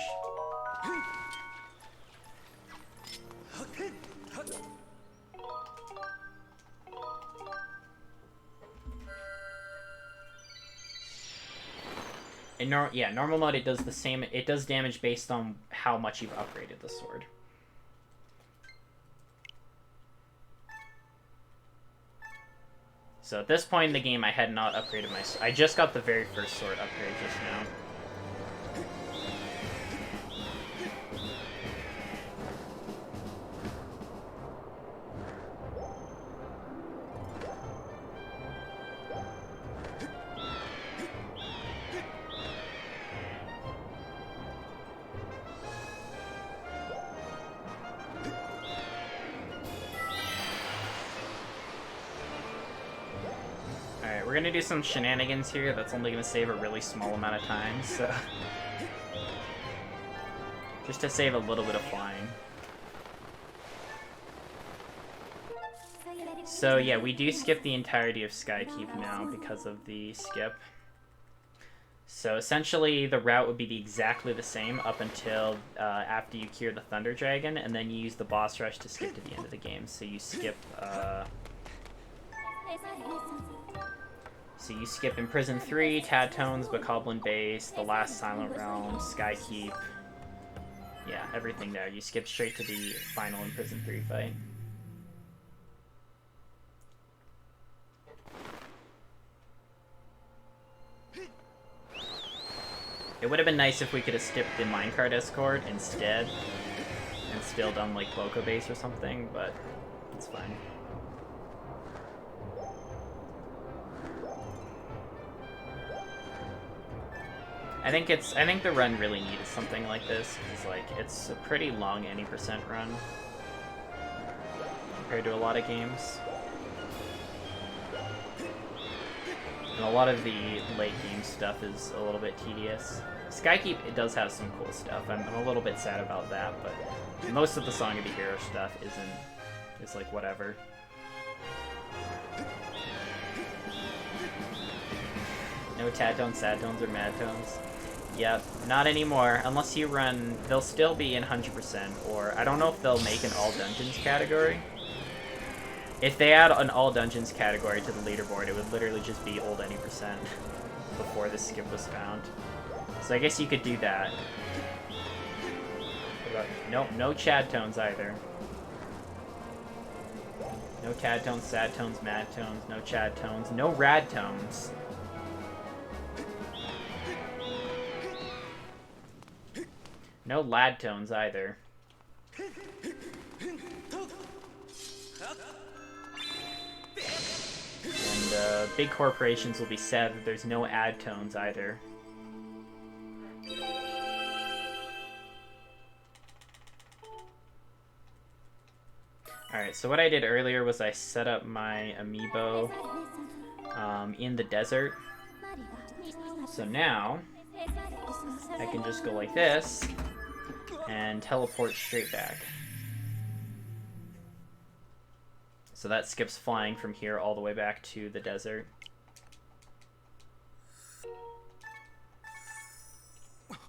In normal mode, it does the same. It does damage based on how much you've upgraded the sword. So at this point in the game, I had not upgraded my... I just got the very first sword upgrade just now. Alright, we're gonna do some shenanigans here that's only gonna save a really small amount of time, so... just to save a little bit of flying. So yeah, we do skip the entirety of Skykeep now because of the skip. So essentially, the route would be exactly the same up until after you cure the Thunder Dragon, and then you use the boss rush to skip to the end of the game. So you skip... So you skip Imprison 3, Tadtones, Bokoblin Base, the last Silent Realm, Skykeep. Yeah, everything there. You skip straight to the final Imprison 3 fight. It would have been nice if we could have skipped the minecart escort instead and still done like Loco Base or something, but it's fine. I think the run really needed something like this, because like it's a pretty long any percent run compared to a lot of games. And a lot of the late game stuff is a little bit tedious. Skykeep, it does have some cool stuff. I'm a little bit sad about that, but most of the Song of the Hero stuff is like whatever. No Tadtones, Sadtones, or Madtones. Yep, not anymore. Unless you run, they'll still be in 100%, or I don't know if they'll make an all dungeons category. If they add an all dungeons category to the leaderboard, it would literally just be old any percent before the skip was found. So I guess you could do that. No Chadtones either. No Tadtones, Sadtones, Madtones, no Chadtones, no Radtones. No Ladtones either. And big corporations will be sad that there's no Adtones either. Alright, so what I did earlier was I set up my amiibo in the desert. So now I can just go like this and teleport straight back. So that skips flying from here all the way back to the desert.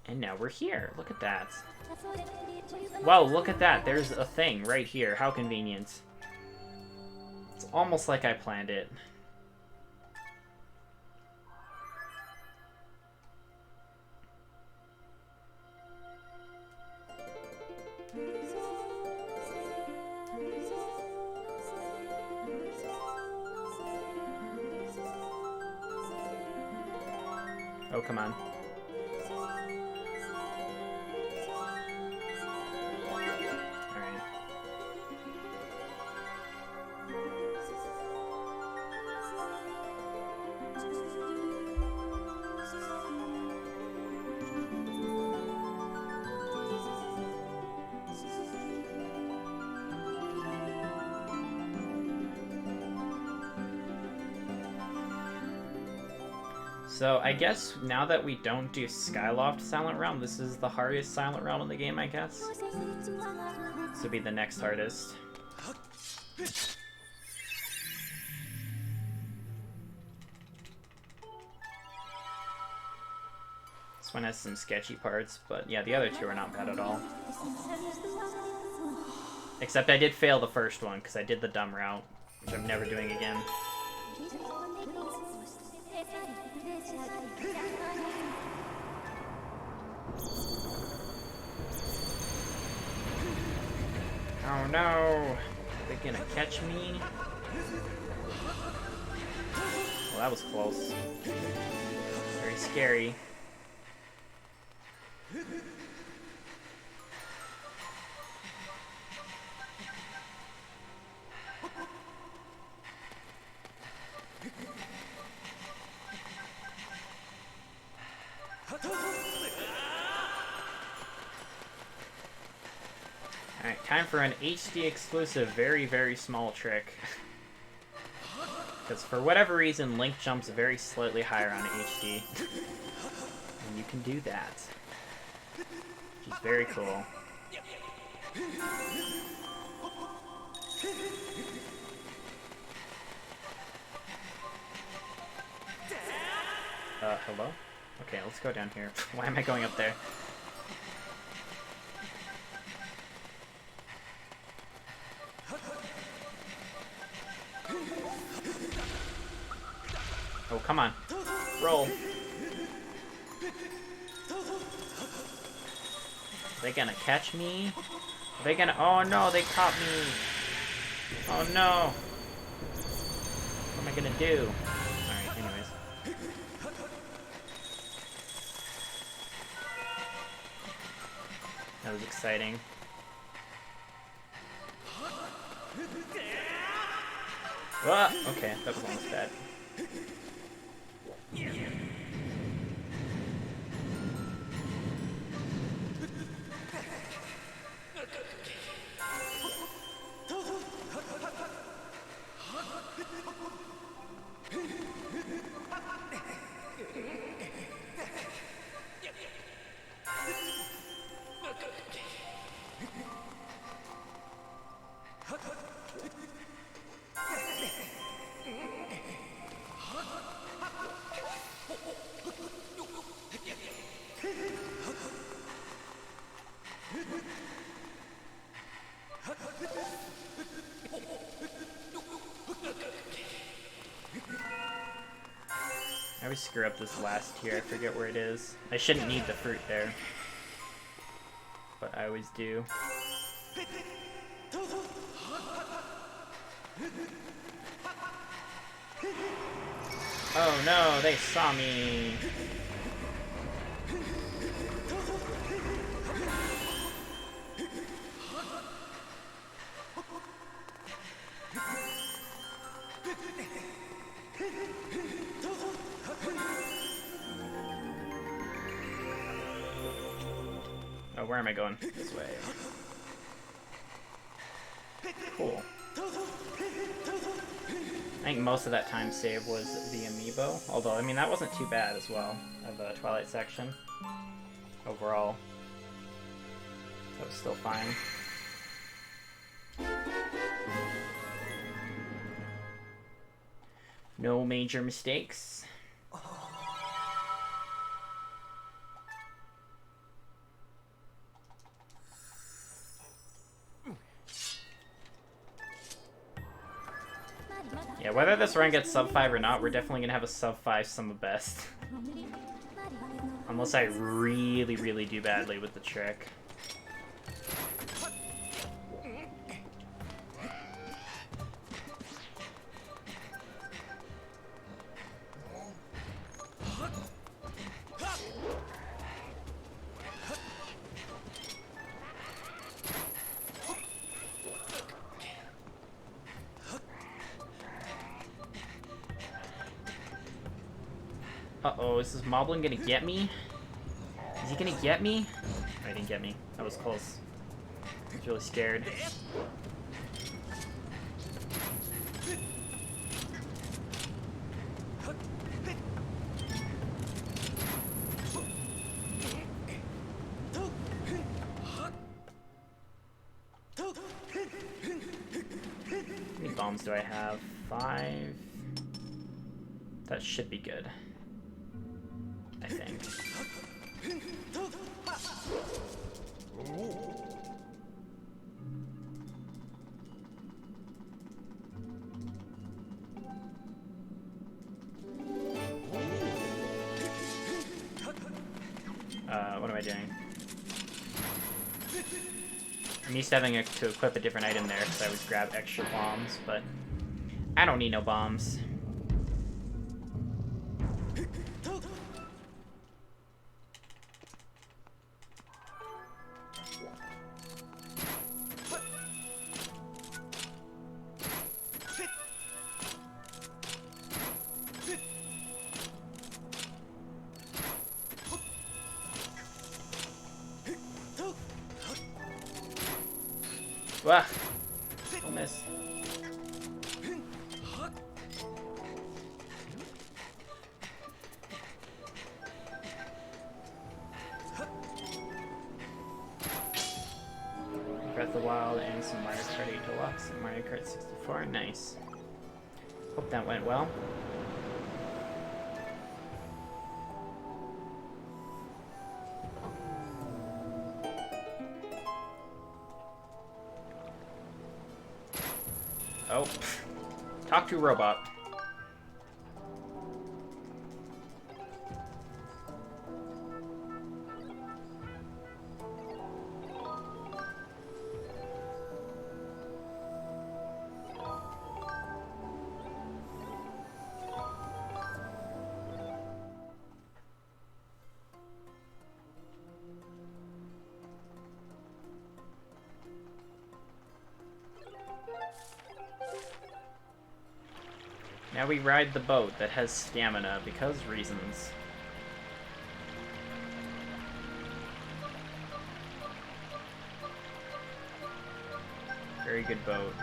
And now we're here. Look at that. Wow, look at that. There's a thing right here. How convenient. It's almost like I planned it. Oh, come on. Alright. So I guess now that we don't do Skyloft Silent Realm, this is the hardest Silent Realm in the game, I guess. This would be the next hardest. This one has some sketchy parts, but yeah, the other two are not bad at all. Except I did fail the first one, because I did the dumb route, which I'm never doing again. Oh no! They're gonna catch me? Well, that was close. Very scary. Alright, time for an HD exclusive, very, very small trick. Because for whatever reason, Link jumps very slightly higher on HD. And you can do that. Which is very cool. Hello? Okay, let's go down here. Why am I going up there? Oh, come on. Roll. Are they gonna catch me? Are they gonna... Oh no, they caught me! Oh no! What am I gonna do? Alright, anyways. That was exciting. Ah, okay, that was almost bad. I always screw up this last tier, I forget where it is. I shouldn't need the fruit there. But I always do. Oh no, they saw me! Oh, where am I going? This way. Cool. I think most of that time save was the amiibo, although, I mean, that wasn't too bad as well, of the Twilight section. Overall, that was still fine. No major mistakes. Yeah, whether this run gets sub 5 or not, we're definitely gonna have a sub 5 sum of best. Unless I really, really do badly with the trick. Uh-oh, is this Moblin gonna get me? Is he gonna get me? Oh, he didn't get me. That was close. I was really scared. How many bombs do I have? 5? That should be good. I think. What am I doing? I'm used to having to equip a different item there because I always grab extra bombs, but I don't need no bombs. Wah! Don't miss. Breath of the Wild and some Mario Kart 8 Deluxe and Mario Kart 64. Nice. Hope that went well. Oh. Talk to robot. Now we ride the boat that has stamina because reasons. Very good boat.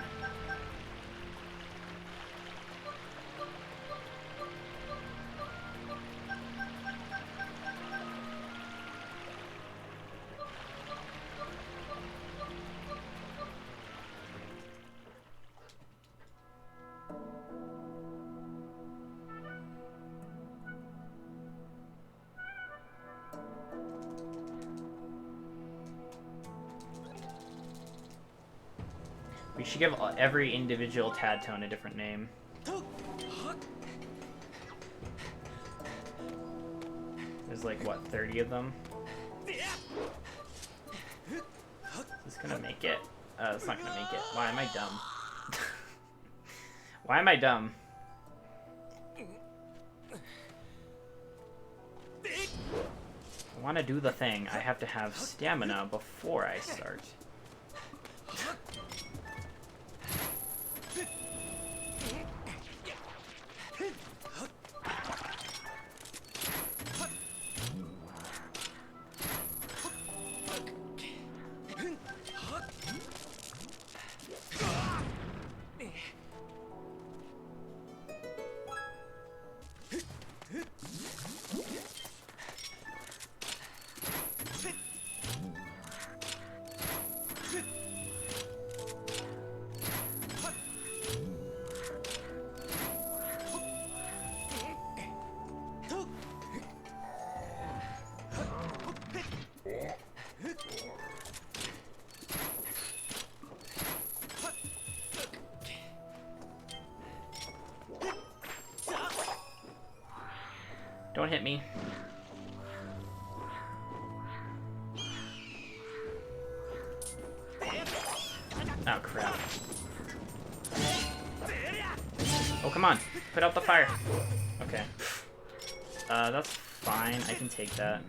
We should give every individual Tadtone a different name. There's like, what, 30 of them? Is this gonna make it? It's not gonna make it. Why am I dumb? Why am I dumb? I want to do the thing. I have to have stamina before I start. Don't hit me. Oh, crap. Oh, come on. Put out the fire. Okay. That's fine. I can take that.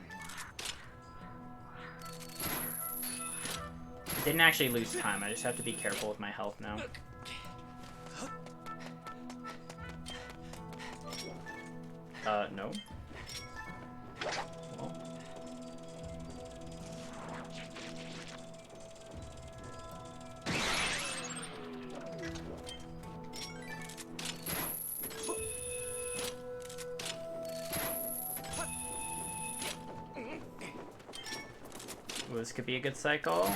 Didn't actually lose time. I just have to be careful with my health now. No. Well. Ooh, this could be a good cycle.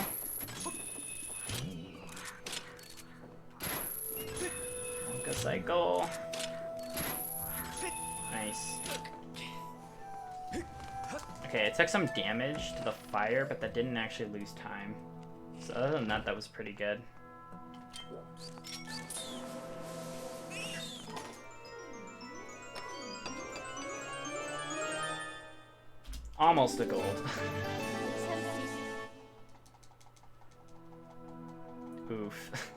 Good cycle. Nice. Okay, it took some damage to the fire, but that didn't actually lose time. So other than that, that was pretty good. Almost a gold. Oof.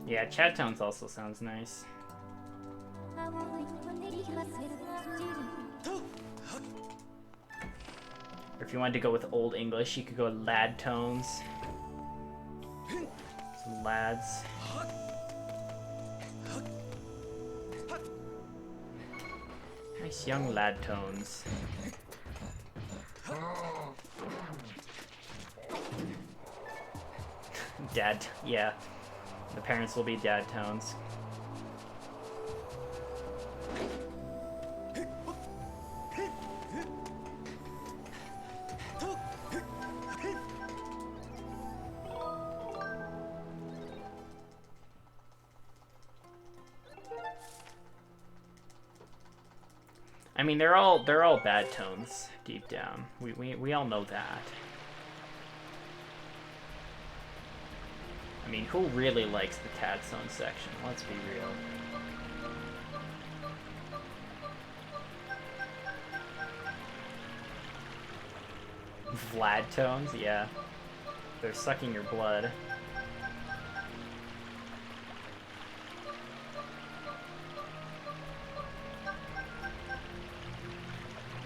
Yeah, chat tones also sounds nice. Or if you wanted to go with Old English, you could go lad tones. Some lads. Nice young lad tones. Dad, yeah. The parents will be dad tones. I mean, they're all bad tones deep down. We all know that. I mean, who really likes the Tadstone section? Let's be real. Vlad tones? Yeah. They're sucking your blood.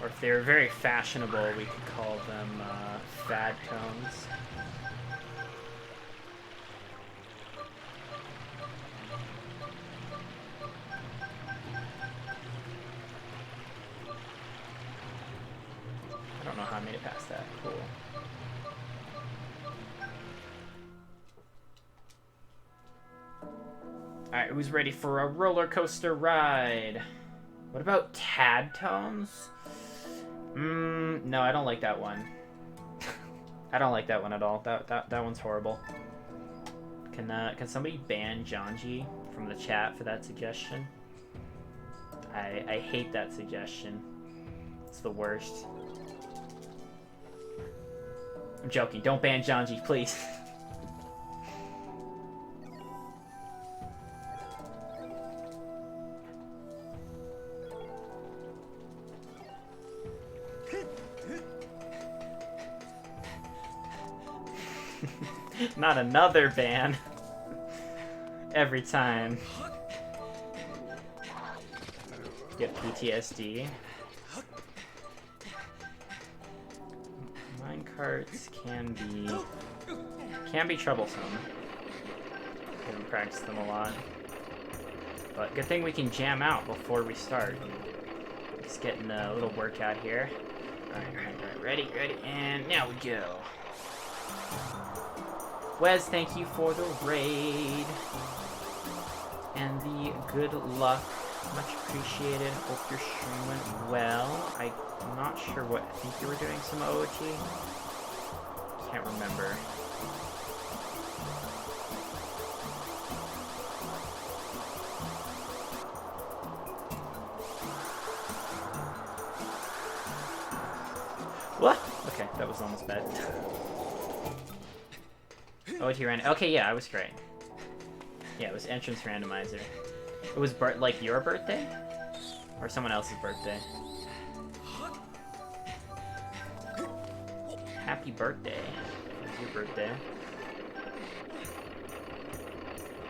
Or if they were very fashionable, we could call them fad tones. I don't know how I made it past that. Cool. Alright, who's ready for a roller coaster ride? What about Tad tones? No, I don't like that one. I don't like that one at all. That one's horrible. Can somebody ban Janji from the chat for that suggestion? I hate that suggestion. It's the worst. I'm joking. Don't ban Janji, please. Not another ban. Every time. Get PTSD. Minecarts can be troublesome. Haven't practiced them a lot. But good thing we can jam out before we start. Just getting a little workout here. Alright, ready, and now we go. Wes, thank you for the raid. And the good luck. Much appreciated. Hope your stream went well. I'm not sure what. I think you were doing some OOT? Can't remember. What? Okay, that was almost bad. OOT ran. Okay, yeah, I was great. Yeah, it was entrance randomizer. It was like your birthday? Or someone else's birthday? Happy birthday. It was your birthday.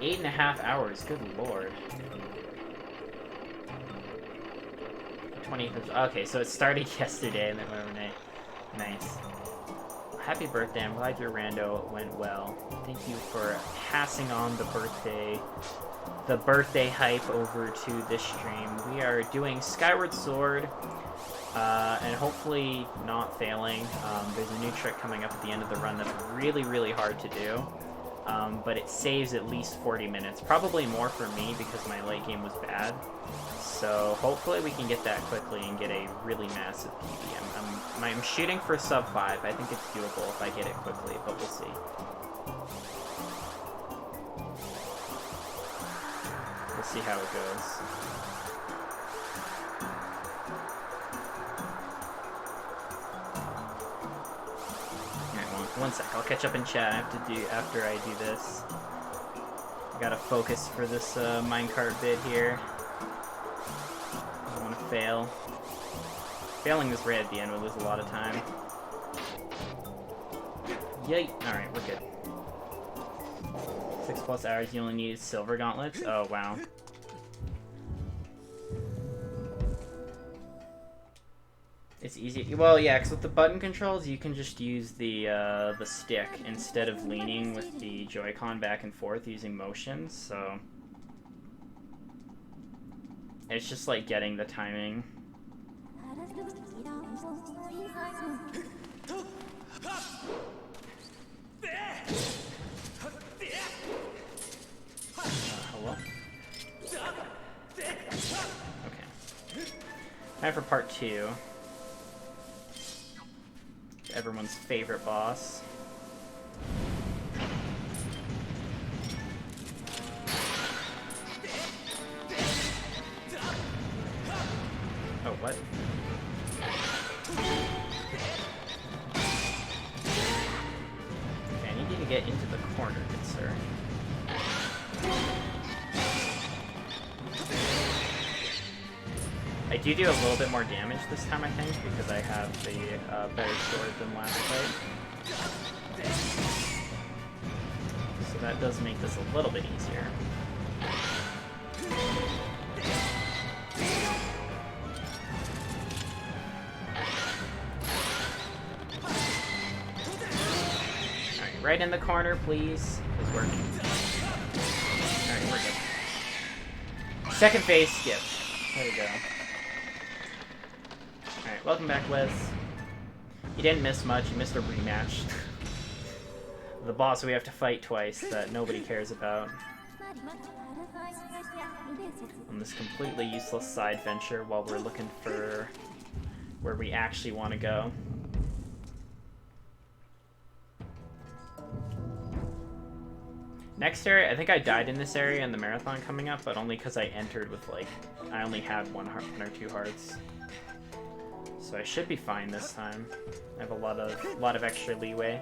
8.5 hours, good lord. 20th. Okay, so it started yesterday and then went overnight. Nice. Happy birthday, I'm glad your rando went well. Thank you for passing on the birthday hype over to this stream. We are doing Skyward Sword, and hopefully not failing. There's a new trick coming up at the end of the run that's really, really hard to do, but it saves at least 40 minutes. Probably more for me because my late game was bad. So hopefully we can get that quickly and get a really massive PB. I'm shooting for sub 5. I think it's doable if I get it quickly, but we'll see. We'll see how it goes. Alright, one sec. I'll catch up in chat after I do this. I gotta focus for this minecart bit here. I don't want to fail. Failing this raid at the end would lose a lot of time. Yay! Alright, we're good. 6+ hours, you only need silver gauntlets? Oh, wow. It's easy. Well, yeah, because with the button controls, you can just use the stick instead of leaning with the Joy-Con back and forth using motion, so... It's just like getting the timing. Time for part 2. Everyone's favorite boss. Oh, what? Okay, I need you to get into the corner, good sir. I do a little bit more damage this time, I think, because I have the better sword than last fight. So that does make this a little bit easier. Alright, right in the corner, please. It's working. Alright, we're good. Second phase skip. There we go. Alright, welcome back, Liz. You didn't miss much, you missed a rematch. The boss we have to fight twice that nobody cares about. On this completely useless side venture while we're looking for where we actually want to go. Next area, I think I died in this area in the marathon coming up, but only because I entered with, like, I only had one or two hearts. So I should be fine this time. I have a lot of extra leeway.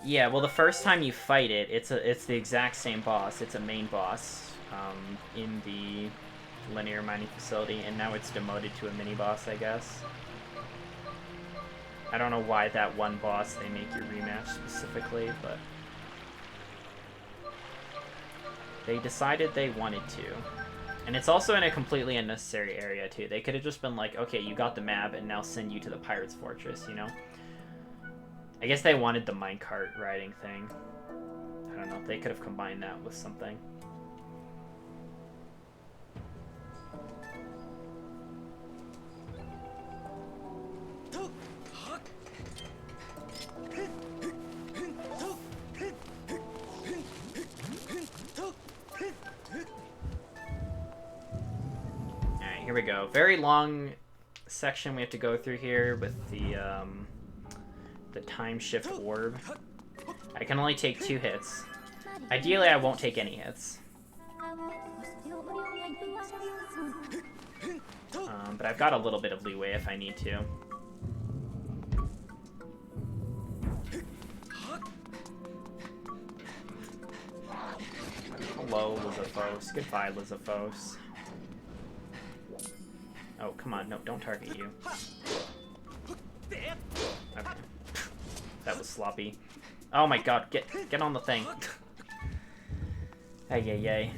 Yeah, well, the first time you fight it, it's the exact same boss. It's a main boss in the linear mining facility, and now it's demoted to a mini boss, I guess. I don't know why that one boss they make you rematch specifically, but they decided they wanted to. And it's also in a completely unnecessary area, too. They could have just been like, okay, you got the map, and now send you to the Pirate's Fortress, you know? I guess they wanted the minecart riding thing. I don't know, they could have combined that with something. Here we go. Very long section we have to go through here with the time shift orb. I can only take 2 hits. Ideally, I won't take any hits. But I've got a little bit of leeway if I need to. Hello, Lizzophos. Goodbye, Lizzophos. Oh, come on. No, don't target you. Okay. That was sloppy. Oh my god, get on the thing. Ay, ay, ay.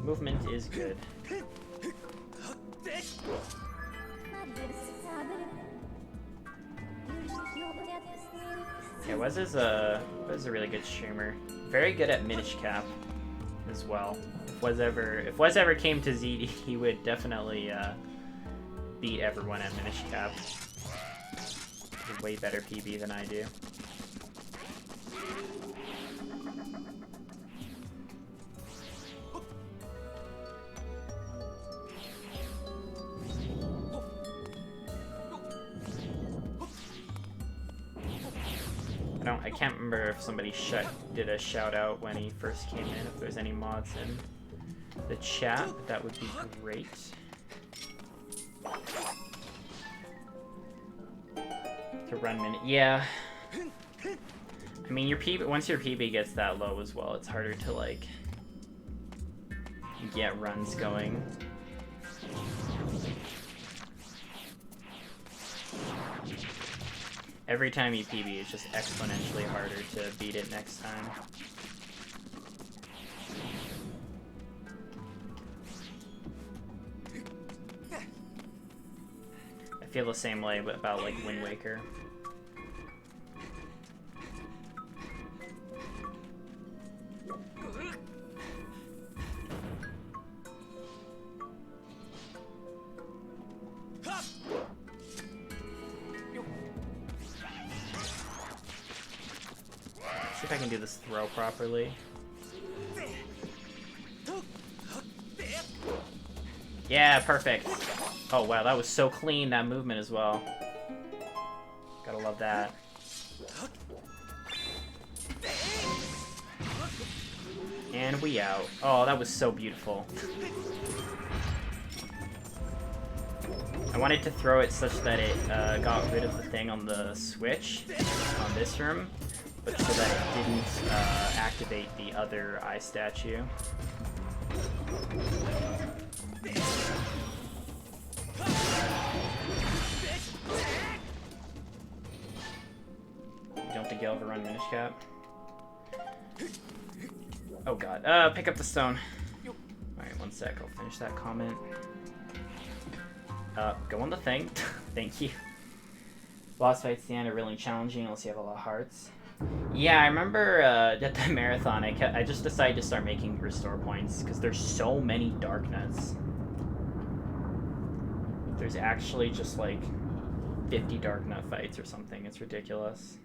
Movement is good. Yeah, Wes is a really good streamer. Very good at Minish Cap as well. If Wes ever came to ZD, he would definitely beat everyone at Minish Cap. He's a way better PB than I do. I can't remember if somebody did a shout out when he first came in, if there's any mods in the chat, that would be great. To run minute, yeah. I mean, your PB, once your PB gets that low as well, it's harder to like get runs going. Every time you PB, it's just exponentially harder to beat it next time. I feel the same way about like Wind Waker. See if I can do this throw properly. Yeah, perfect. Oh wow, that was so clean, that movement as well. Gotta love that. And we out. Oh, that was so beautiful. I wanted to throw it such that it got rid of the thing on the switch on this room, but so that it didn't activate the other eye statue. You don't think you'll overrun Minish Cap? Oh god. Pick up the stone. Alright, one sec, I'll finish that comment. Go on the thing. Thank you. Boss fights at the end are really challenging unless you have a lot of hearts. Yeah, I remember at the marathon, I just decided to start making restore points because there's so many dark nuts. There's actually just like 50 dark nut fights or something. It's ridiculous.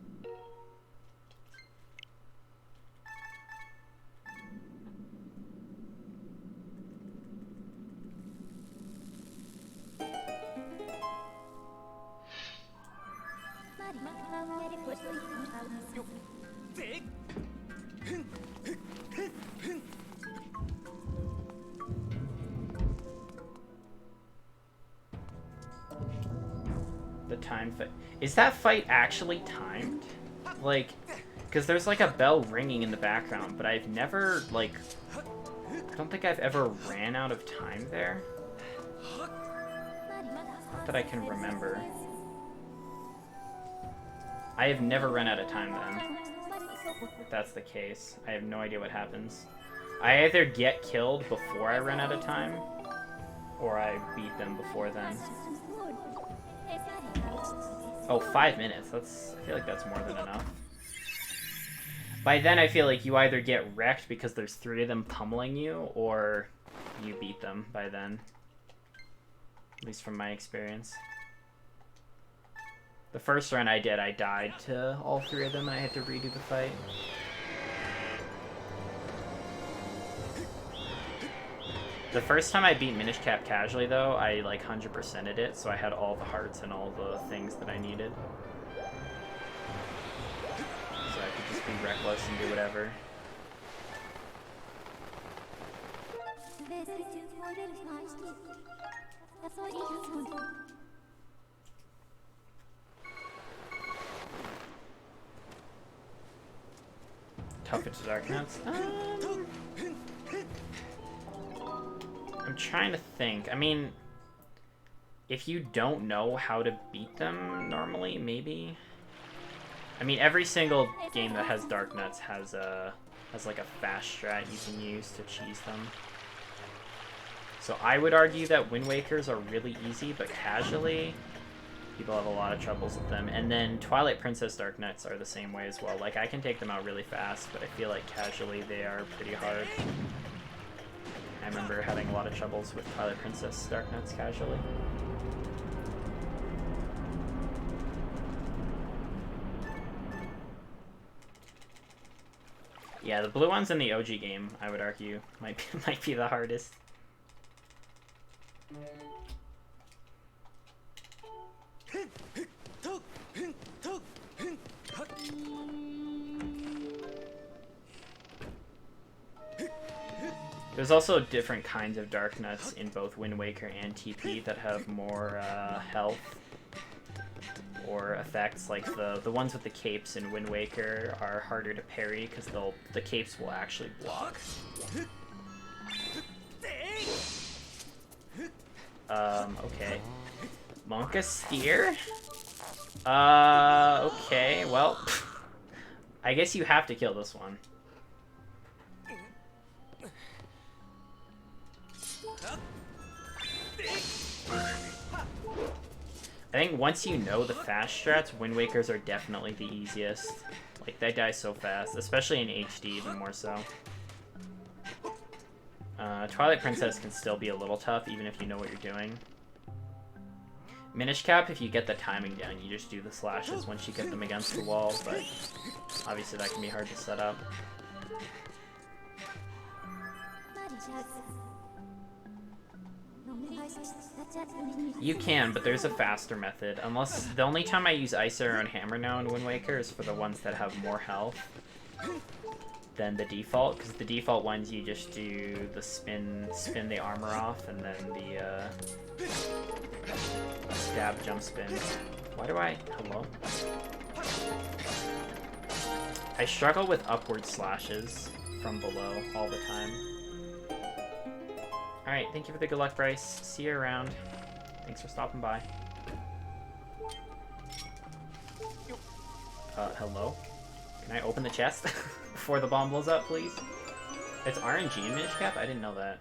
The time fight. Is that fight actually timed? Like, because there's like a bell ringing in the background, but I've never, like, I don't think I've ever ran out of time there. Not that I can remember. I have never run out of time then. If that's the case. I have no idea what happens. I either get killed before I run out of time, or I beat them before then. Oh, 5 minutes. I feel like that's more than enough. By then, I feel like you either get wrecked because there's 3 of them pummeling you, or you beat them by then. At least from my experience. The first run I did, I died to all 3 of them and I had to redo the fight. The first time I beat Minish Cap casually though, I like 100%ed it, so I had all the hearts and all the things that I needed. So I could just be reckless and do whatever. Tough into dark nuts. I'm trying to think. I mean, if you don't know how to beat them normally, maybe. I mean, every single game that has dark nuts has like a fast strat you can use to cheese them. So I would argue that Wind Wakers are really easy, but casually, people have a lot of troubles with them. And then Twilight Princess Dark Nuts are the same way as well. Like, I can take them out really fast, but I feel like casually they are pretty hard. I remember having a lot of troubles with Twilight Princess Dark Nuts casually. Yeah, the blue ones in the OG game, I would argue, might be the hardest. There's also different kinds of Dark Nuts in both Wind Waker and TP that have more health or effects. Like the ones with the capes in Wind Waker are harder to parry because the capes will actually block. Okay. Monka Steer? Okay, well, I guess you have to kill this one. I think once you know the fast strats, Wind Wakers are definitely the easiest. Like, they die so fast, especially in HD even more so. Twilight Princess can still be a little tough, even if you know what you're doing. Minish Cap, if you get the timing down, you just do the slashes once you get them against the wall, but obviously that can be hard to set up. You can, but there's a faster method. Unless the only time I use Ice Arrow and Hammer now in Wind Waker is for the ones that have more health than the default, because the default ones you just do the spin the armor off, and then the stab jump spin. Why do I? Hello? I struggle with upward slashes from below all the time. Alright, thank you for the good luck, Bryce. See you around. Thanks for stopping by. Hello? Can I open the chest before the bomb blows up, please? It's RNG in Minish Cap? I didn't know that.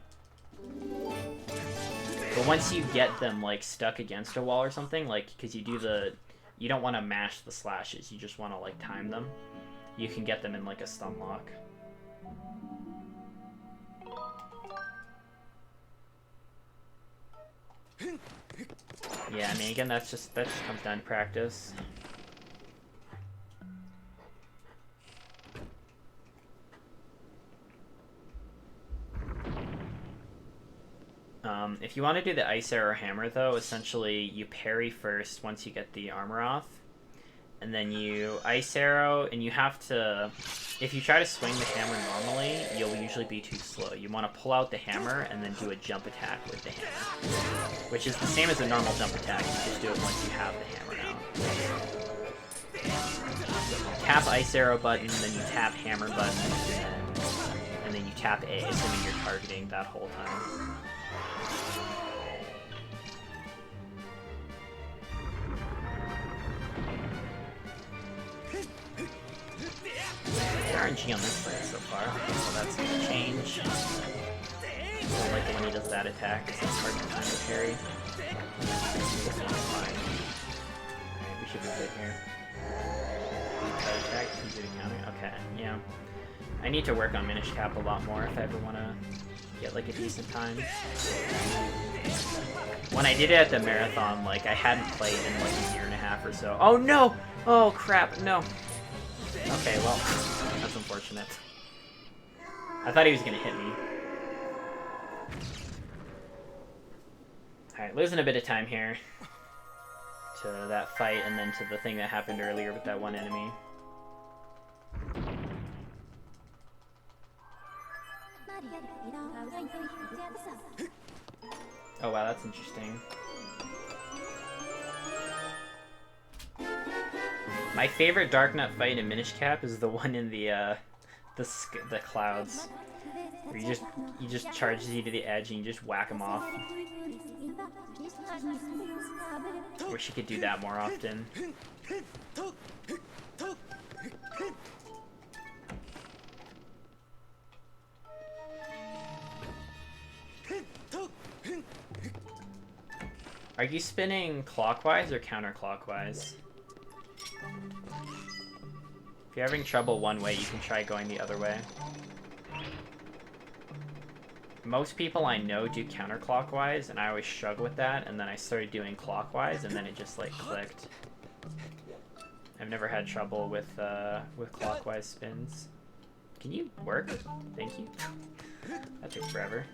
But once you get them, like, stuck against a wall or something, like, because you do the... You don't want to mash the slashes, you just want to, like, time them. You can get them in, like, a stun lock. Yeah, I mean, again, that just comes down to practice. If you want to do the Ice Arrow Hammer, though, essentially you parry first once you get the armor off, and then you Ice Arrow, and you have to... If you try to swing the hammer normally, you'll usually be too slow. You want to pull out the hammer and then do a jump attack with the hammer, which is the same as a normal jump attack, you just do it once you have the hammer out. Tap Ice Arrow button, then you tap hammer button, and then you tap A, assuming you're targeting that whole time. RNG on this fight so far, so that's gonna change. I don't like it when he does that attack, because it's hard to time the parry. This one's fine. Alright, we should be good here. That attack, he's doing counter. Okay, yeah. I need to work on Minish Cap a lot more if I ever want to get like a decent time. When I did it at the marathon, like, I hadn't played in like a year and a half or so. Oh no! Oh crap, no! Okay, well, that's unfortunate. I thought he was gonna hit me. Alright, losing a bit of time here to that fight and then to the thing that happened earlier with that one enemy. Oh wow, that's interesting. My favorite Dark Nut fight in Minish Cap is the one in the clouds, where you just charge Z to the edge and you just whack him off. Wish you could do that more often. Are you spinning clockwise or counterclockwise? If you're having trouble one way, you can try going the other way. Most people I know do counterclockwise, and I always struggle with that, and then I started doing clockwise, and then it just, like, clicked. I've never had trouble with clockwise spins. Can you work? Thank you. That took forever.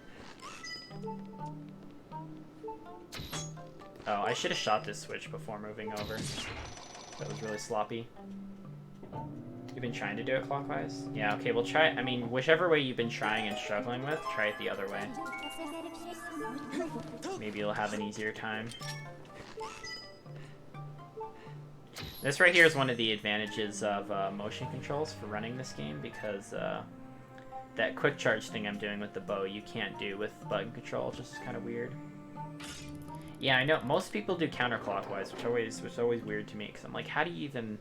Oh, I should have shot this switch before moving over. That was really sloppy. You've been trying to do it clockwise? Yeah, okay, we'll try. I mean, whichever way you've been trying and struggling with, try it the other way. Maybe you'll have an easier time. This right here is one of the advantages of motion controls for running this game, because that quick charge thing I'm doing with the bow you can't do with button control, which is kind of weird. Yeah, I know most people do counterclockwise, which is always weird to me, because I'm like, how do you even...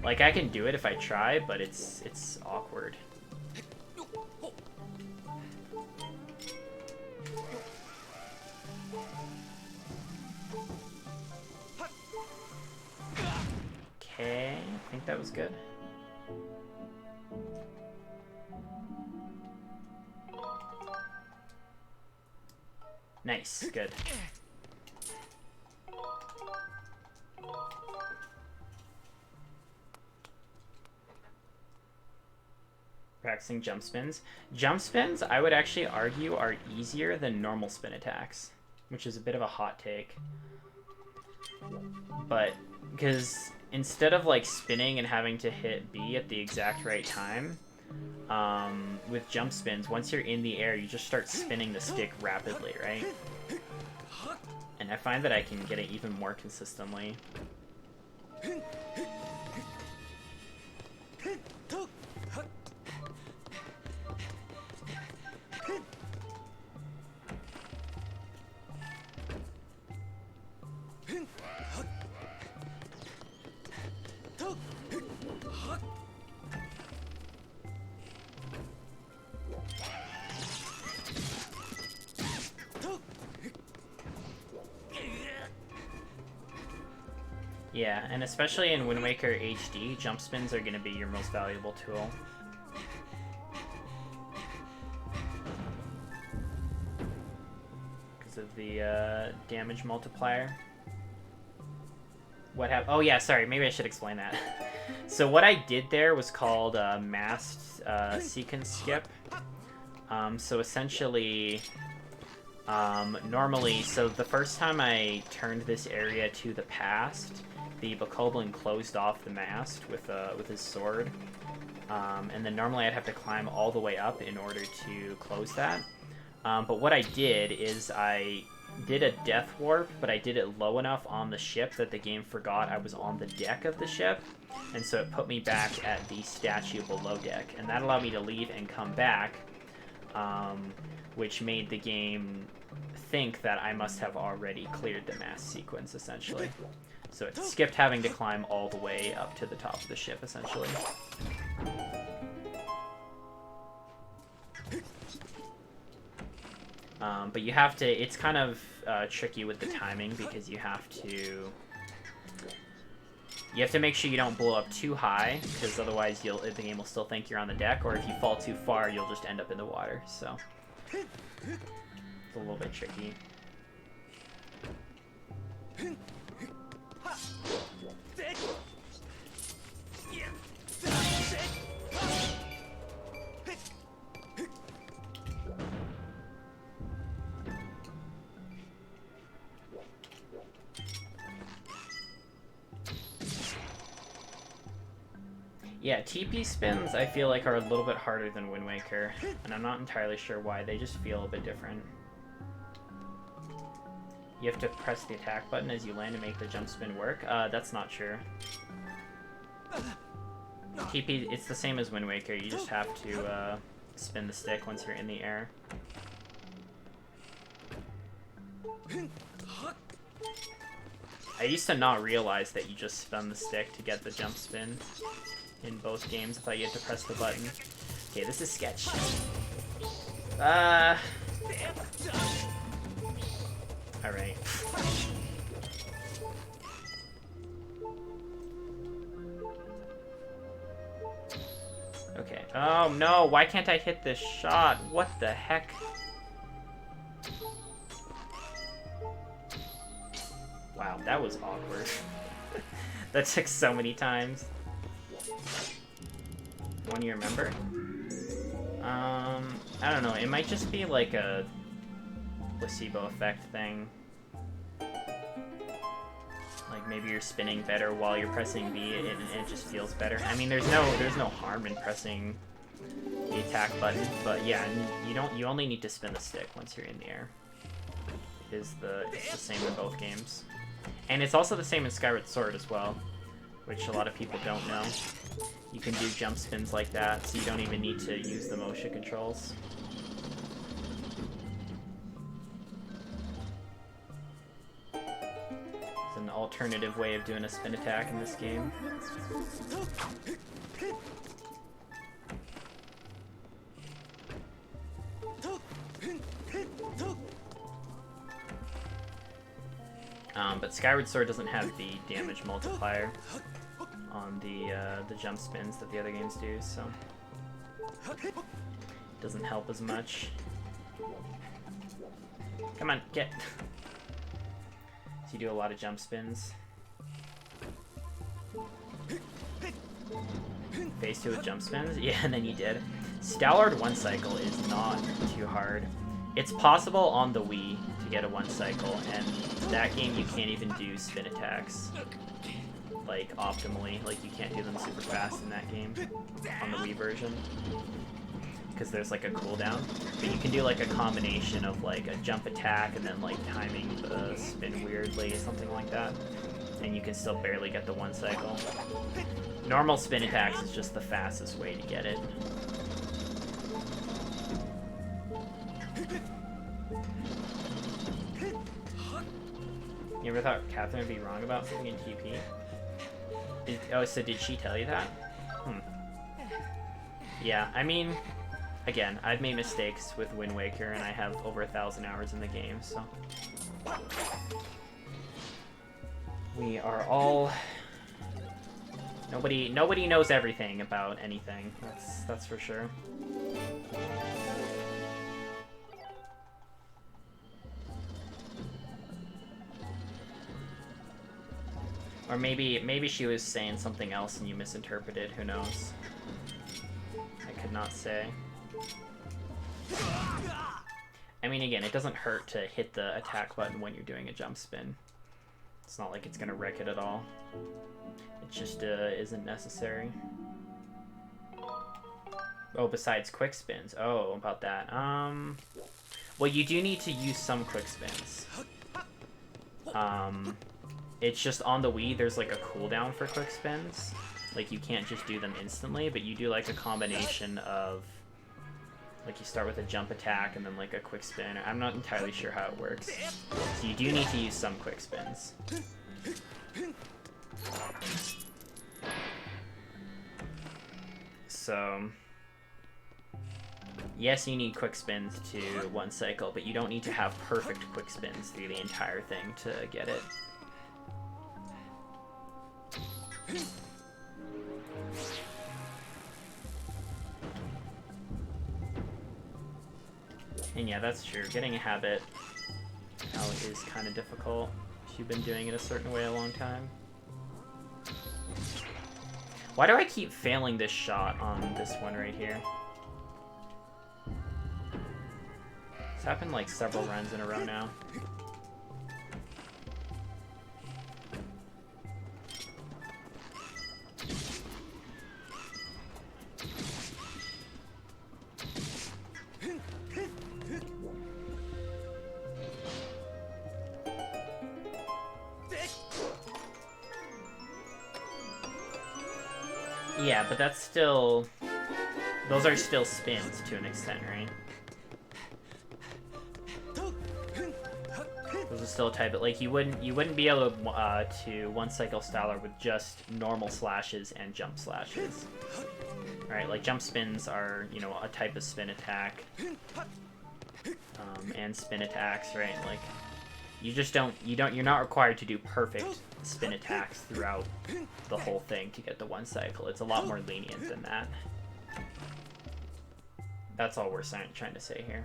Like, I can do it if I try, but it's awkward. Okay, I think that was good. Nice, good. Practicing jump spins. Jump spins, I would actually argue, are easier than normal spin attacks. which is a bit of a hot take. But because instead of like spinning and having to hit B at the exact right time, with jump spins, once you're in the air, you just start spinning the stick rapidly, right? And I find that I can get it even more consistently. Yeah, and especially in Wind Waker HD, jump spins are going to be your most valuable tool. Because of the damage multiplier. What happened? Oh yeah, sorry, maybe I should explain that. So what I did there was called masked sequence skip. So essentially, normally, so the first time I turned this area to the past, the Bokoblin closed off the mast with his sword, and then normally I'd have to climb all the way up in order to close that. But what I did is I did a death warp, but I did it low enough on the ship that the game forgot I was on the deck of the ship, and so it put me back at the statue below deck, and that allowed me to leave and come back, which made the game think that I must have already cleared the mass sequence, essentially. So it skipped having to climb all the way up to the top of the ship, essentially. But you have to, it's kind of tricky with the timing, because you have to make sure you don't blow up too high, because otherwise the game will still think you're on the deck, or if you fall too far, you'll just end up in the water, so it's a little bit tricky. Yeah, TP spins I feel like are a little bit harder than Wind Waker, and I'm not entirely sure why. They just feel a bit different. You have to press the attack button as you land to make the jump spin work. That's not true. TP, it's the same as Wind Waker. You just have to spin the stick once you're in the air. I used to not realize that you just spun the stick to get the jump spin in both games. I thought you had to press the button. Okay, this is sketch. Alright. Okay. Oh no, why can't I hit this shot? What the heck? Wow, that was awkward. That took so many times. One you remember? I don't know, it might just be like a placebo effect thing. Like maybe you're spinning better while you're pressing B and it just feels better. I mean, there's no harm in pressing the attack button, but yeah, you only need to spin the stick once you're in the air. It's the same in both games. And it's also the same in Skyward Sword as well, which a lot of people don't know. You can do jump spins like that, so you don't even need to use the motion controls. It's an alternative way of doing a spin attack in this game. But Skyward Sword doesn't have the damage multiplier on the jump spins that the other games do, so it doesn't help as much. Come on, get. So you do a lot of jump spins. Phase 2 with jump spins? Yeah, and then you did. Stallard 1 cycle is not too hard. It's possible on the Wii to get a 1 cycle, and that game you can't even do spin attacks, like, optimally. Like, you can't do them super fast in that game on the Wii version, because there's, like, a cooldown. But you can do, like, a combination of, like, a jump attack and then, like, timing the spin weirdly, something like that. And you can still barely get the 1 cycle. Normal spin attacks is just the fastest way to get it. You ever thought Catherine would be wrong about something in TP? Oh, so did she tell you that? Yeah, I mean, again, I've made mistakes with Wind Waker, and I have over 1,000 hours in the game, so... We are all... Nobody knows everything about anything, that's for sure. Or maybe she was saying something else and you misinterpreted, who knows? I could not say. I mean, again, it doesn't hurt to hit the attack button when you're doing a jump spin. It's not like it's gonna wreck it at all. It just isn't necessary. Oh, besides quick spins. Oh, about that. Well, you do need to use some quick spins. It's just on the Wii, there's like a cooldown for quick spins. Like, you can't just do them instantly, but you do like a combination of, like, you start with a jump attack and then like a quick spin. I'm not entirely sure how it works. So you do need to use some quick spins. So, yes, you need quick spins to 1 cycle, but you don't need to have perfect quick spins through the entire thing to get it. And yeah, that's true. Getting a habit out is kind of difficult if you've been doing it a certain way a long time. Why do I keep failing this shot on this one right here? It's happened like several runs in a row now. Yeah, but that's still... Those are still spins to an extent, right? Those are still a type, but like you wouldn't be able to 1 cycle Styler with just normal slashes and jump slashes. Right, like jump spins are, you know, a type of spin attack. And spin attacks, right? Like you just you're not required to do perfect spin attacks throughout the whole thing to get the 1 cycle. It's a lot more lenient than that. That's all we're trying to say here.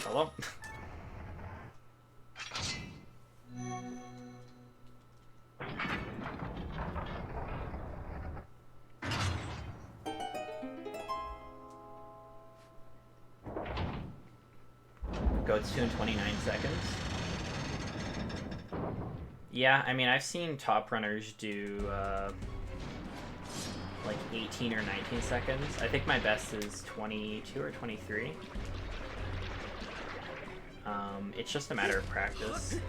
Hello? Goats 2 in 29 seconds. Yeah, I mean, I've seen top runners do like 18 or 19 seconds. I think my best is 22 or 23. It's just a matter of practice.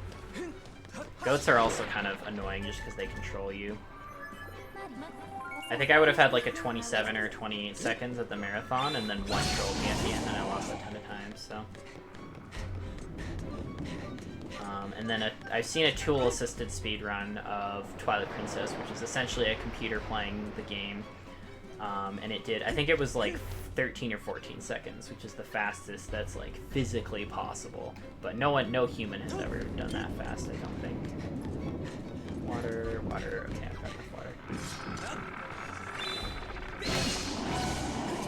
Goats are also kind of annoying just because they control you. I think I would have had like a 27 or 28 seconds at the marathon, and then 1 trolled me at the end, and I lost a ton of time, so... and then I've seen a tool-assisted speedrun of Twilight Princess, which is essentially a computer playing the game. And it did, I think it was like 13 or 14 seconds, which is the fastest that's like physically possible. But no human has ever done that fast, I don't think. Water, okay, I've got enough water.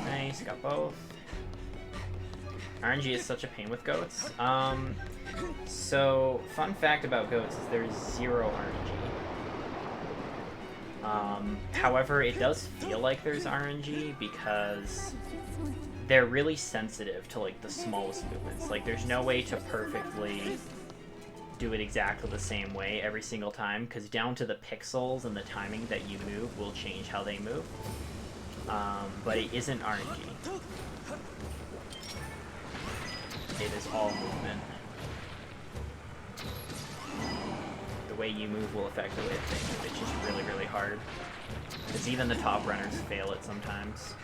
Nice, got both. RNG is such a pain with goats. So, fun fact about goats is there's 0 RNG. However, it does feel like there's RNG because they're really sensitive to like the smallest movements. Like there's no way to perfectly do it exactly the same way every single time, because down to the pixels and the timing that you move will change how they move. But it isn't RNG. It is all movement. The way you move will affect the way they move. It's just really, really hard. Because even the top runners fail it sometimes.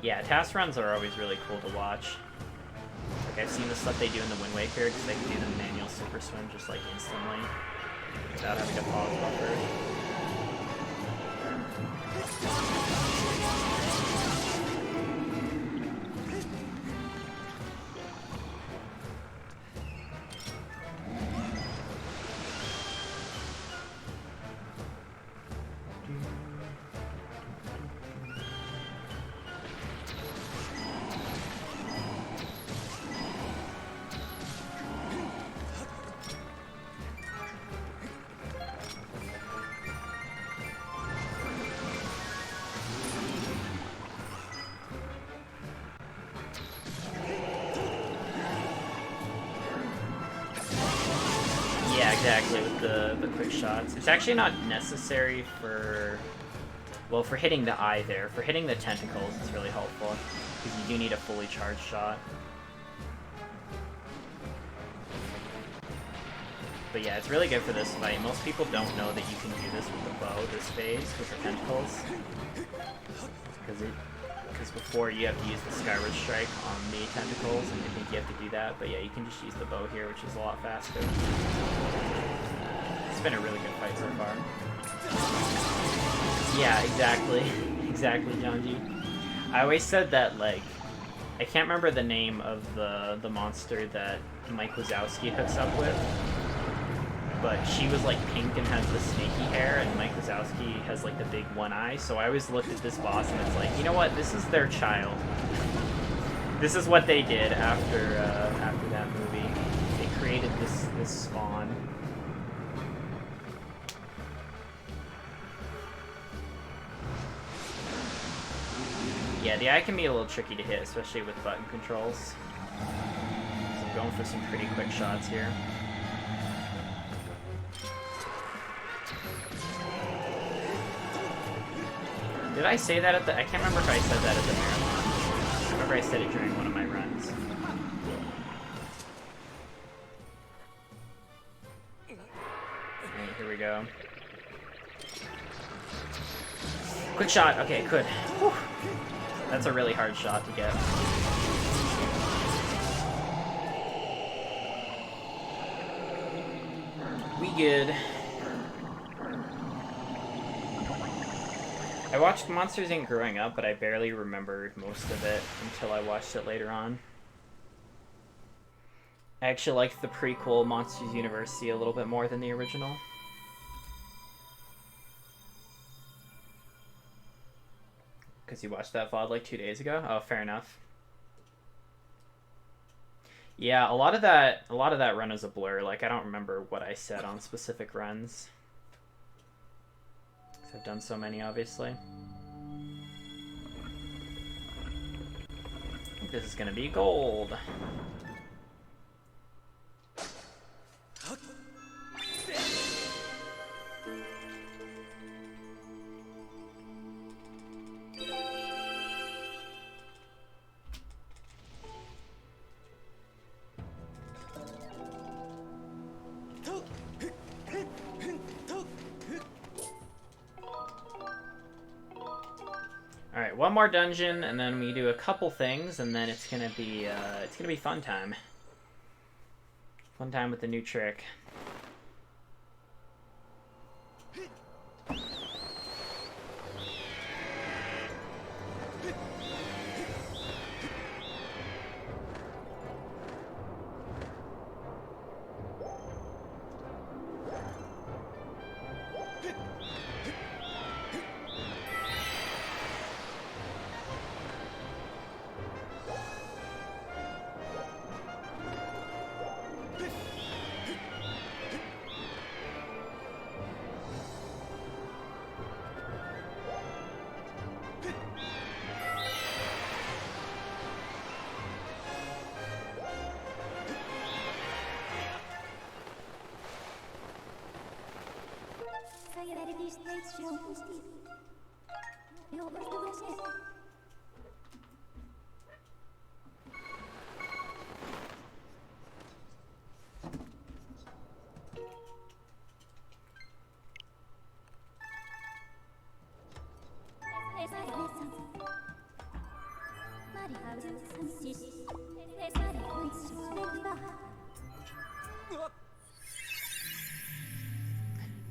Yeah, task runs are always really cool to watch. Like I've seen the stuff they do in the Wind Waker, because they can do the manual super swim just like instantly, without having to pause buffer. Exactly, with the quick shots. It's actually not necessary for, well, for hitting the eye there. For hitting the tentacles, it's really helpful, because you do need a fully charged shot. But yeah, it's really good for this fight. Most people don't know that you can do this with the bow, this phase, with the tentacles. Because before you have to use the Skyward Strike on the tentacles, and I think you have to do that. But yeah, you can just use the bow here, which is a lot faster. It's been a really good fight so far. Yeah, exactly. Exactly, Johnji. I always said that, like, I can't remember the name of the monster that Mike Wazowski hooks up with, but she was like pink and has the snaky hair, and Mike Wazowski has like the big one eye, so I always looked at this boss and it's like, you know what, this is their child. This is what they did after that movie. They created this spawn. Yeah, the eye can be a little tricky to hit, especially with button controls. So I'm going for some pretty quick shots here. Did I say that at the... I can't remember if I said that at the marathon. I remember I said it during one of my runs. Alright, here we go. Quick shot! Okay, good. Whew. That's a really hard shot to get. We good. I watched Monsters Inc. growing up, but I barely remembered most of it until I watched it later on. I actually liked the prequel Monsters University a little bit more than the original. Because you watched that VOD like 2 days ago? Oh, fair enough. Yeah, a lot of that run is a blur. Like, I don't remember what I said on specific runs. Because I've done so many, obviously. I think this is going to be gold. Alright, one more dungeon, and then we do a couple things, and then it's gonna be fun time. Fun time with the new trick.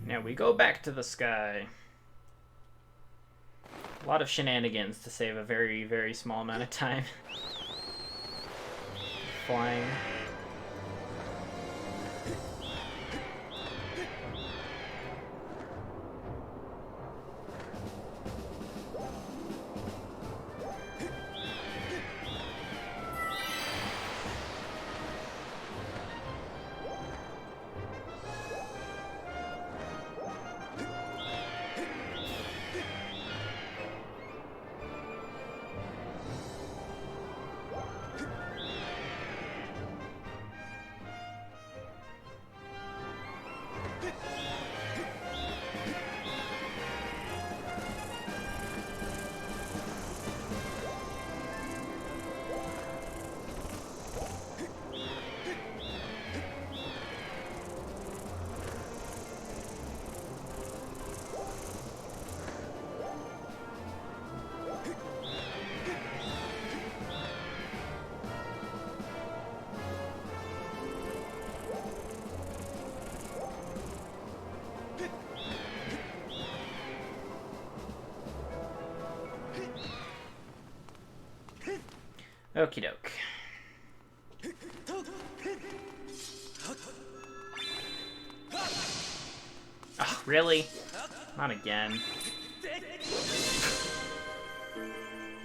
Now we go back to the sky. A lot of shenanigans to save a very, very small amount of time. Flying. Okie doke. Oh, really? Not again. There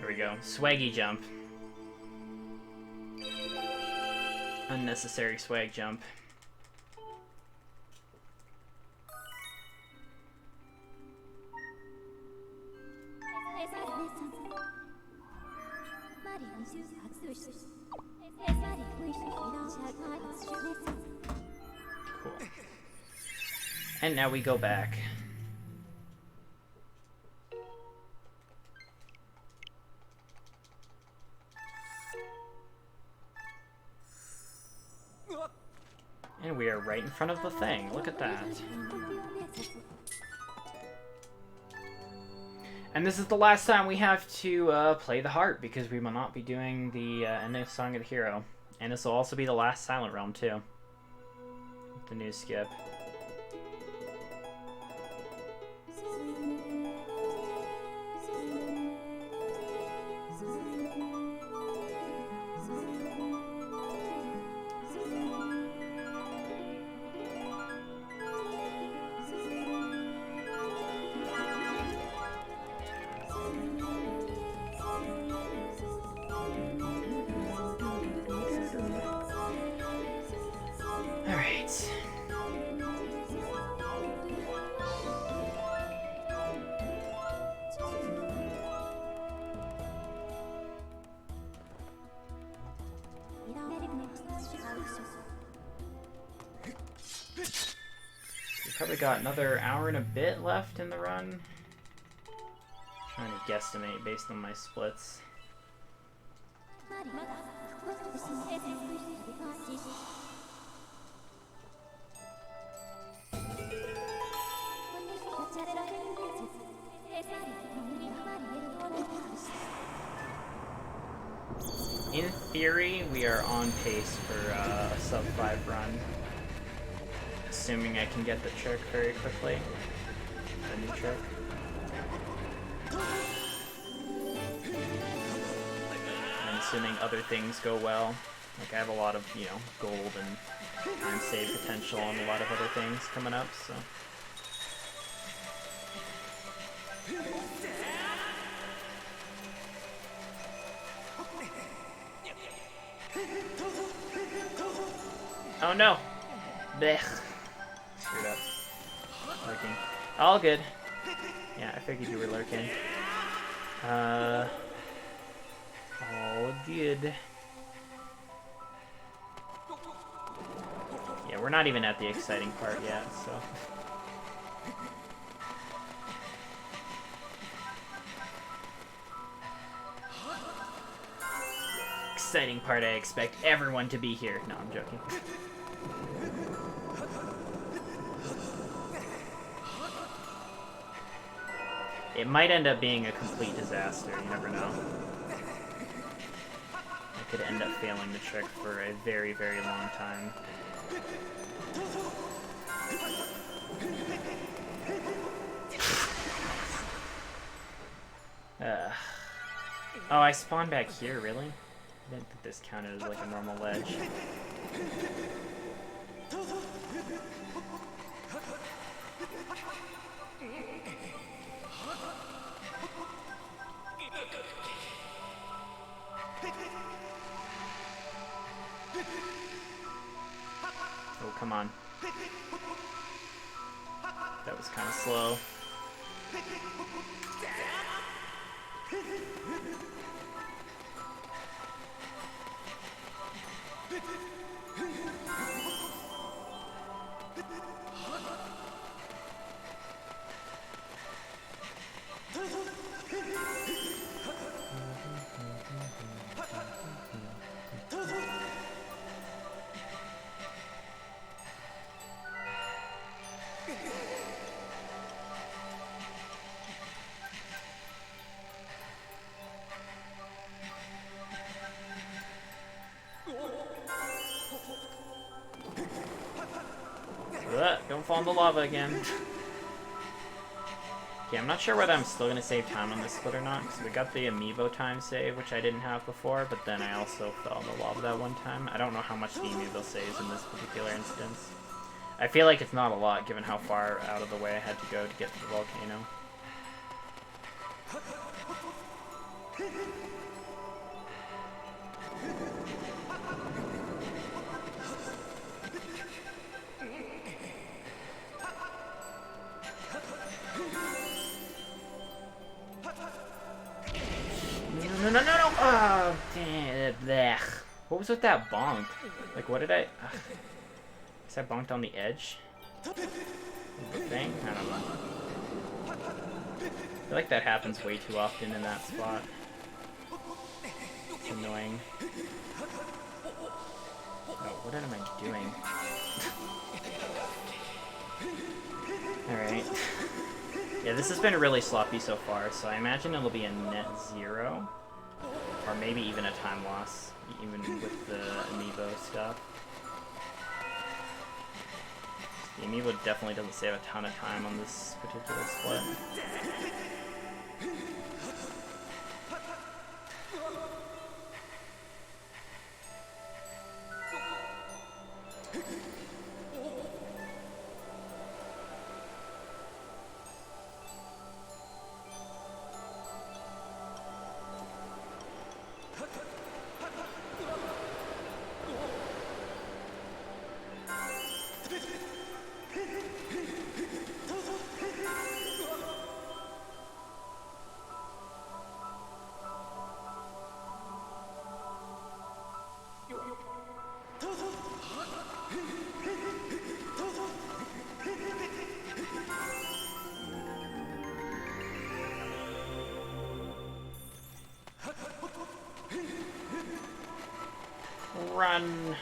we go. Swaggy jump. Unnecessary swag jump. Cool. And now we go back. And we are right in front of the thing. Look at that. And this is the last time we have to play the heart, because we will not be doing the end of Song of the Hero. And this will also be the last Silent Realm, too. The new skip. Probably got another hour and a bit left in the run. Trying to guesstimate based on my splits. In theory, we are on pace for a sub-5 run. Assuming I can get the trick very quickly. The new trick. And assuming other things go well. Like, I have a lot of, you know, gold and time save potential and a lot of other things coming up, so. Oh no! Blech. Screwed up. Lurking. All good. Yeah, I figured you were lurking. All good. Yeah, we're not even at the exciting part yet, so. exciting part. I expect everyone to be here. No, I'm joking. It might end up being a complete disaster, you never know. I could end up failing the trick for a very, very long time. Oh, I spawned back here, really? I didn't think this counted as like a normal ledge. Oh, come on. That was kind of slow. Don't fall in the lava again. Okay, I'm not sure whether I'm still going to save time on this split or not, because we got the amiibo time save, which I didn't have before, but then I also fell in the lava that one time. I don't know how much the amiibo saves in this particular instance. I feel like it's not a lot, given how far out of the way I had to go to get to the volcano. No. Oh, damn. Blech. What was with that bonk? Like, what did I... Guess I bonked on the edge? The thing? I don't know. I feel like that happens way too often in that spot. It's annoying. Oh, what am I doing? Alright. Yeah, this has been really sloppy so far, so I imagine it'll be a net 0. Or maybe even a time loss, even with the amiibo stuff. The amiibo definitely doesn't save a ton of time on this particular split. Run!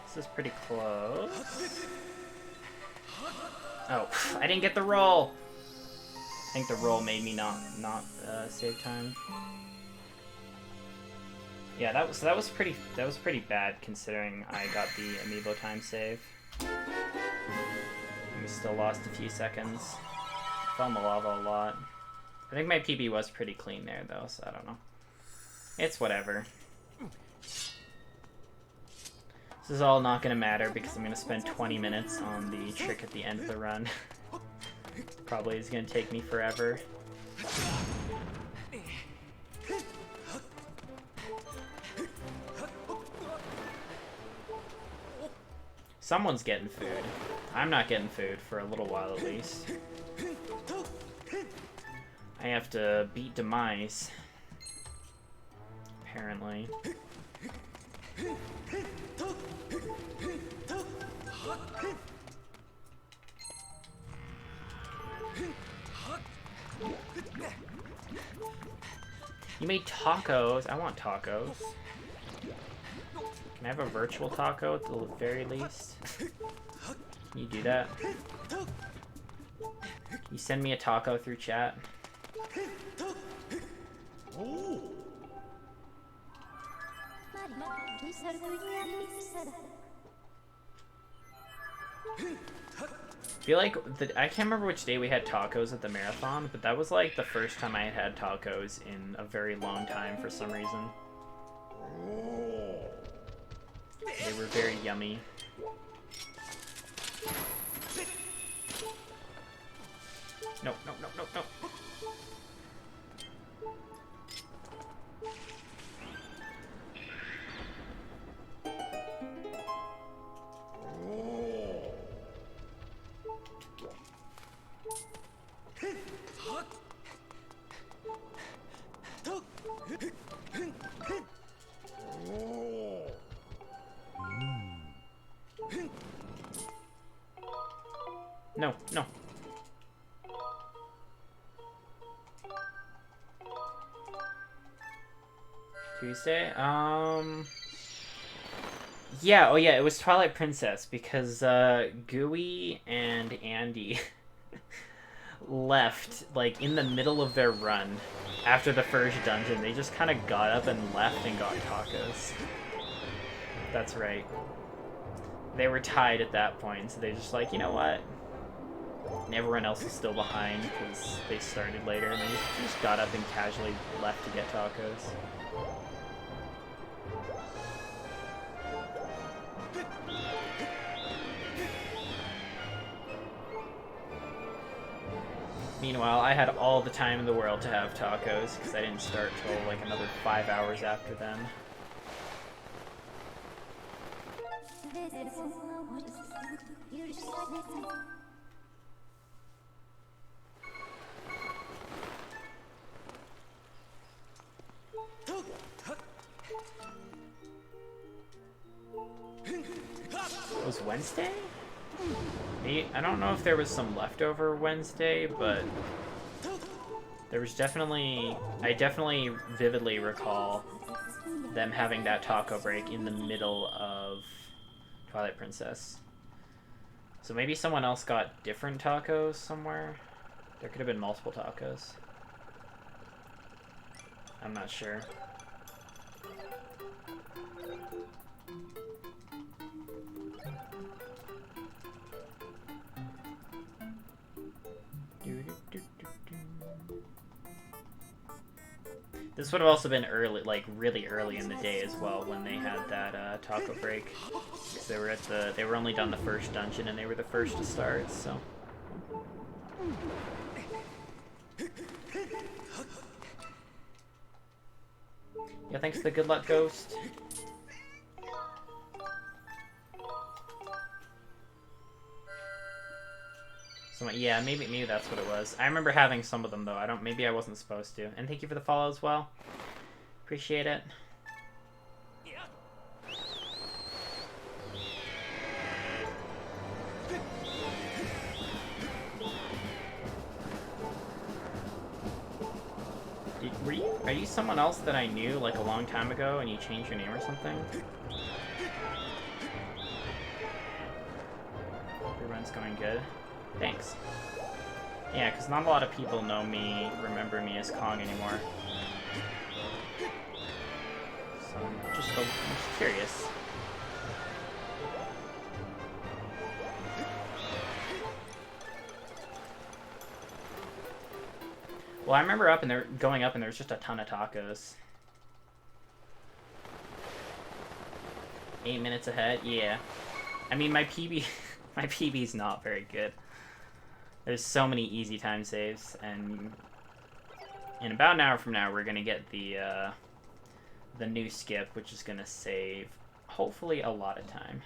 This is pretty close. Oh, I didn't get the roll! I think the roll made me not save time. Yeah, that was pretty bad considering I got the amiibo time save. We still lost a few seconds. Fell in the lava a lot. I think my PB was pretty clean there though, so I don't know. It's whatever. This is all not gonna matter because I'm gonna spend 20 minutes on the trick at the end of the run. Probably is gonna take me forever. Someone's getting food. I'm not getting food for a little while at least. I have to beat Demise. Apparently. You made tacos. I want tacos. Can I have a virtual taco at the very least? Can you do that? Can you send me a taco through chat? I feel like I can't remember which day we had tacos at the marathon, but that was like the first time I had had tacos in a very long time for some reason. They were very yummy. No, no, no, no, no. No, no. Tuesday? Yeah, oh yeah, it was Twilight Princess because Gooey and Andy left like in the middle of their run after the first dungeon. They just kind of got up and left and got tacos. That's right. They were tied at that point, so they're just like, you know what? And everyone else was still behind because they started later, and they just got up and casually left to get tacos. Meanwhile, I had all the time in the world to have tacos because I didn't start till like another 5 hours after them. It was Wednesday? I don't know if there was some leftover Wednesday, but there was definitely... I definitely vividly recall them having that taco break in the middle of Twilight Princess. So maybe someone else got different tacos somewhere? There could have been multiple tacos. I'm not sure. This would have also been early, like really early in the day as well, when they had that taco break. Because they were only done the first dungeon and they were the first to start, so. Yeah, thanks to the good luck ghost. So yeah, maybe that's what it was. I remember having some of them though. Maybe I wasn't supposed to. And thank you for the follow as well. Appreciate it. Are you someone else that I knew like a long time ago and you changed your name or something? Everyone's going good. Thanks. Yeah, because not a lot of people know me, remember me as Kong anymore. So I'm just curious. Well, I remember going up and there was just a ton of tacos. 8 minutes ahead? Yeah. I mean, my PB... my PB's not very good. There's so many easy time saves, and in about an hour from now, we're gonna get the new skip, which is gonna save, hopefully, a lot of time.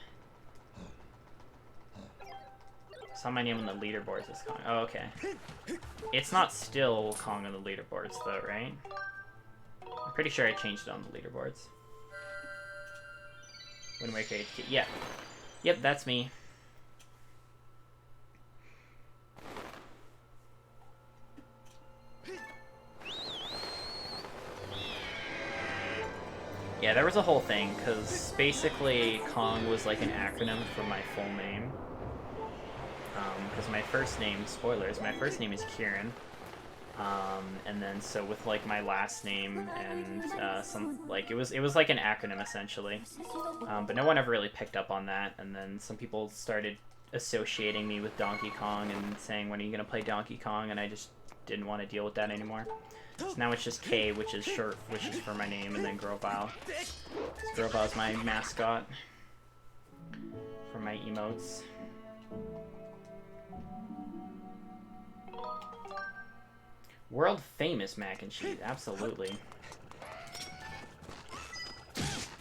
Saw my name on the leaderboards as Kong. Oh, okay. It's not still Kong on the leaderboards, though, right? I'm pretty sure I changed it on the leaderboards. Wind Waker HQ. Yeah. Yep, that's me. Yeah, there was a whole thing, because basically Kong was like an acronym for my full name. Because my first name, spoilers, my first name is Kieran. And then so with like my last name and some like it was like an acronym essentially. But no one ever really picked up on that, and then some people started associating me with Donkey Kong and saying, when are you gonna play Donkey Kong? And I just didn't want to deal with that anymore. So now it's just K, which is short, which is for my name, and then Grovile. Grovile is my mascot for my emotes. World famous mac and cheese, absolutely.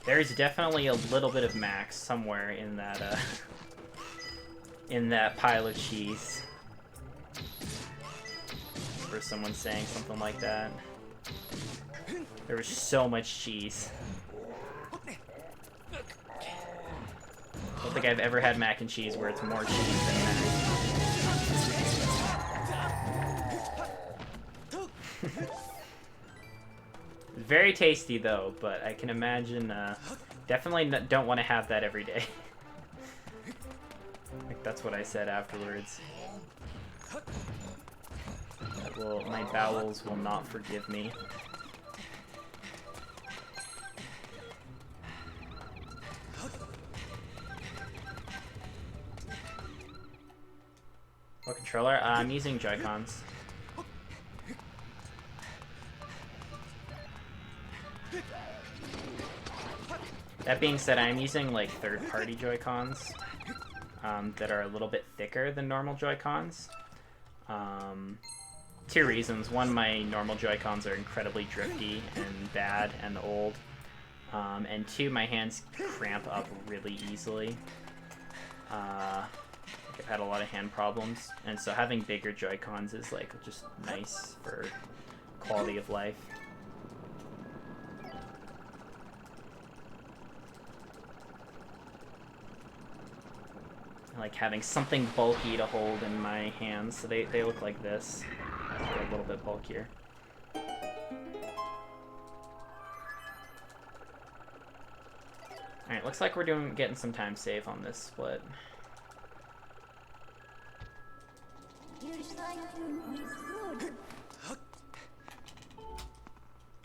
There's definitely a little bit of mac somewhere in that pile of cheese. For someone saying something like that. There was so much cheese. I don't think I've ever had mac and cheese where it's more cheese than mac. Very tasty though, but I can imagine definitely don't want to have that every day. Like that's what I said afterwards. My bowels will not forgive me. What controller? I'm using Joy-Cons. That being said, I'm using like third-party Joy-Cons that are a little bit thicker than normal Joy-Cons. Two reasons. One, my normal Joy-Cons are incredibly drifty and bad and old. And two, my hands cramp up really easily. I've had a lot of hand problems, and so having bigger Joy-Cons is like just nice for quality of life. I like having something bulky to hold in my hands, so they look like this. They're a little bit bulkier. Alright, looks like we're getting some time save on this split.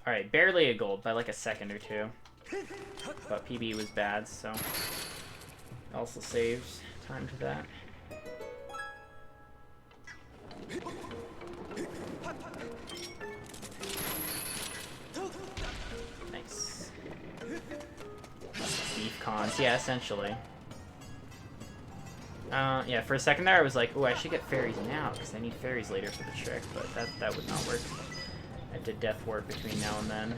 Alright, barely a gold by like a second or two. But PB was bad, so also saved time to that. Nice. Beef cons, yeah, essentially. Yeah, for a second there I was like, oh, I should get fairies now, because I need fairies later for the trick, but that would not work. I did death ward between now and then.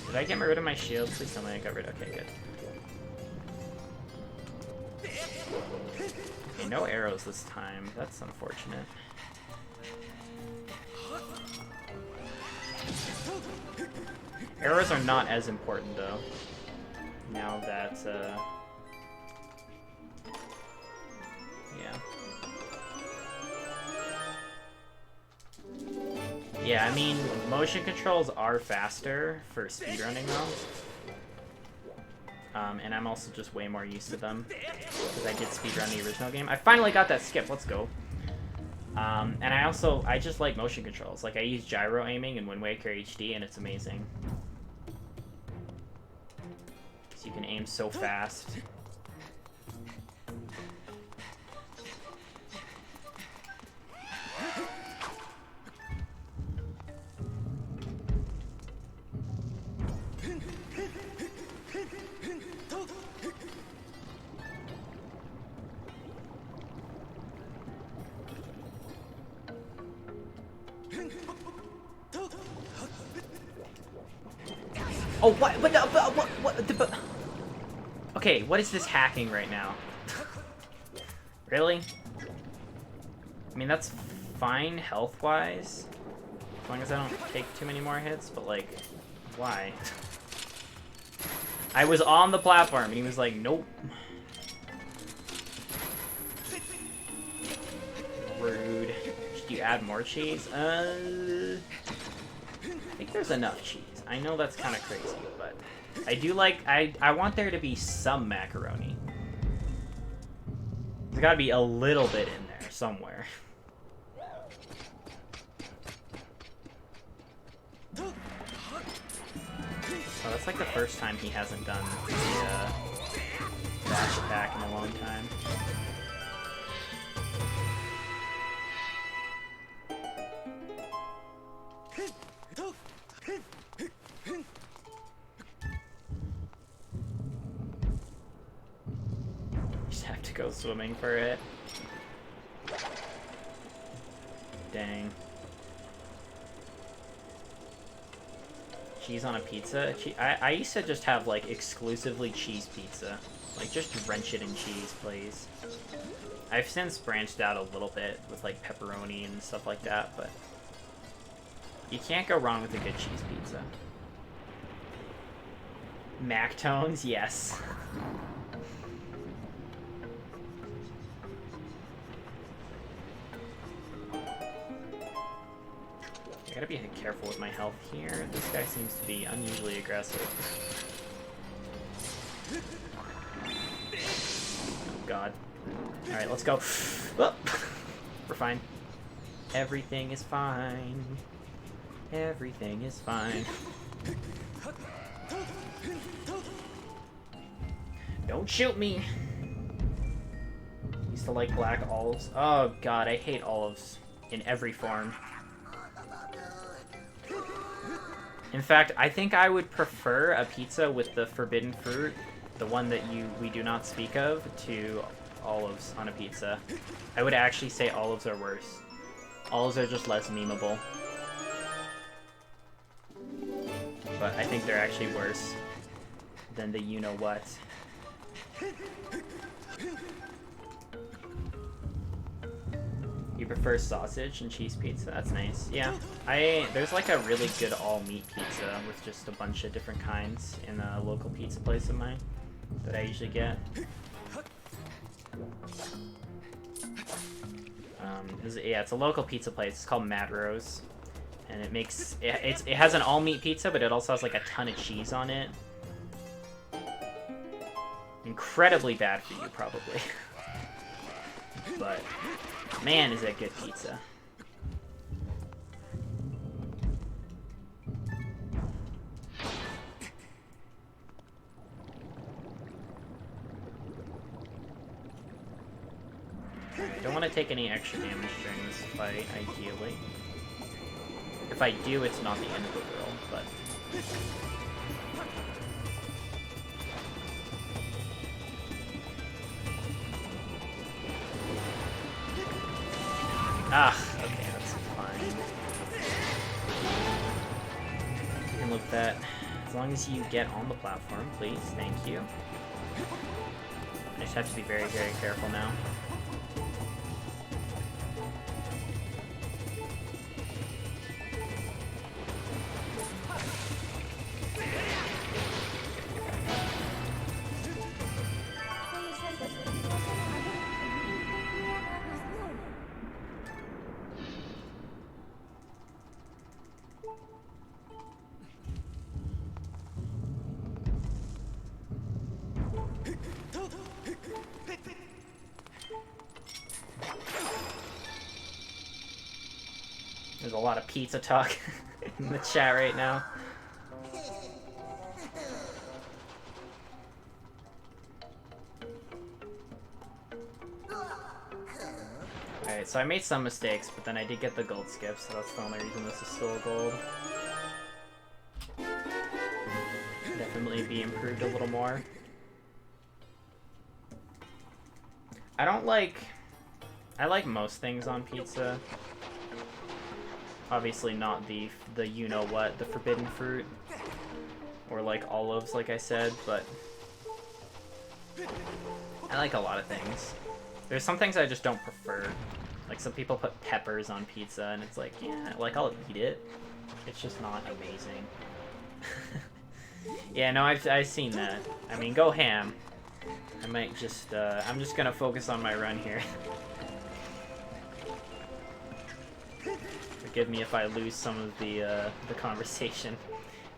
Did I get rid of my shield? Please tell me I got rid of it. Okay, good. Okay, no arrows this time. That's unfortunate. Arrows are not as important, though. Now that, yeah. Yeah, I mean, motion controls are faster for speedrunning, though. And I'm also just way more used to them, because I did speedrun the original game. I finally got that skip, let's go. And I just like motion controls. Like, I use gyro aiming in Wind Waker HD, and it's amazing. So you can aim so fast. Oh, what? Okay, what is this hacking right now? Really? I mean, that's fine health-wise, as long as I don't take too many more hits, but, like, why? I was on the platform, and he was like, nope. Rude. you add more cheese? I think there's enough cheese. I know that's kind of crazy, but I do like, I want there to be some macaroni. There's gotta be a little bit in there somewhere. Oh, that's like the first time he hasn't done the dash attack in a long time. Just have to go swimming for it. Dang. Cheese on a pizza? I used to just have, like, exclusively cheese pizza. Like, just drench it in cheese, please. I've since branched out a little bit with, like, pepperoni and stuff like that, but you can't go wrong with a good cheese pizza. Mac tones? Yes. I gotta be careful with my health here. This guy seems to be unusually aggressive. Oh god. Alright, let's go. Oh. We're fine. Everything is fine. Everything is fine. Don't shoot me! Used to like black olives. Oh god, I hate olives in every form. In fact, I think I would prefer a pizza with the forbidden fruit, the one that we do not speak of, to olives on a pizza. I would actually say olives are worse. Olives are just less memeable. But I think they're actually worse than the you-know-what. You prefer sausage and cheese pizza? That's nice. Yeah, there's like a really good all-meat pizza with just a bunch of different kinds in a local pizza place of mine that I usually get. It's a local pizza place. It's called Mad Rose, and it has an all-meat pizza, but it also has like a ton of cheese on it. Incredibly bad for you, probably. But man, is that good pizza. I don't want to take any extra damage during this fight, ideally. If I do, it's not the end of the world, but... Ah, okay, that's fine. You can look that. As long as you get on the platform, please. Thank you. I just have to be very, very careful now. There's a lot of pizza talk in the chat right now. Alright, so I made some mistakes, but then I did get the gold skip, so that's the only reason this is still a gold. Definitely be improved a little more. I like most things on pizza. Obviously not the you-know-what, the forbidden fruit. Or like olives, like I said, but... I like a lot of things. There's some things I just don't prefer. Like some people put peppers on pizza and it's like, yeah, like I'll eat it. It's just not amazing. Yeah, no, I've seen that. I mean, go ham. I might just, I'm just gonna focus on my run here. Forgive me if I lose some of the conversation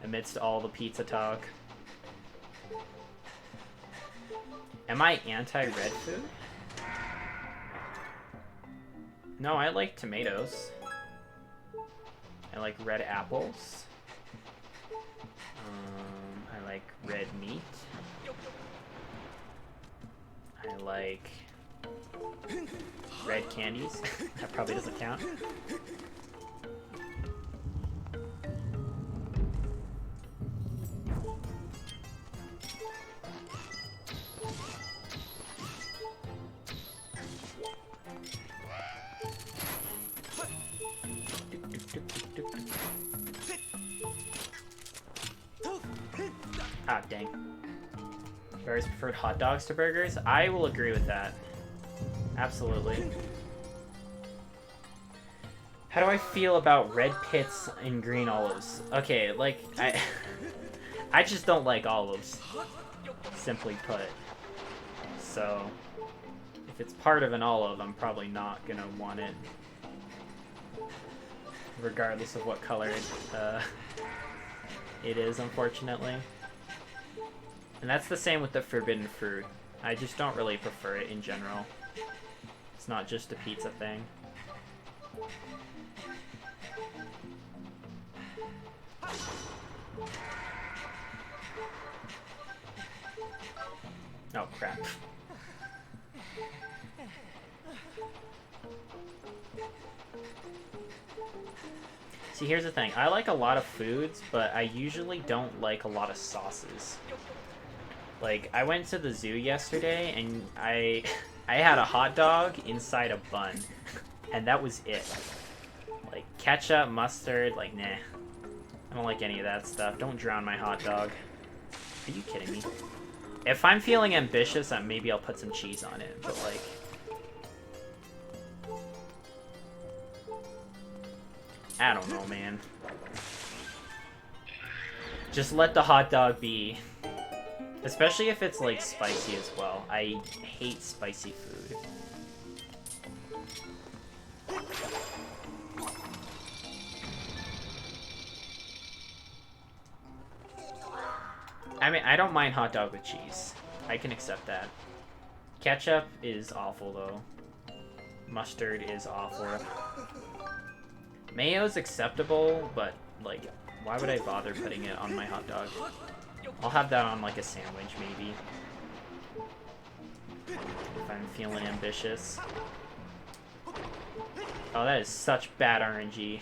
amidst all the pizza talk. Am I anti-red food? No, I like tomatoes. I like red apples. I like red meat. I like red candies. That probably doesn't count. Ah, dang. Bears preferred hot dogs to burgers? I will agree with that. Absolutely. How do I feel about red pits and green olives? Okay, like, I just don't like olives, simply put. So, if it's part of an olive, I'm probably not gonna want it. Regardless of what color it is, unfortunately. And that's the same with the forbidden fruit. I just don't really prefer it in general. It's not just a pizza thing. Oh, crap. See, here's the thing. I like a lot of foods, but I usually don't like a lot of sauces. Like, I went to the zoo yesterday, and I had a hot dog inside a bun, and that was it. Like, ketchup, mustard, like, nah. I don't like any of that stuff. Don't drown my hot dog. Are you kidding me? If I'm feeling ambitious, maybe I'll put some cheese on it, but, like... I don't know, man. Just let the hot dog be. Especially if it's, like, spicy as well. I hate spicy food. I mean, I don't mind hot dog with cheese. I can accept that. Ketchup is awful, though. Mustard is awful. Mayo's acceptable, but, like, why would I bother putting it on my hot dog? I'll have that on, like, a sandwich, maybe. If I'm feeling ambitious. Oh, that is such bad RNG.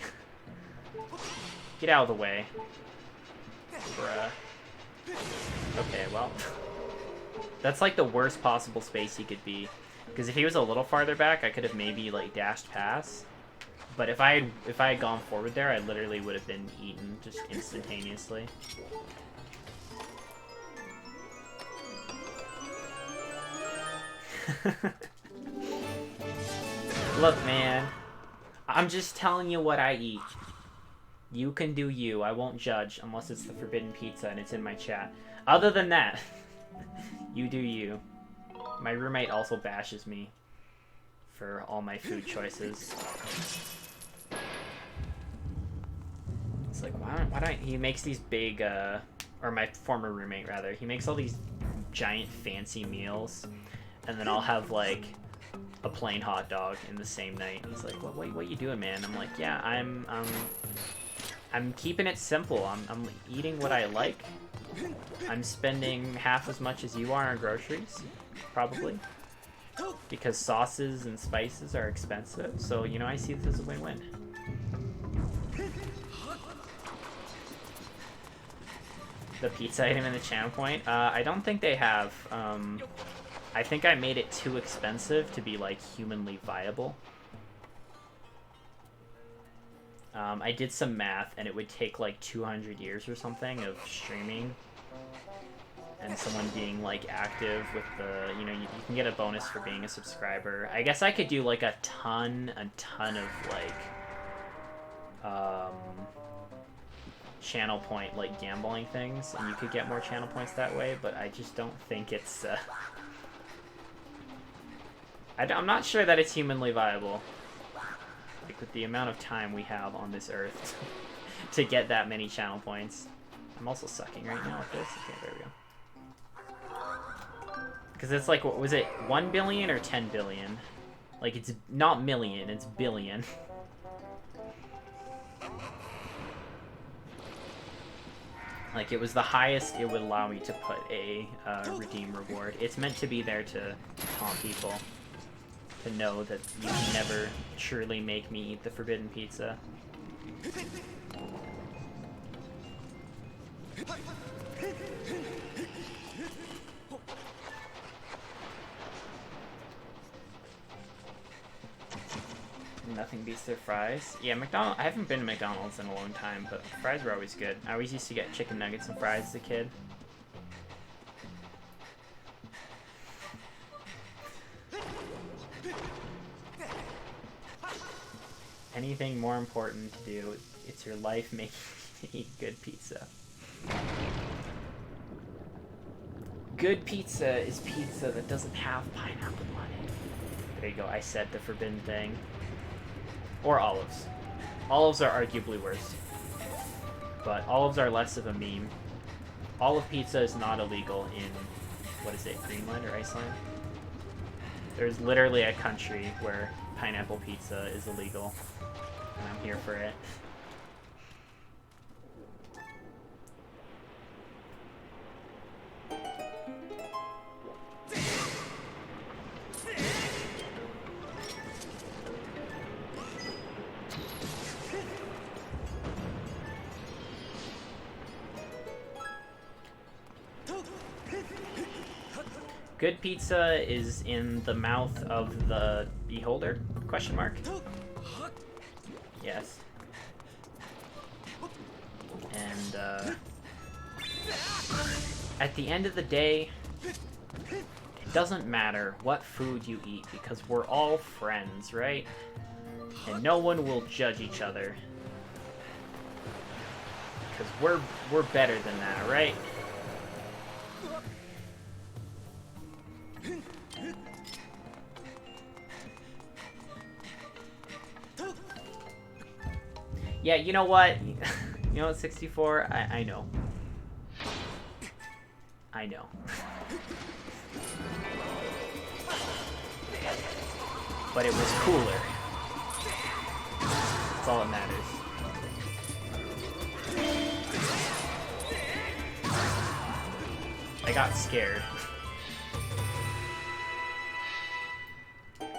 Get out of the way. Bruh. Okay, well. That's, like, the worst possible space he could be. Because if he was a little farther back, I could have maybe, like, dashed past. But if I had gone forward there, I literally would have been eaten just instantaneously. Look, man. I'm just telling you what I eat. You can do you. I won't judge unless it's the forbidden pizza and it's in my chat. Other than that, you do you. My roommate also bashes me for all my food choices. It's like, why don't he makes these big, or my former roommate rather, he makes all these giant fancy meals, and then I'll have like a plain hot dog in the same night. He's like, what you doing, man? I'm like, yeah, I'm keeping it simple. I'm eating what I like. I'm spending half as much as you are on groceries, probably, because sauces and spices are expensive. So, you know, I see this as a win-win. The pizza item in the channel point? I don't think they have. I think I made it too expensive to be, like, humanly viable. I did some math, and it would take, like, 200 years or something of streaming. And someone being, like, active with the, you know, you can get a bonus for being a subscriber. I guess I could do, like, a ton of, like, channel point, like, gambling things, and you could get more channel points that way, but I just don't think it's, I'm not sure that it's humanly viable. Like, with the amount of time we have on this earth to get that many channel points. I'm also sucking right now with this. Okay, there we go. Because it's like, what was it, 1 billion or 10 billion? Like, it's not million, it's billion. Like, it was the highest it would allow me to put a redeem reward. It's meant to be there to taunt people. To know that you can never truly make me eat the forbidden pizza. Nothing beats their fries. Yeah, McDonald's. I haven't been to McDonald's in a long time, but fries were always good. I always used to get chicken nuggets and fries as a kid. Anything more important to do, it's your life making you eat good pizza. Good pizza is pizza that doesn't have pineapple on it. There you go, I said the forbidden thing. Or olives. Olives are arguably worse. But olives are less of a meme. Olive pizza is not illegal in, what is it, Greenland or Iceland? There's literally a country where pineapple pizza is illegal. And I'm here for it. Good pizza is in the mouth of the beholder? Question mark. Yes. And at the end of the day, it doesn't matter what food you eat because we're all friends, right? And no one will judge each other. Because we're better than that, right? Yeah, you know what? You know what, 64? I know. I know. But it was cooler. That's all that matters. I got scared.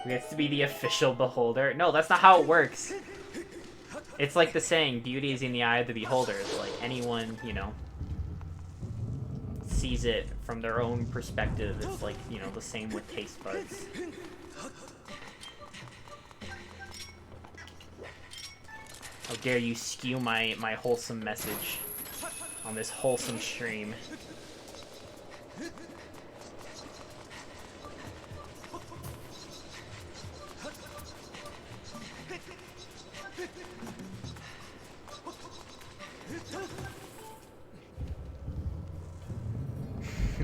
We have to be the official beholder. No, that's not how it works. It's like the saying, beauty is in the eye of the beholder. Like, anyone, you know, sees it from their own perspective. It's like, you know, the same with taste buds. How dare you skew my wholesome message on this wholesome stream.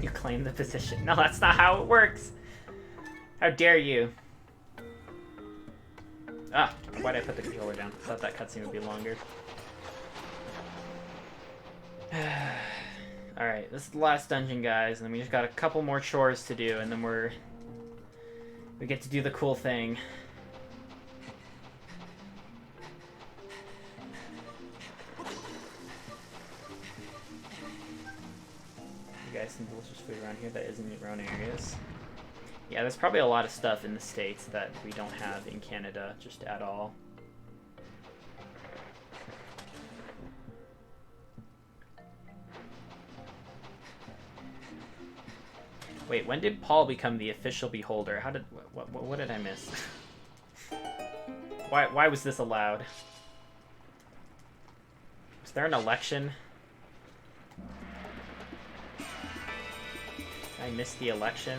You claim the position. No, that's not how it works. How dare you? Ah, why'd I put the controller down? I thought that cutscene would be longer. Alright, this is the last dungeon, guys, and then we just got a couple more chores to do, and then we get to do the cool thing. You guys some delicious food around here that isn't in your own areas. Yeah, there's probably a lot of stuff in the States that we don't have in Canada, just at all. Wait, when did Paul become the official beholder? How did... what did I miss? Why was this allowed? Was there an election? I missed the election.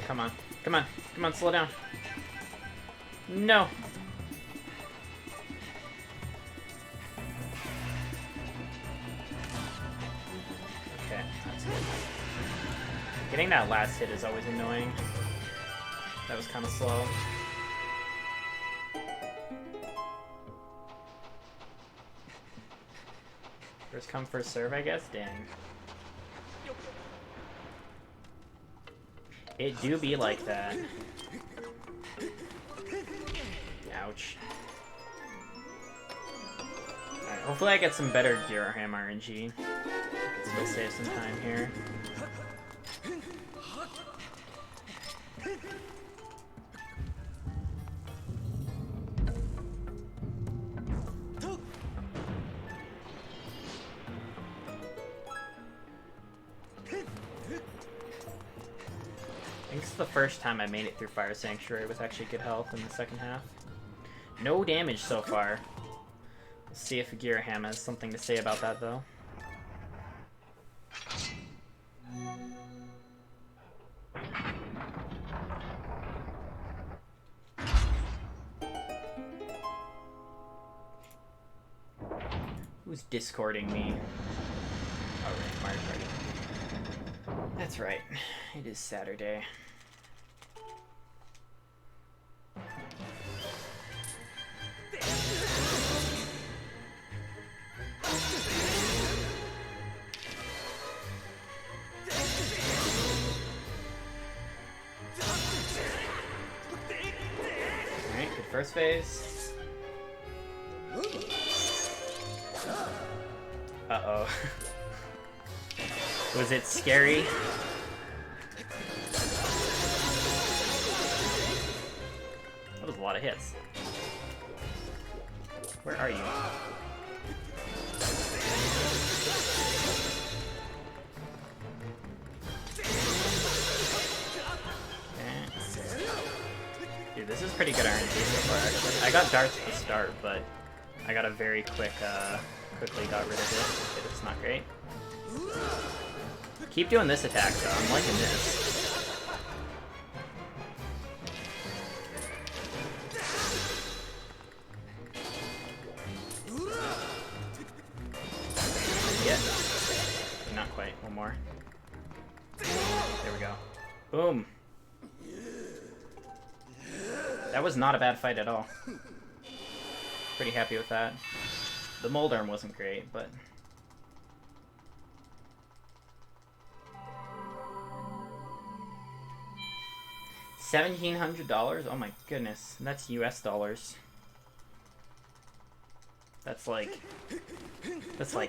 Oh, come on. Come on. Come on, slow down. No. Okay, that's good. Getting that last hit is always annoying. That was kind of slow. First come, first serve, I guess? Dang. It do be like that. Ouch. Alright, hopefully I get some better Giraham RNG. I can still save some time here. I think this is the first time I made it through Fire Sanctuary with actually good health in the second half. No damage so far. We'll see if Giraham has something to say about that, though. Who's discording me? Oh, right, Mario Party. That's right. It is Saturday. Alright, good first phase. Uh-oh. Was it scary? That was a lot of hits. Where are you? Dude, this is pretty good RNG so far, actually. I got darts at the start, but I got a very quickly got rid of it. It's not great. Keep doing this attack, though. I'm liking this. Yeah. Not quite. One more. There we go. Boom. That was not a bad fight at all. Pretty happy with that. The Moldarm wasn't great, but... $1,700? Oh my goodness. That's US dollars. That's like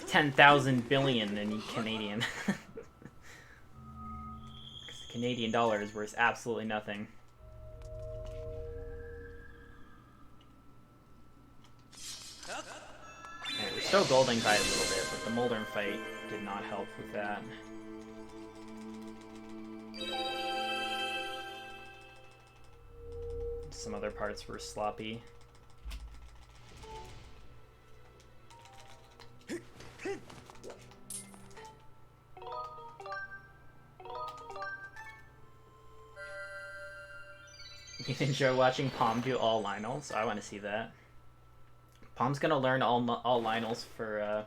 10,000 billion in Canadian. Because the Canadian dollar is worth absolutely nothing. We're still golding by a little bit, but the Moldarm fight did not help with that. Some other parts were sloppy. You enjoy watching Palm do all Lionels? I want to see that. Palm's gonna learn all Lionels for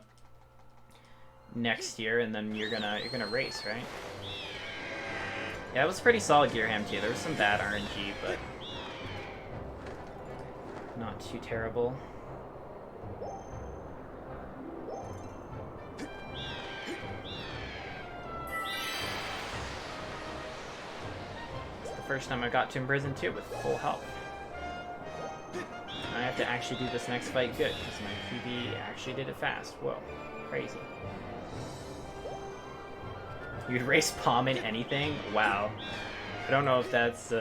next year, and then you're gonna race, right? Yeah, it was pretty solid Giraham too. There was some bad RNG, but not too terrible. It's the first time I got to Imprison 2 with full health. I have to actually do this next fight good, because my QB actually did it fast. Whoa, crazy. You'd race Palm in anything? Wow. I don't know if that's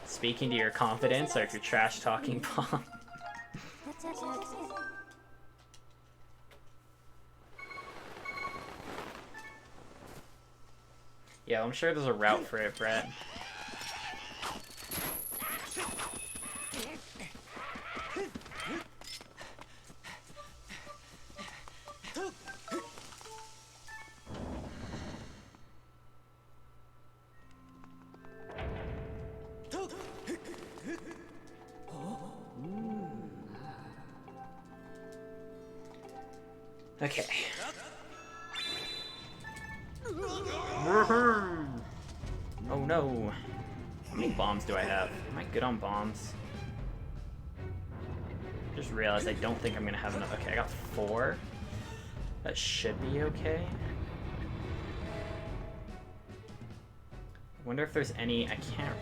speaking to your confidence, or if you're trash-talking Palm. Yeah, I'm sure there's a route for it, Brett. Okay. Oh no. How many bombs do I have? Am I good on bombs? Just realized I don't think I'm gonna have enough. Okay, I got 4. That should be okay. I wonder if there's any. I can't.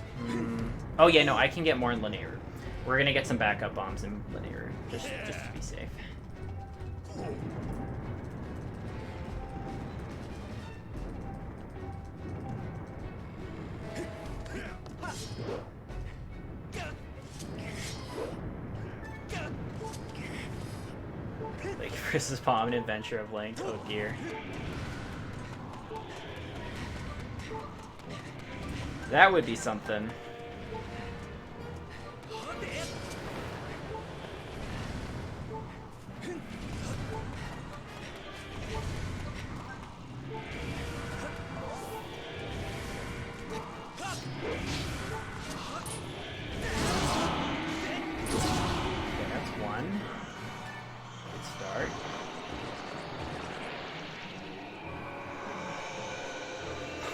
Oh yeah, no, I can get more in linear. We're gonna get some backup bombs in linear, just to be safe. Link versus Palm, an adventure of Link. Oh dear. That would be something.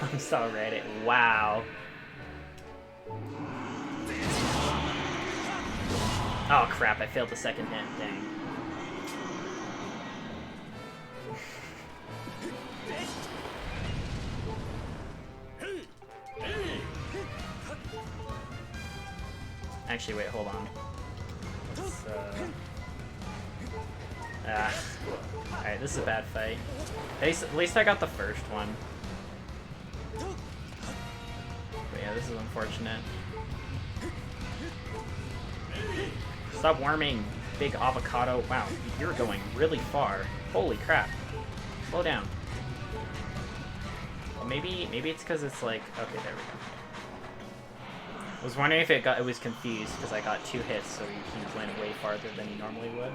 I'm so ready. Wow. Oh crap, I failed the second hit. Dang. Actually, wait, hold on. Let's, alright, this is a bad fight. At least I got the first one. But yeah, this is unfortunate. Stop worming, big avocado. Wow, you're going really far. Holy crap. Slow down. Well, maybe it's because it's like... Okay, there we go. I was wondering if it was confused because I got 2 hits, so he went way farther than he normally would.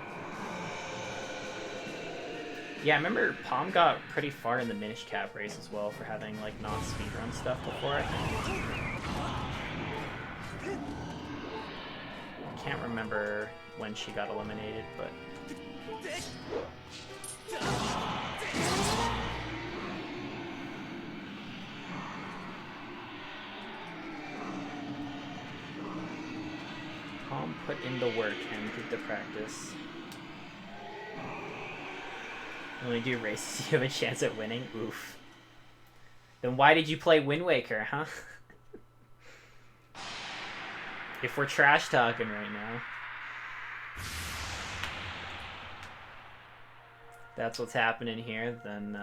Yeah, I remember Palm got pretty far in the Minish Cap race as well for having like not speedrun stuff before, I think. I can't remember when she got eliminated, but... Palm put in the work and did the practice. When we do races, you have a chance at winning? Oof. Then why did you play Wind Waker, huh? If we're trash talking right now. That's what's happening here, then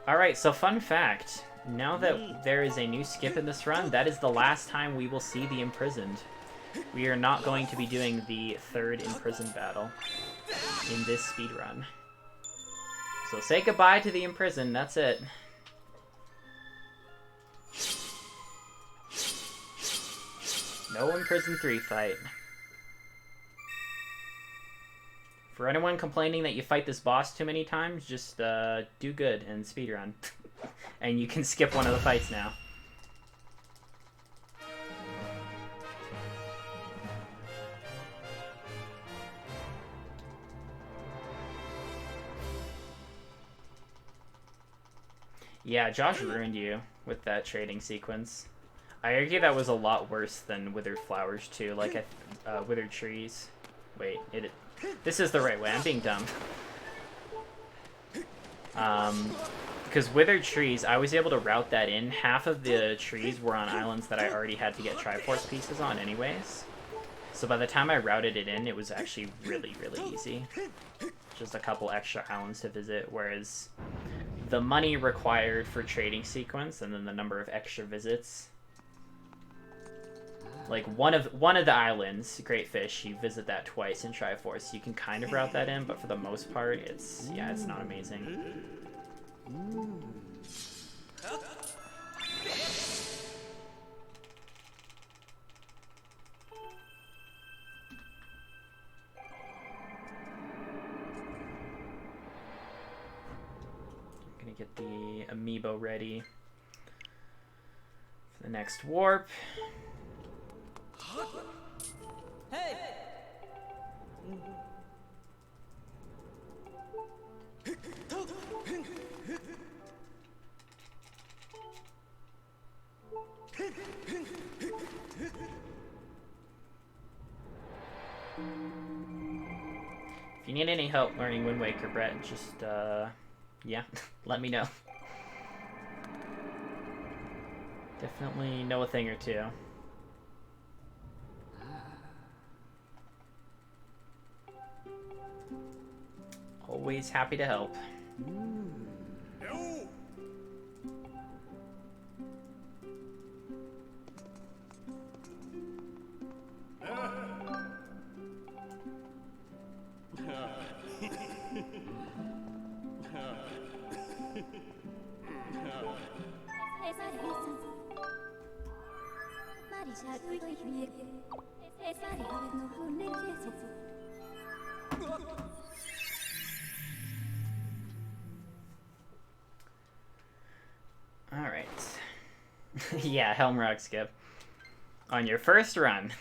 Alright, so fun fact. Now that there is a new skip in this run, that is the last time we will see the Imprisoned. We are not going to be doing the 3rd Imprisoned battle in this speedrun. So say goodbye to the Imprisoned, that's it. No Imprisoned 3 fight. For anyone complaining that you fight this boss too many times, just do good and speedrun. And you can skip one of the fights now. Yeah, Josh ruined you with that trading sequence. I argue that was a lot worse than Withered Flowers too, like Withered Trees. Wait, this is the right way. I'm being dumb. Because Withered Trees, I was able to route that in. Half of the trees were on islands that I already had to get Triforce pieces on anyways. So by the time I routed it in, it was actually really, really easy. Just a couple extra islands to visit, whereas the money required for trading sequence and then the number of extra visits... Like, one of the islands, Great Fish, you visit that twice in Triforce. You can kind of route that in, but for the most part, it's not amazing. The next warp. Hey! If you need any help learning Wind Waker, Brett, just, yeah, let me know. Definitely know a thing or two. Always happy to help. No. Alright. Yeah, Helm Rock skip. On your first run,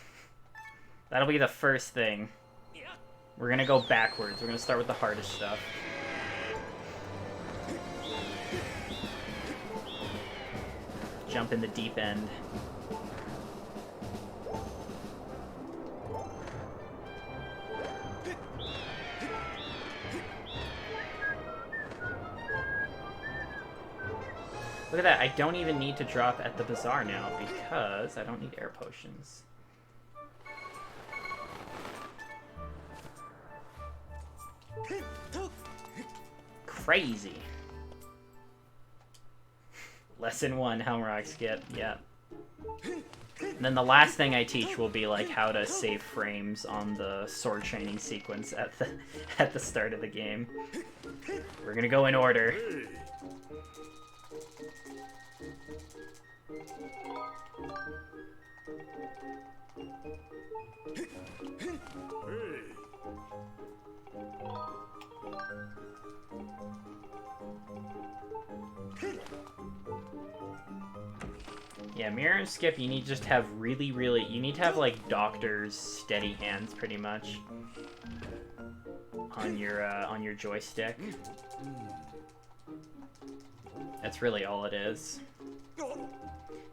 that'll be the first thing. We're gonna go backwards. We're gonna start with the hardest stuff. Jump in the deep end. Look at that, I don't even need to drop at the bazaar now because I don't need air potions. Crazy. Lesson 1, Helm Rock skip, yep. And then the last thing I teach will be like how to save frames on the sword training sequence at the start of the game. We're gonna go in order. Yeah, mirror and skip, you need to just have you need to have like doctor's steady hands pretty much on your joystick. That's really all it is.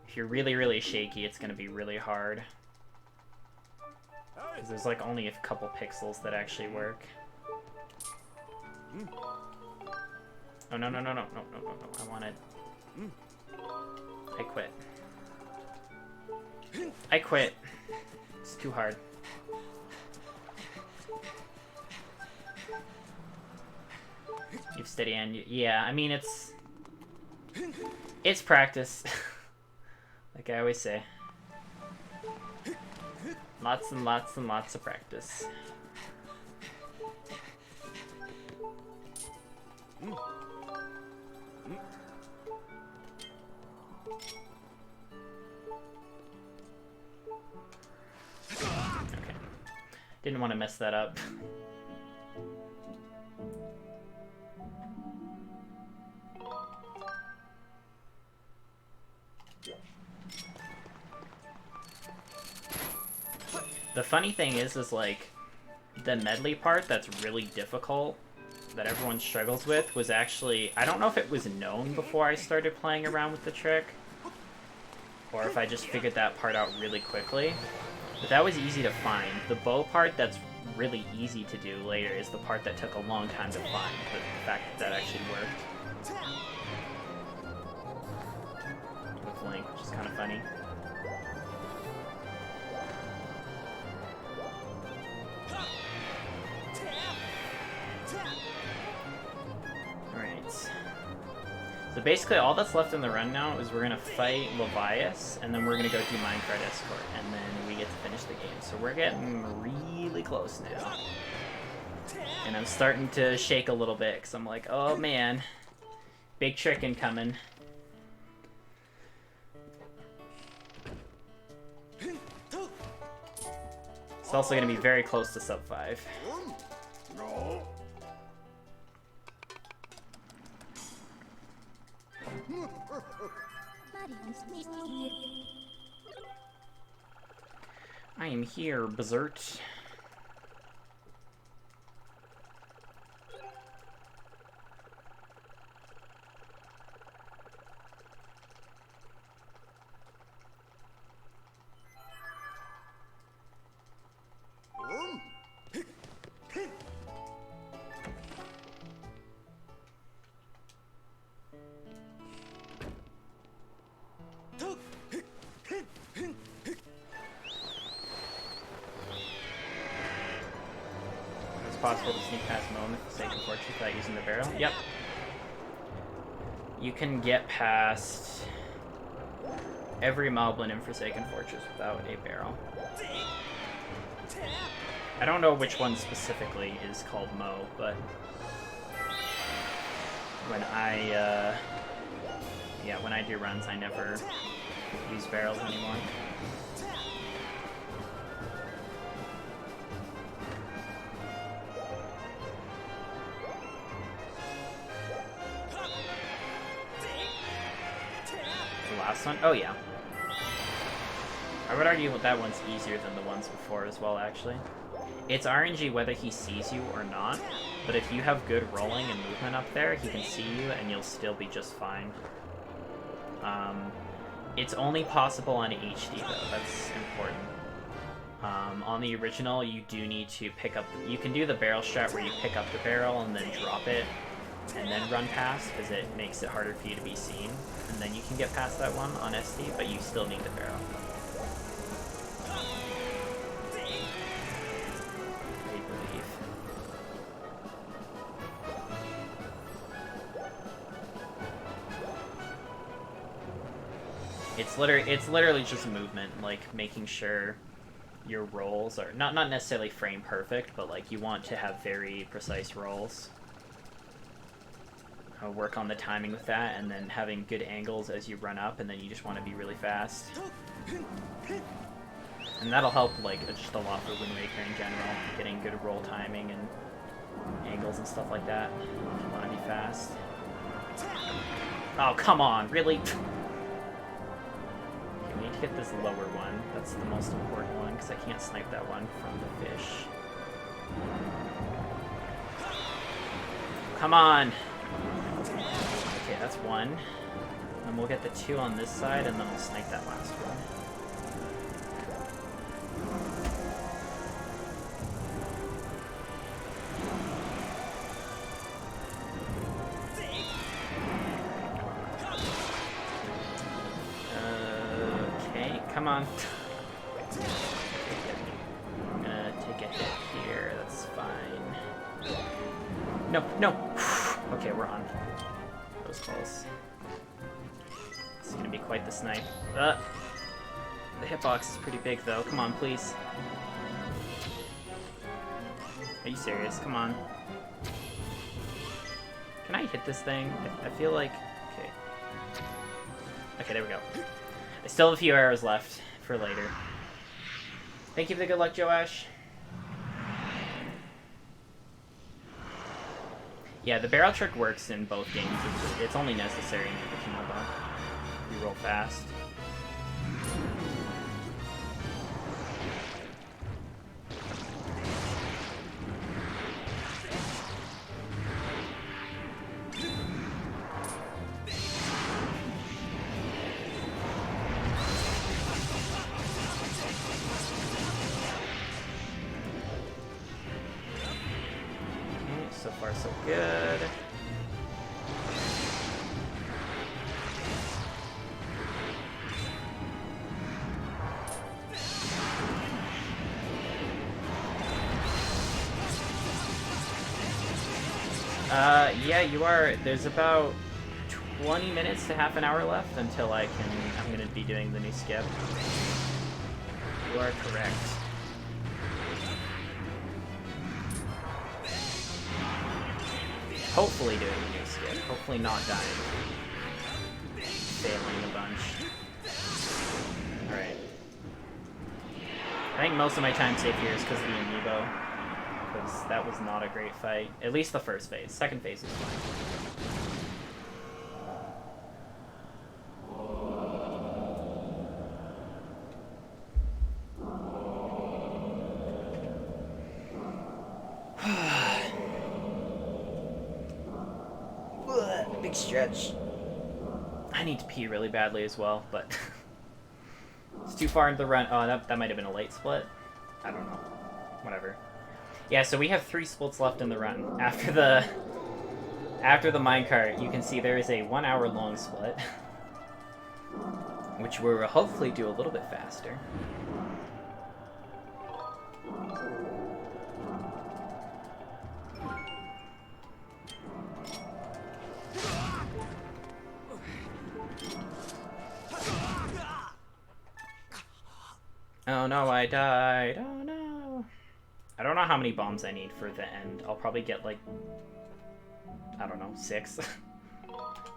If you're really shaky, it's gonna be really hard. Because there's like only a couple pixels that actually work. Oh no, I wanted... I quit. I quit. It's too hard. You've steady hand. Yeah, I mean, it's practice. Like I always say. Lots and lots and lots of practice. Okay. Didn't want to mess that up. The funny thing is like, the medley part that's really difficult, that everyone struggles with, was actually, I don't know if it was known before I started playing around with the trick, or if I just figured that part out really quickly, but that was easy to find. The bow part that's really easy to do later is the part that took a long time to find, but the fact that that actually worked. With Link, which is kind of funny. So basically all that's left in the run now is we're going to fight Levias, and then we're going to go do Minecart Escort, and then we get to finish the game. So we're getting really close now. And I'm starting to shake a little bit, because I'm like, oh man, big trick incoming. It's also going to be very close to sub 5. No. I am here, Berserk. Possible to sneak past Moment for Forsaken Fortress without using the barrel? Yep. You can get past every moblin in Forsaken Fortress without a barrel. I don't know which one specifically is called Mo, but when I do runs, I never use barrels anymore. Last one? Oh yeah. I would argue that one's easier than the ones before as well, actually. It's RNG whether he sees you or not, but if you have good rolling and movement up there, he can see you and you'll still be just fine. It's only possible on HD though, that's important. On the original, you do need to pick up... You can do the barrel strat where you pick up the barrel and then drop it, and then run past, because it makes it harder for you to be seen. And then you can get past that one on SD, but you still need the barrel. I believe. It's literally just movement, like making sure your rolls are not necessarily frame perfect, but like you want to have very precise rolls. Work on the timing with that, and then having good angles as you run up, and then you just want to be really fast. And that'll help, like, just a lot for Wind Waker in general, getting good roll timing and angles and stuff like that. You want to be fast. Oh, come on, really? Okay, we need to get this lower one. That's the most important one, because I can't snipe that one from the fish. Come on! Okay, that's one. And we'll get the two on this side, and then we'll snipe that last one. Okay, come on. I'm gonna take a hit here, that's fine. No, no! Okay, we're on. That was close. It's gonna be quite the snipe. The hitbox is pretty big though. Come on, please. Are you serious? Come on. Can I hit this thing? I feel like... Okay. Okay, there we go. I still have a few arrows left for later. Thank you for the good luck, Joash. Yeah, the barrel trick works in both games. It's only necessary in the original, though. You roll fast. So far, so good. Yeah, you are. There's about 20 minutes to half an hour left until I'm gonna be doing the new skip. You are correct. Hopefully doing the new skip. Hopefully not dying. Failing a bunch. Alright. I think most of my time safe here is because of the amiibo. Because that was not a great fight. At least the first phase. Second phase was fine. big stretch. I need to pee really badly as well, but it's too far into the run. Oh, that might have been a late split. I don't know. Whatever. Yeah, so we have 3 splits left in the run. After the minecart, you can see there is a 1 hour long split, which we'll hopefully do a little bit faster. Oh no, I died. Oh no. I don't know how many bombs I need for the end. I'll probably get like, I don't know, 6?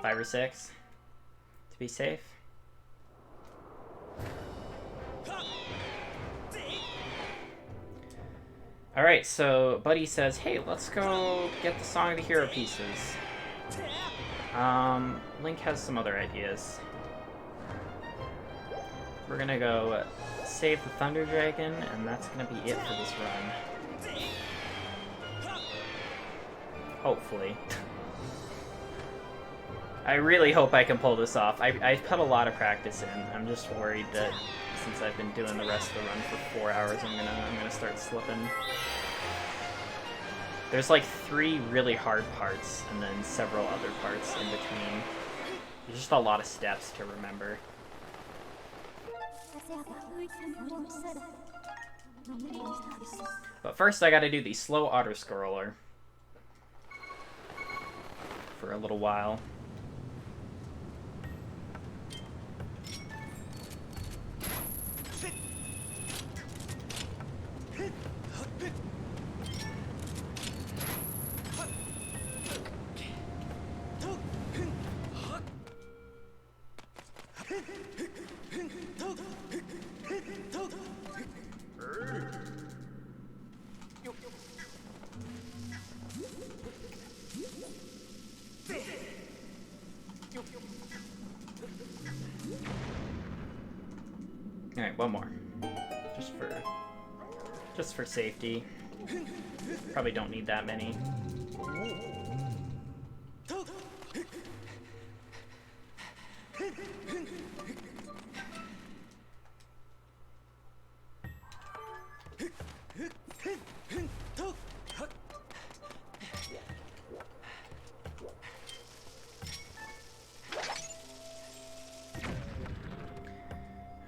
5 or 6 to be safe. Alright, so Buddy says, hey, let's go get the Song of the Hero pieces. Link has some other ideas. We're gonna go save the Thunder Dragon, and that's gonna be it for this run. Hopefully. I really hope I can pull this off. I've put a lot of practice in. I'm just worried that since I've been doing the rest of the run for 4 hours, I'm gonna start slipping. There's like 3 really hard parts, and then several other parts in between. There's just a lot of steps to remember. But first I gotta do the slow auto-scroller for a little while. Alright, one more. Just for safety. Probably don't need that many.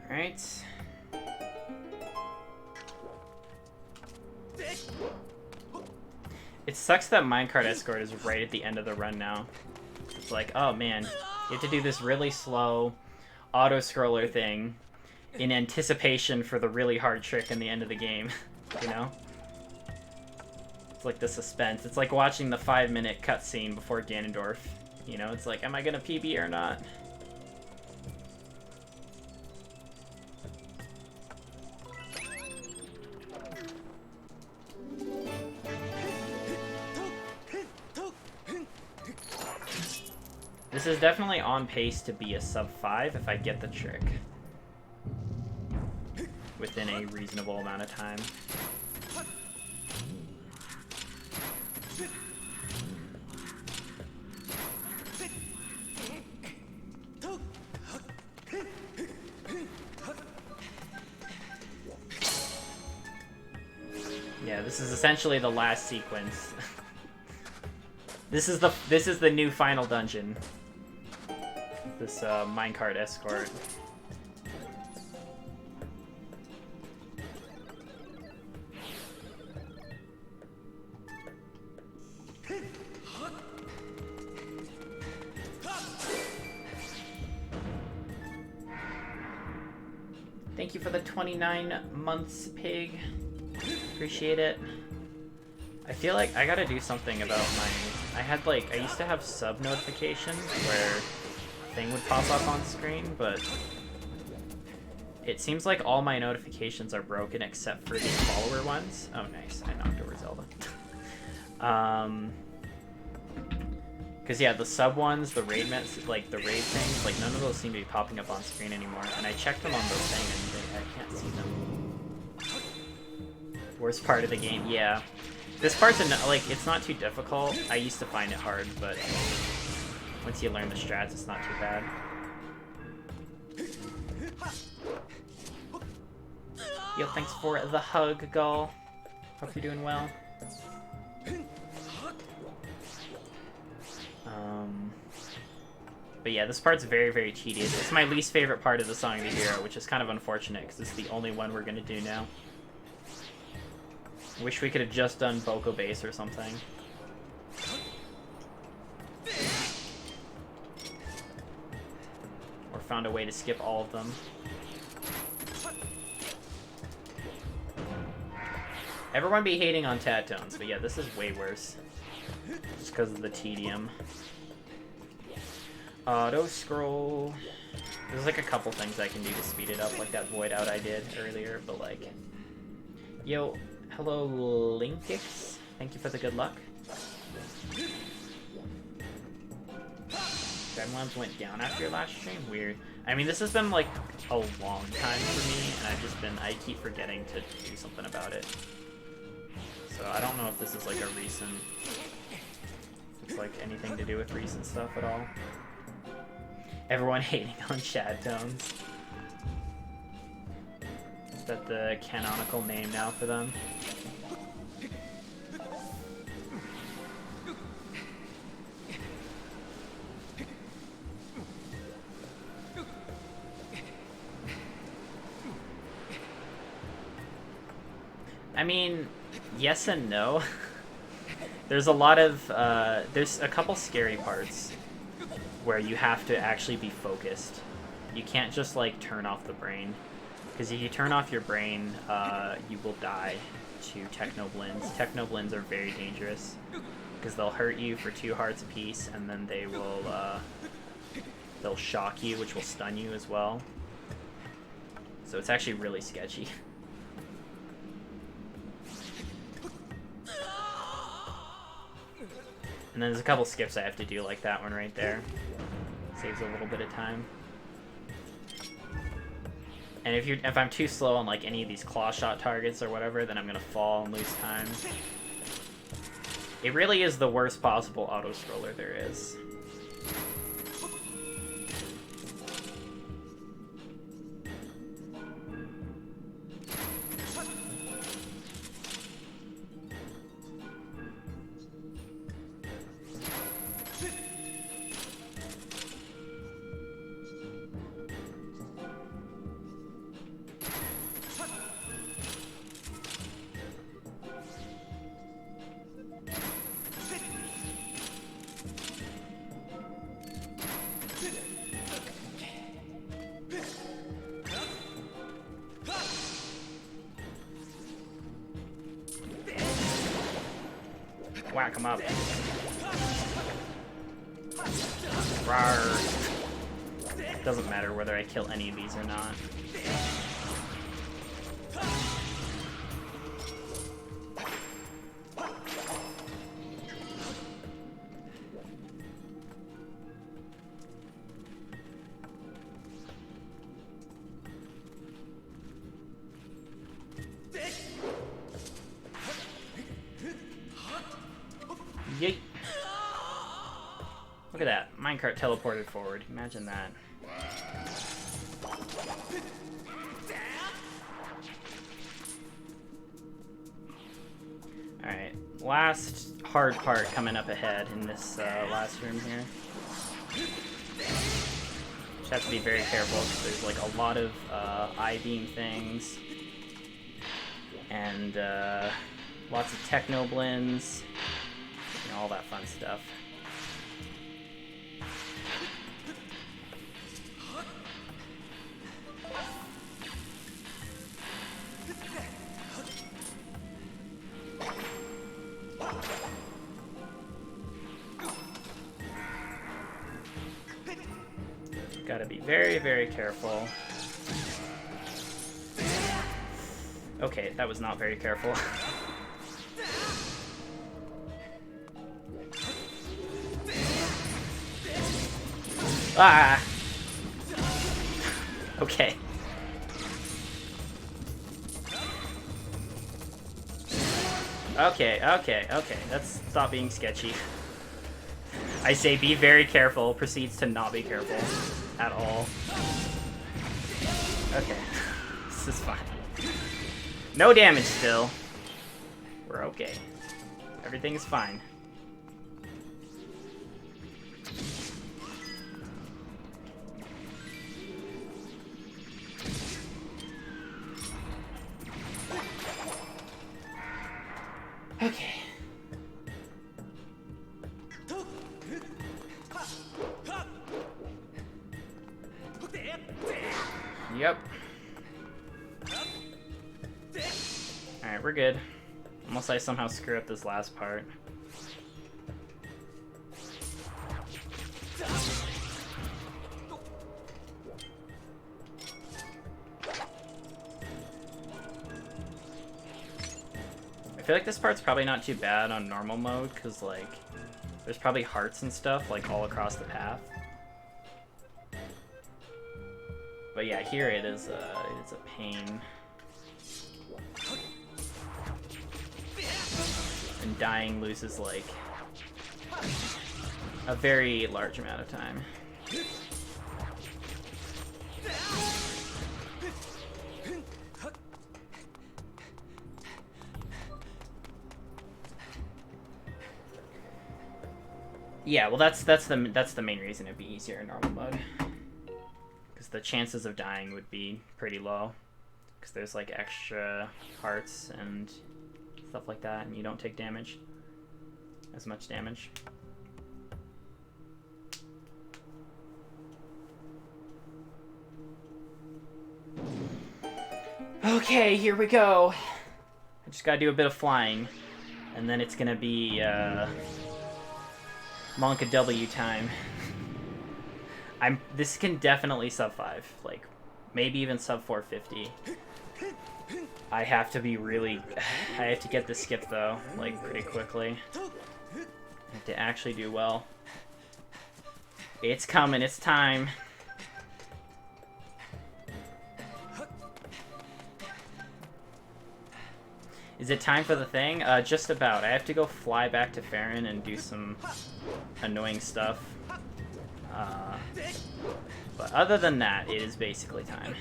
Alright. It sucks that minecart escort is right at the end of the run now. It's like, oh man, you have to do this really slow auto-scroller thing in anticipation for the really hard trick in the end of the game, you know? It's like the suspense. It's like watching the 5-minute cutscene before Ganondorf, you know? It's like, am I gonna PB or not? This is definitely on pace to be a sub 5 if I get the trick within a reasonable amount of time. Yeah, this is essentially the last sequence. This is the new final dungeon. This minecart escort. Thank you for the 29 months, pig. Appreciate it. I feel like I gotta do something about my... I used to have sub notifications where a thing would pop up on screen, but it seems like all my notifications are broken except for the follower ones. Oh, nice. I knocked over Zelda. Because, yeah, the sub ones, the raid like the raid things, like none of those seem to be popping up on screen anymore. And I checked them on the thing and I can't see them. Worst part of the game, yeah. This part's, like, it's not too difficult. I used to find it hard, but Once you learn the strats, it's not too bad. Yo, thanks for the hug, Gull. Hope you're doing well. But yeah, this part's very, very tedious. It's my least favorite part of the Song of the Hero, which is kind of unfortunate, because it's the only one we're gonna do now. I wish we could have just done vocal bass or something. Or found a way to skip all of them. Everyone be hating on Tat Tones, but yeah, this is way worse. Just because of the tedium. Auto scroll. There's like a couple things I can do to speed it up, like that void out I did earlier, but like... Yo, hello Linkix. Thank you for the good luck. Gremlins went down after your last stream? Weird. I mean, this has been like a long time for me, and I keep forgetting to do something about it. So I don't know if this is like a recent... If it's like anything to do with recent stuff at all. Everyone hating on Shad Tones. Is that the canonical name now for them? I mean, yes and no. There's a lot of, there's a couple scary parts where you have to actually be focused. You can't just, like, turn off the brain. Because if you turn off your brain, you will die to Technoblins. Technoblins are very dangerous. Because they'll hurt you for 2 hearts apiece, and then they will, they'll shock you, which will stun you as well. So it's actually really sketchy. And then there's a couple skips I have to do, like that one right there. Saves a little bit of time. And if I'm too slow on like any of these claw shot targets or whatever, then I'm gonna fall and lose time. It really is the worst possible auto scroller there is. Whack him up. Rawr. Doesn't matter whether I kill any of these or not. Yeet. Look at that. Minecart teleported forward. Imagine that. Alright. Last hard part coming up ahead in this last room here. Just have to be very careful because there's like a lot of I-beam things. And lots of Technoblins. All that fun stuff. Gotta be very, very careful. Okay, that was not very careful. Ah! Okay. Okay. Let's stop being sketchy. I say be very careful, proceeds to not be careful at all. Okay, this is fine. No damage still. We're okay. Everything is fine. Okay. Yep. Alright, we're good. Unless I somehow screw up this last part. I feel like this part's probably not too bad on normal mode, because, like, there's probably hearts and stuff, like, all across the path. But yeah, here it is a pain. And dying loses, like, a very large amount of time. Yeah, well, that's the main reason it'd be easier in normal mode, because the chances of dying would be pretty low, because there's like extra hearts and stuff like that, and you don't take damage, as much damage. Okay, here we go. I just gotta do a bit of flying, and then it's gonna be Monka W time. This can definitely sub 5, like maybe even sub 450. I have to be really, I have to get the skip though, like pretty quickly. I have to actually do well. It's coming, it's time. Is it time for the thing? Just about. I have to go fly back to Farron and do some annoying stuff. But other than that, it is basically time.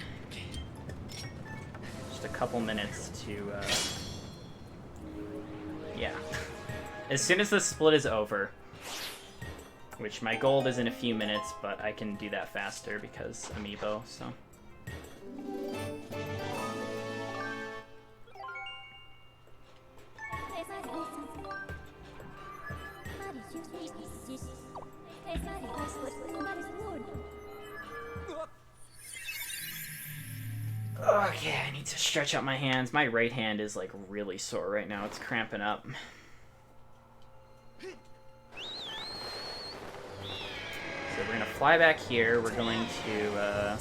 Just a couple minutes to, yeah. As soon as the split is over, which my goal is in a few minutes, but I can do that faster because amiibo, so. Okay, I need to stretch out my hands. My right hand is like really sore right now. It's cramping up. So we're gonna fly back here. We're going to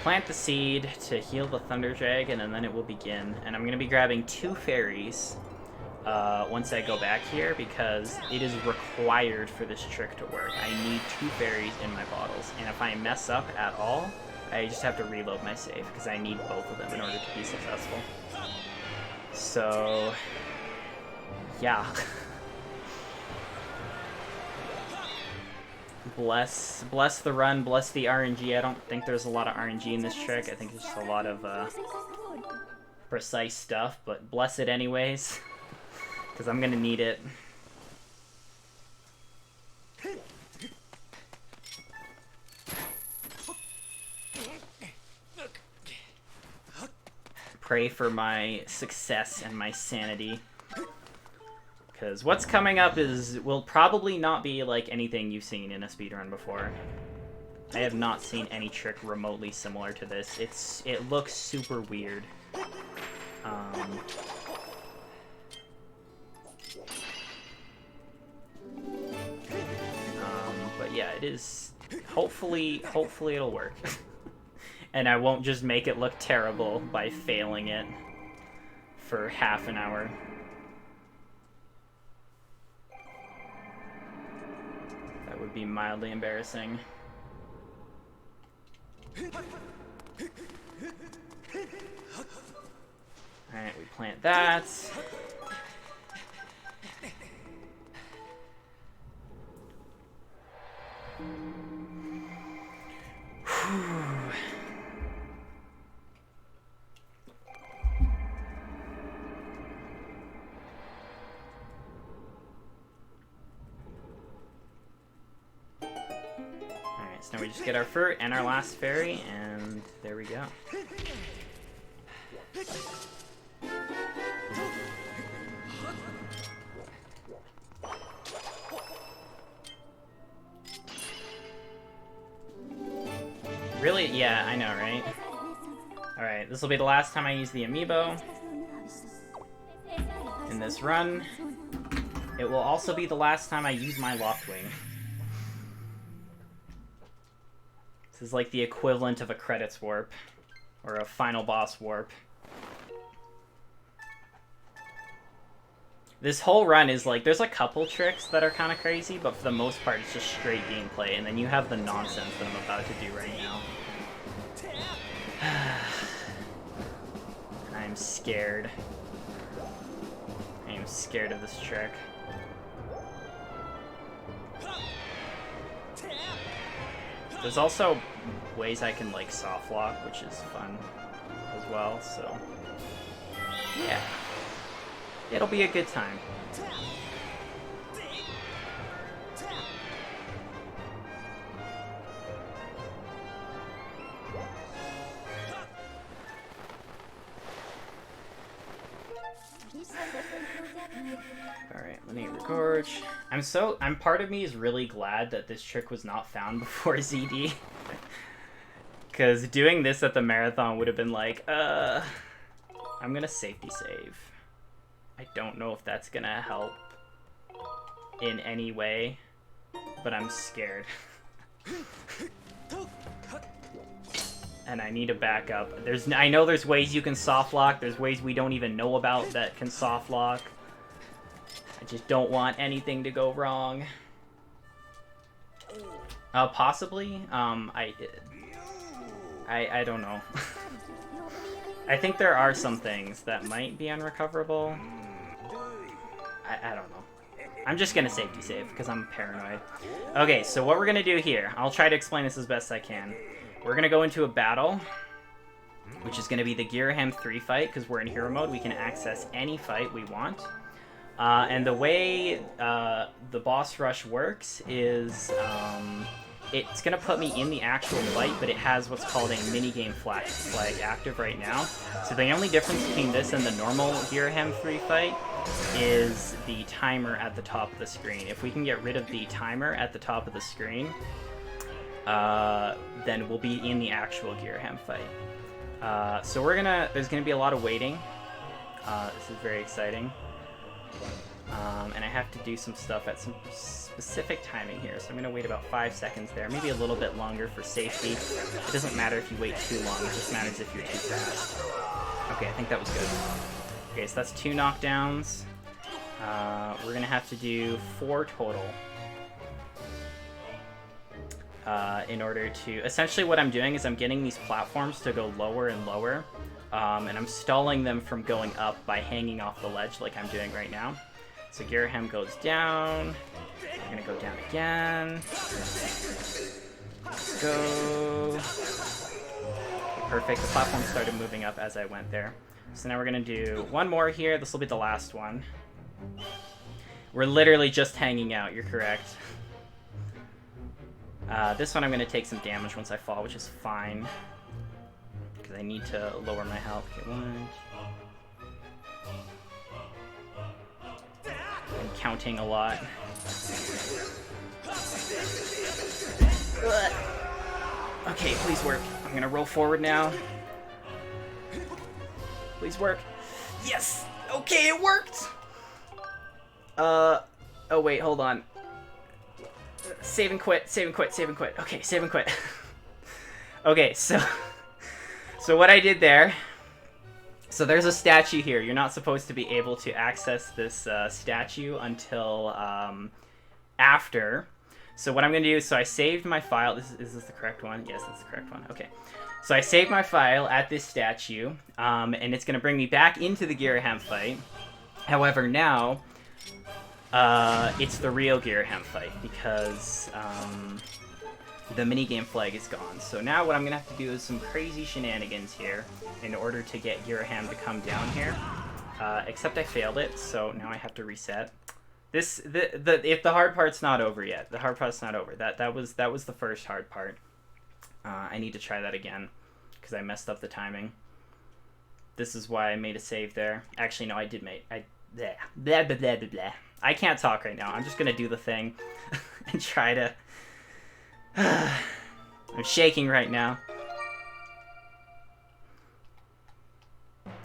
plant the seed to heal the Thunder Dragon, and then it will begin. And I'm gonna be grabbing 2 fairies once I go back here, because it is required for this trick to work. I need 2 fairies in my bottles, and if I mess up at all, I just have to reload my save, because I need both of them in order to be successful. So, yeah. Bless the run, bless the RNG. I don't think there's a lot of RNG in this trick. I think it's just a lot of precise stuff, but bless it anyways, because I'm gonna need it. Pray for my success and my sanity. Because what's coming up will probably not be like anything you've seen in a speedrun before. I have not seen any trick remotely similar to this. It looks super weird. But yeah, it is. Hopefully it'll work. And I won't just make it look terrible by failing it for half an hour. That would be mildly embarrassing. Alright, we plant that. we just get our fruit and our last fairy, and there we go. Really? Yeah, I know, right? Alright, this will be the last time I use the amiibo in this run. It will also be the last time I use my Loftwing. This is like the equivalent of a credits warp, or a final boss warp. This whole run is like, there's a couple tricks that are kind of crazy, but for the most part it's just straight gameplay, and then you have the nonsense that I'm about to do right now. I'm scared. I am scared of this trick. There's also ways I can like soft lock, which is fun as well, so yeah. It'll be a good time. Alright, let me record. I'm part of me is really glad that this trick was not found before ZD. Because doing this at the marathon would have been like, I'm gonna safety save. I don't know if that's gonna help in any way, but I'm scared. And I need to back up. I know there's ways you can soft lock, there's ways we don't even know about that can soft lock. I just don't want anything to go wrong. Possibly. I don't know. I think there are some things that might be unrecoverable. I don't know. I'm just gonna safety save because I'm paranoid. Okay, so what we're gonna do here, I'll try to explain this as best I can. We're gonna go into a battle, which is gonna be the Giraham 3 fight, because we're in hero mode. We can access any fight we want. And the way the boss rush works is it's gonna put me in the actual fight, but it has what's called a minigame flag active right now. So the only difference between this and the normal Giraham 3 fight is the timer at the top of the screen. If we can get rid of the timer at the top of the screen, then we'll be in the actual Giraham fight. So there's gonna be a lot of waiting. This is very exciting. And I have to do some stuff at some specific timing here, so I'm gonna wait about 5 seconds there, maybe a little bit longer for safety. It doesn't matter if you wait too long, it just matters if you're too fast. Okay, I think that was good. Okay, so that's 2 knockdowns. We're gonna have to do 4 total. In order to... Essentially what I'm doing is I'm getting these platforms to go lower and lower, and I'm stalling them from going up by hanging off the ledge like I'm doing right now. So Giraham goes down. I'm gonna go down again. Let's go. Okay, perfect. The platform started moving up as I went there. So now we're gonna do 1 more here. This will be the last one. We're literally just hanging out, you're correct. This one I'm gonna take some damage once I fall, which is fine. Because I need to lower my health. Okay, 1. I'm counting a lot. Okay, please work. I'm gonna roll forward now. Please work. Yes! Okay, it worked! Oh wait, hold on. Save and quit, save and quit, save and quit. Okay, save and quit. Okay, so what I did there... So there's a statue here. You're not supposed to be able to access this statue until after. So what I'm going to do, so I saved my file. Is this the correct one? Yes, that's the correct one. Okay. So I saved my file at this statue, and it's going to bring me back into the Giraham fight. However, now it's the real Giraham fight because the minigame flag is gone. So now what I'm going to have to do is some crazy shenanigans here in order to get Giraham to come down here. Except I failed it, so now I have to reset. If the hard part's not over yet. The hard part's not over. That was the first hard part. I need to try that again because I messed up the timing. This is why I made a save there. Actually, no, I did make... Blah, blah, blah, blah, blah. I can't talk right now. I'm just going to do the thing and try to... I'm shaking right now.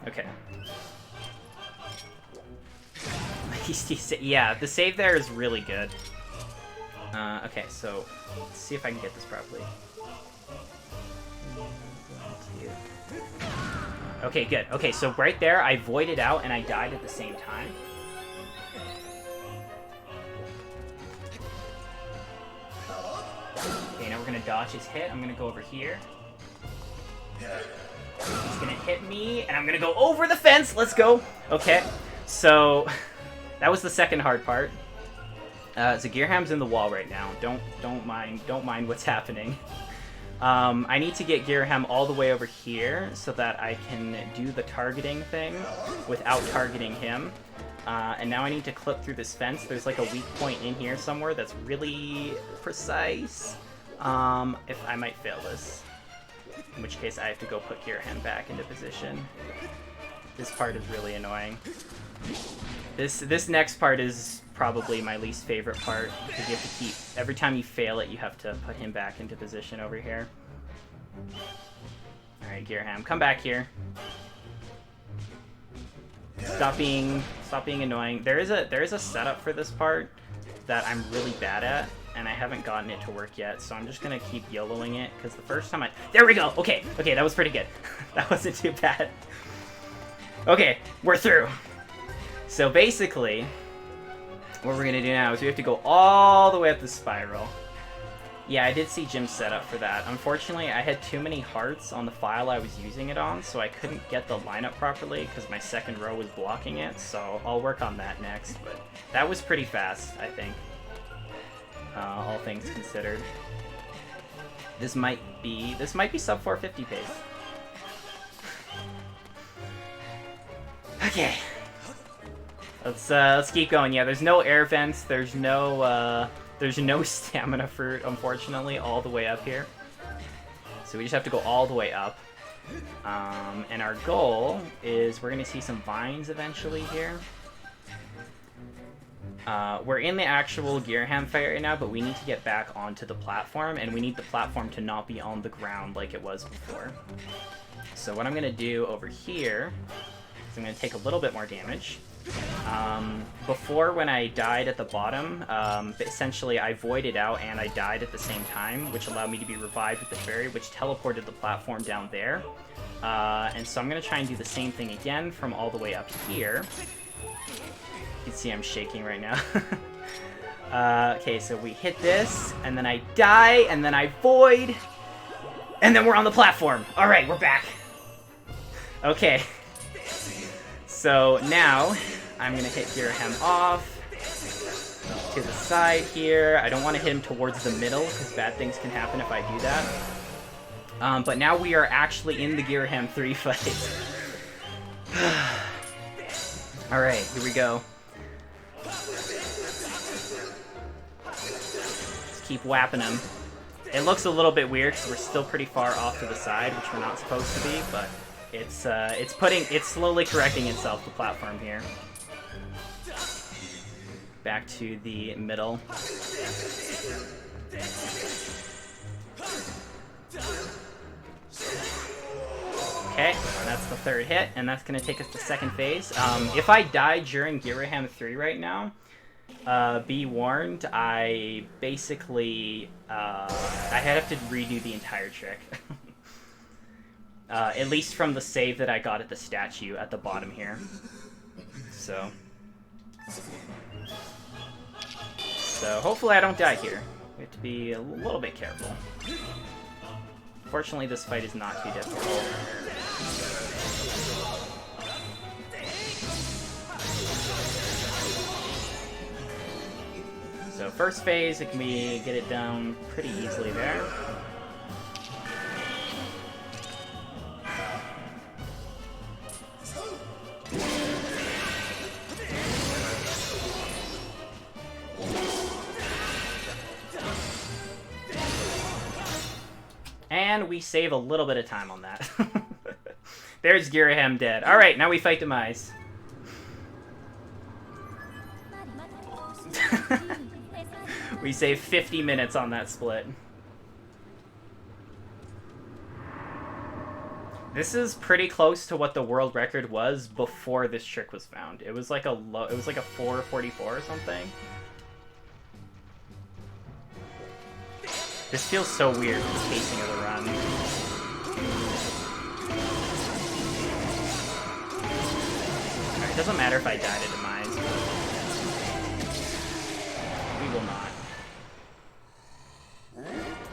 Okay. Yeah, the save there is really good. Okay, so let's see if I can get this properly. Okay, good. Okay, so right there, I voided out and I died at the same time. Okay, now we're gonna dodge his hit. I'm gonna go over here. He's gonna hit me, and I'm gonna go over the fence. Let's go. Okay, so that was the second hard part. Zagirham's in the wall right now. Don't mind what's happening. I need to get Girham all the way over here so that I can do the targeting thing without targeting him. And now I need to clip through this fence. There's like a weak point in here somewhere that's really precise. If I might fail this. In which case I have to go put Girham back into position. This part is really annoying. This next part is probably my least favorite part, because you have to keep... Every time you fail it, you have to put him back into position over here. Alright, Girham, come back here. Stop being annoying. There is a setup for this part that I'm really bad at, and I haven't gotten it to work yet, so I'm just gonna keep YOLOing it, because the first time There we go! Okay, that was pretty good. That wasn't too bad. Okay, we're through. So basically, what we're gonna do now is we have to go all the way up the spiral. Yeah, I did see Jim's setup for that. Unfortunately, I had too many hearts on the file I was using it on, so I couldn't get the lineup properly because my second row was blocking it, so I'll work on that next. But that was pretty fast, I think, all things considered. This might be sub 450 pace. Okay. Let's keep going. Yeah, there's no air vents. There's no stamina fruit, unfortunately, all the way up here. So we just have to go all the way up. And our goal is we're gonna see some vines eventually here. We're in the actual Girham fight right now, but we need to get back onto the platform, and we need the platform to not be on the ground like it was before. So what I'm gonna do over here is I'm gonna take a little bit more damage. Before, when I died at the bottom, essentially I voided out and I died at the same time, which allowed me to be revived with the fairy, which teleported the platform down there. And so I'm going to try and do the same thing again from all the way up here. You can see I'm shaking right now. Okay, so we hit this, and then I die, and then I void, and then we're on the platform. Alright, we're back. Okay. So now, I'm going to hit Girham off to the side here. I don't want to hit him towards the middle, because bad things can happen if I do that. But now we are actually in the Girham 3 fight. Alright, here we go. Just keep whapping him. It looks a little bit weird, because we're still pretty far off to the side, which we're not supposed to be, but... It's slowly correcting itself, the platform here. Back to the middle. Okay, that's the third hit, and that's going to take us to second phase. If I die during Girham 3 right now, be warned, I basically, I have to redo the entire trick. At least from the save that I got at the statue at the bottom here. So hopefully I don't die here. We have to be a little bit careful. Fortunately, this fight is not too difficult. So first phase, it can be get it down pretty easily there. and we save a little bit of time on that. There's Girahim dead. Alright, now we fight Demise. We save 50 minutes on that split. This is pretty close to what the world record was before this trick was found. It was like a 444 or something. This feels so weird, the pacing of the run. Alright, it doesn't matter if I die to Demise. We will not.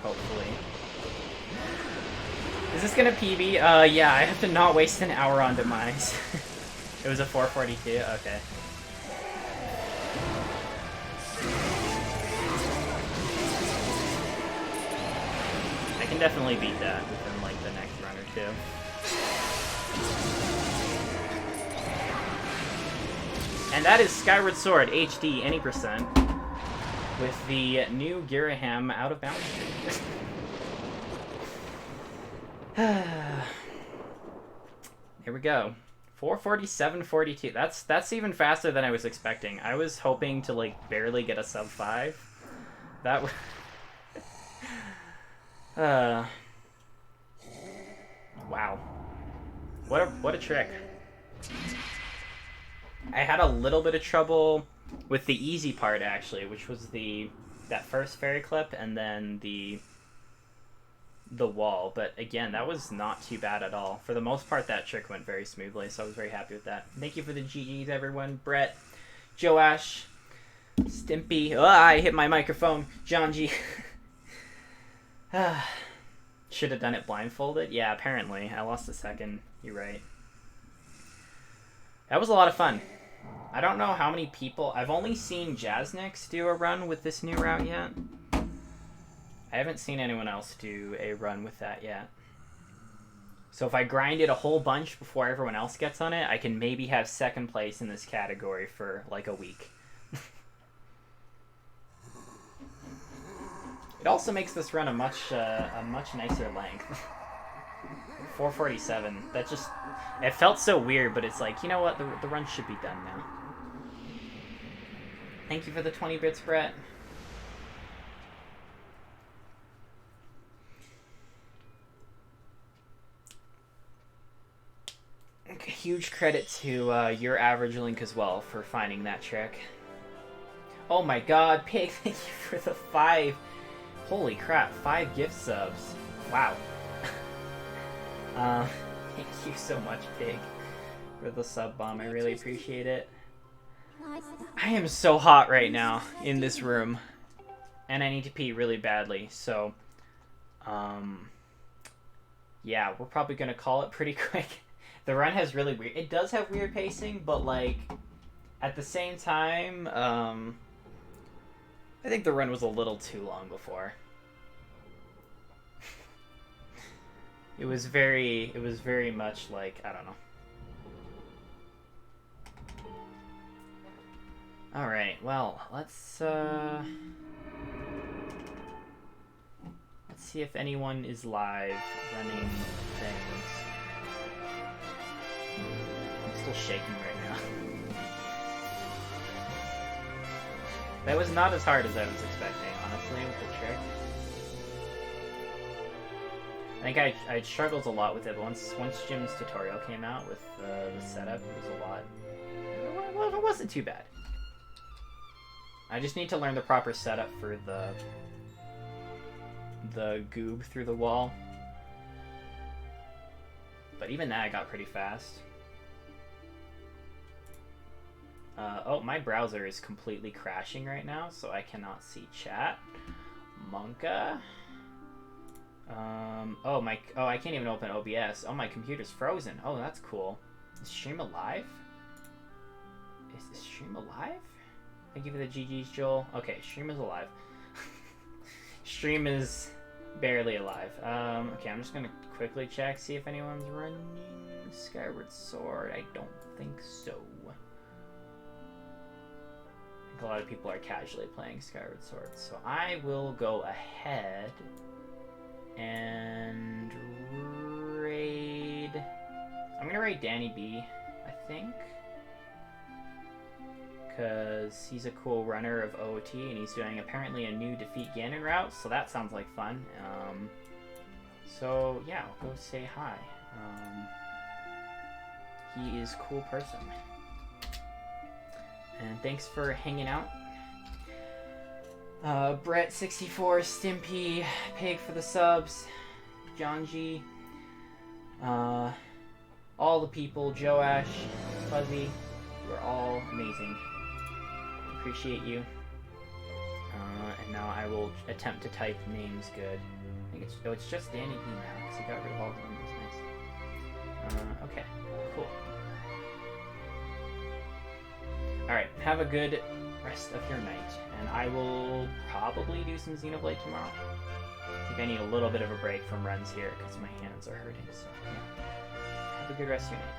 Hopefully. Is this gonna PB? Yeah, I have to not waste an hour on Demise. It was a 442? Okay. I can definitely beat that within, like, the next run or two. And that is Skyward Sword HD any percent with the new Girahim out of bounds. There we go. 447.42. That's even faster than I was expecting. I was hoping to like barely get a sub 5. That would wow. What a trick. I had a little bit of trouble with the easy part actually, which was that first fairy clip and then the wall, but again, that was not too bad at all. For the most part, that trick went very smoothly, so I was very happy with that. Thank you for the GGs, everyone. Brett, Joash, Stimpy. Oh, I hit my microphone. John G. Should have done it blindfolded. Yeah, apparently. I lost a second. You're right. That was a lot of fun. I don't know how many people... I've only seen Jaznix do a run with this new route yet. I haven't seen anyone else do a run with that yet. So if I grind it a whole bunch before everyone else gets on it, I can maybe have second place in this category for like a week. It also makes this run a much nicer length. 447. That just... It felt so weird, but it's like, you know what? The run should be done now. Thank you for the 20 bits, Brett. Huge credit to your average link as well for finding that trick. Oh my god, Pig, thank you for the 5. Holy crap, 5 gift subs. Wow. Thank you so much, Pig, for the sub bomb. I really appreciate it. I am so hot right now in this room. And I need to pee really badly, so... yeah, we're probably gonna call it pretty quick. The run has really weird... It does have weird pacing, but, like, at the same time, I think the run was a little too long before. It was very much like, I don't know. Alright, well, let's see if anyone is live running things. I'm still shaking right now. That was not as hard as I was expecting, honestly, with the trick. I think I struggled a lot with it, but once Jim's tutorial came out with the setup, it was a lot. Well, it wasn't too bad. I just need to learn the proper setup for the goob through the wall. But even that I got pretty fast. Oh, my browser is completely crashing right now, so I cannot see chat. Monka. Oh, I can't even open OBS. Oh, my computer's frozen. Oh, that's cool. Is stream alive? Is this stream alive? Thank you for the GGs, Joel. Okay, stream is alive. Stream is barely alive. Okay, I'm just gonna quickly check, see if anyone's running Skyward Sword. I don't think so. I think a lot of people are casually playing Skyward Sword, so I will go ahead and raid... I'm going to raid Danny B, I think. Because he's a cool runner of OOT, and he's doing apparently a new Defeat Ganon route, so that sounds like fun. So yeah, I'll go say hi. He is a cool person. And thanks for hanging out. Brett64, Stimpy, Pig for the subs, John G, all the people, Joash, Fuzzy, you are all amazing. Appreciate you. And now I will attempt to type names good. I think it's just Danny B now, because he got rid of all the numbers. Nice. Okay, cool. Alright, have a good rest of your night, and I will probably do some Xenoblade tomorrow. I think I need a little bit of a break from runs here, because my hands are hurting, so yeah. Have a good rest of your night.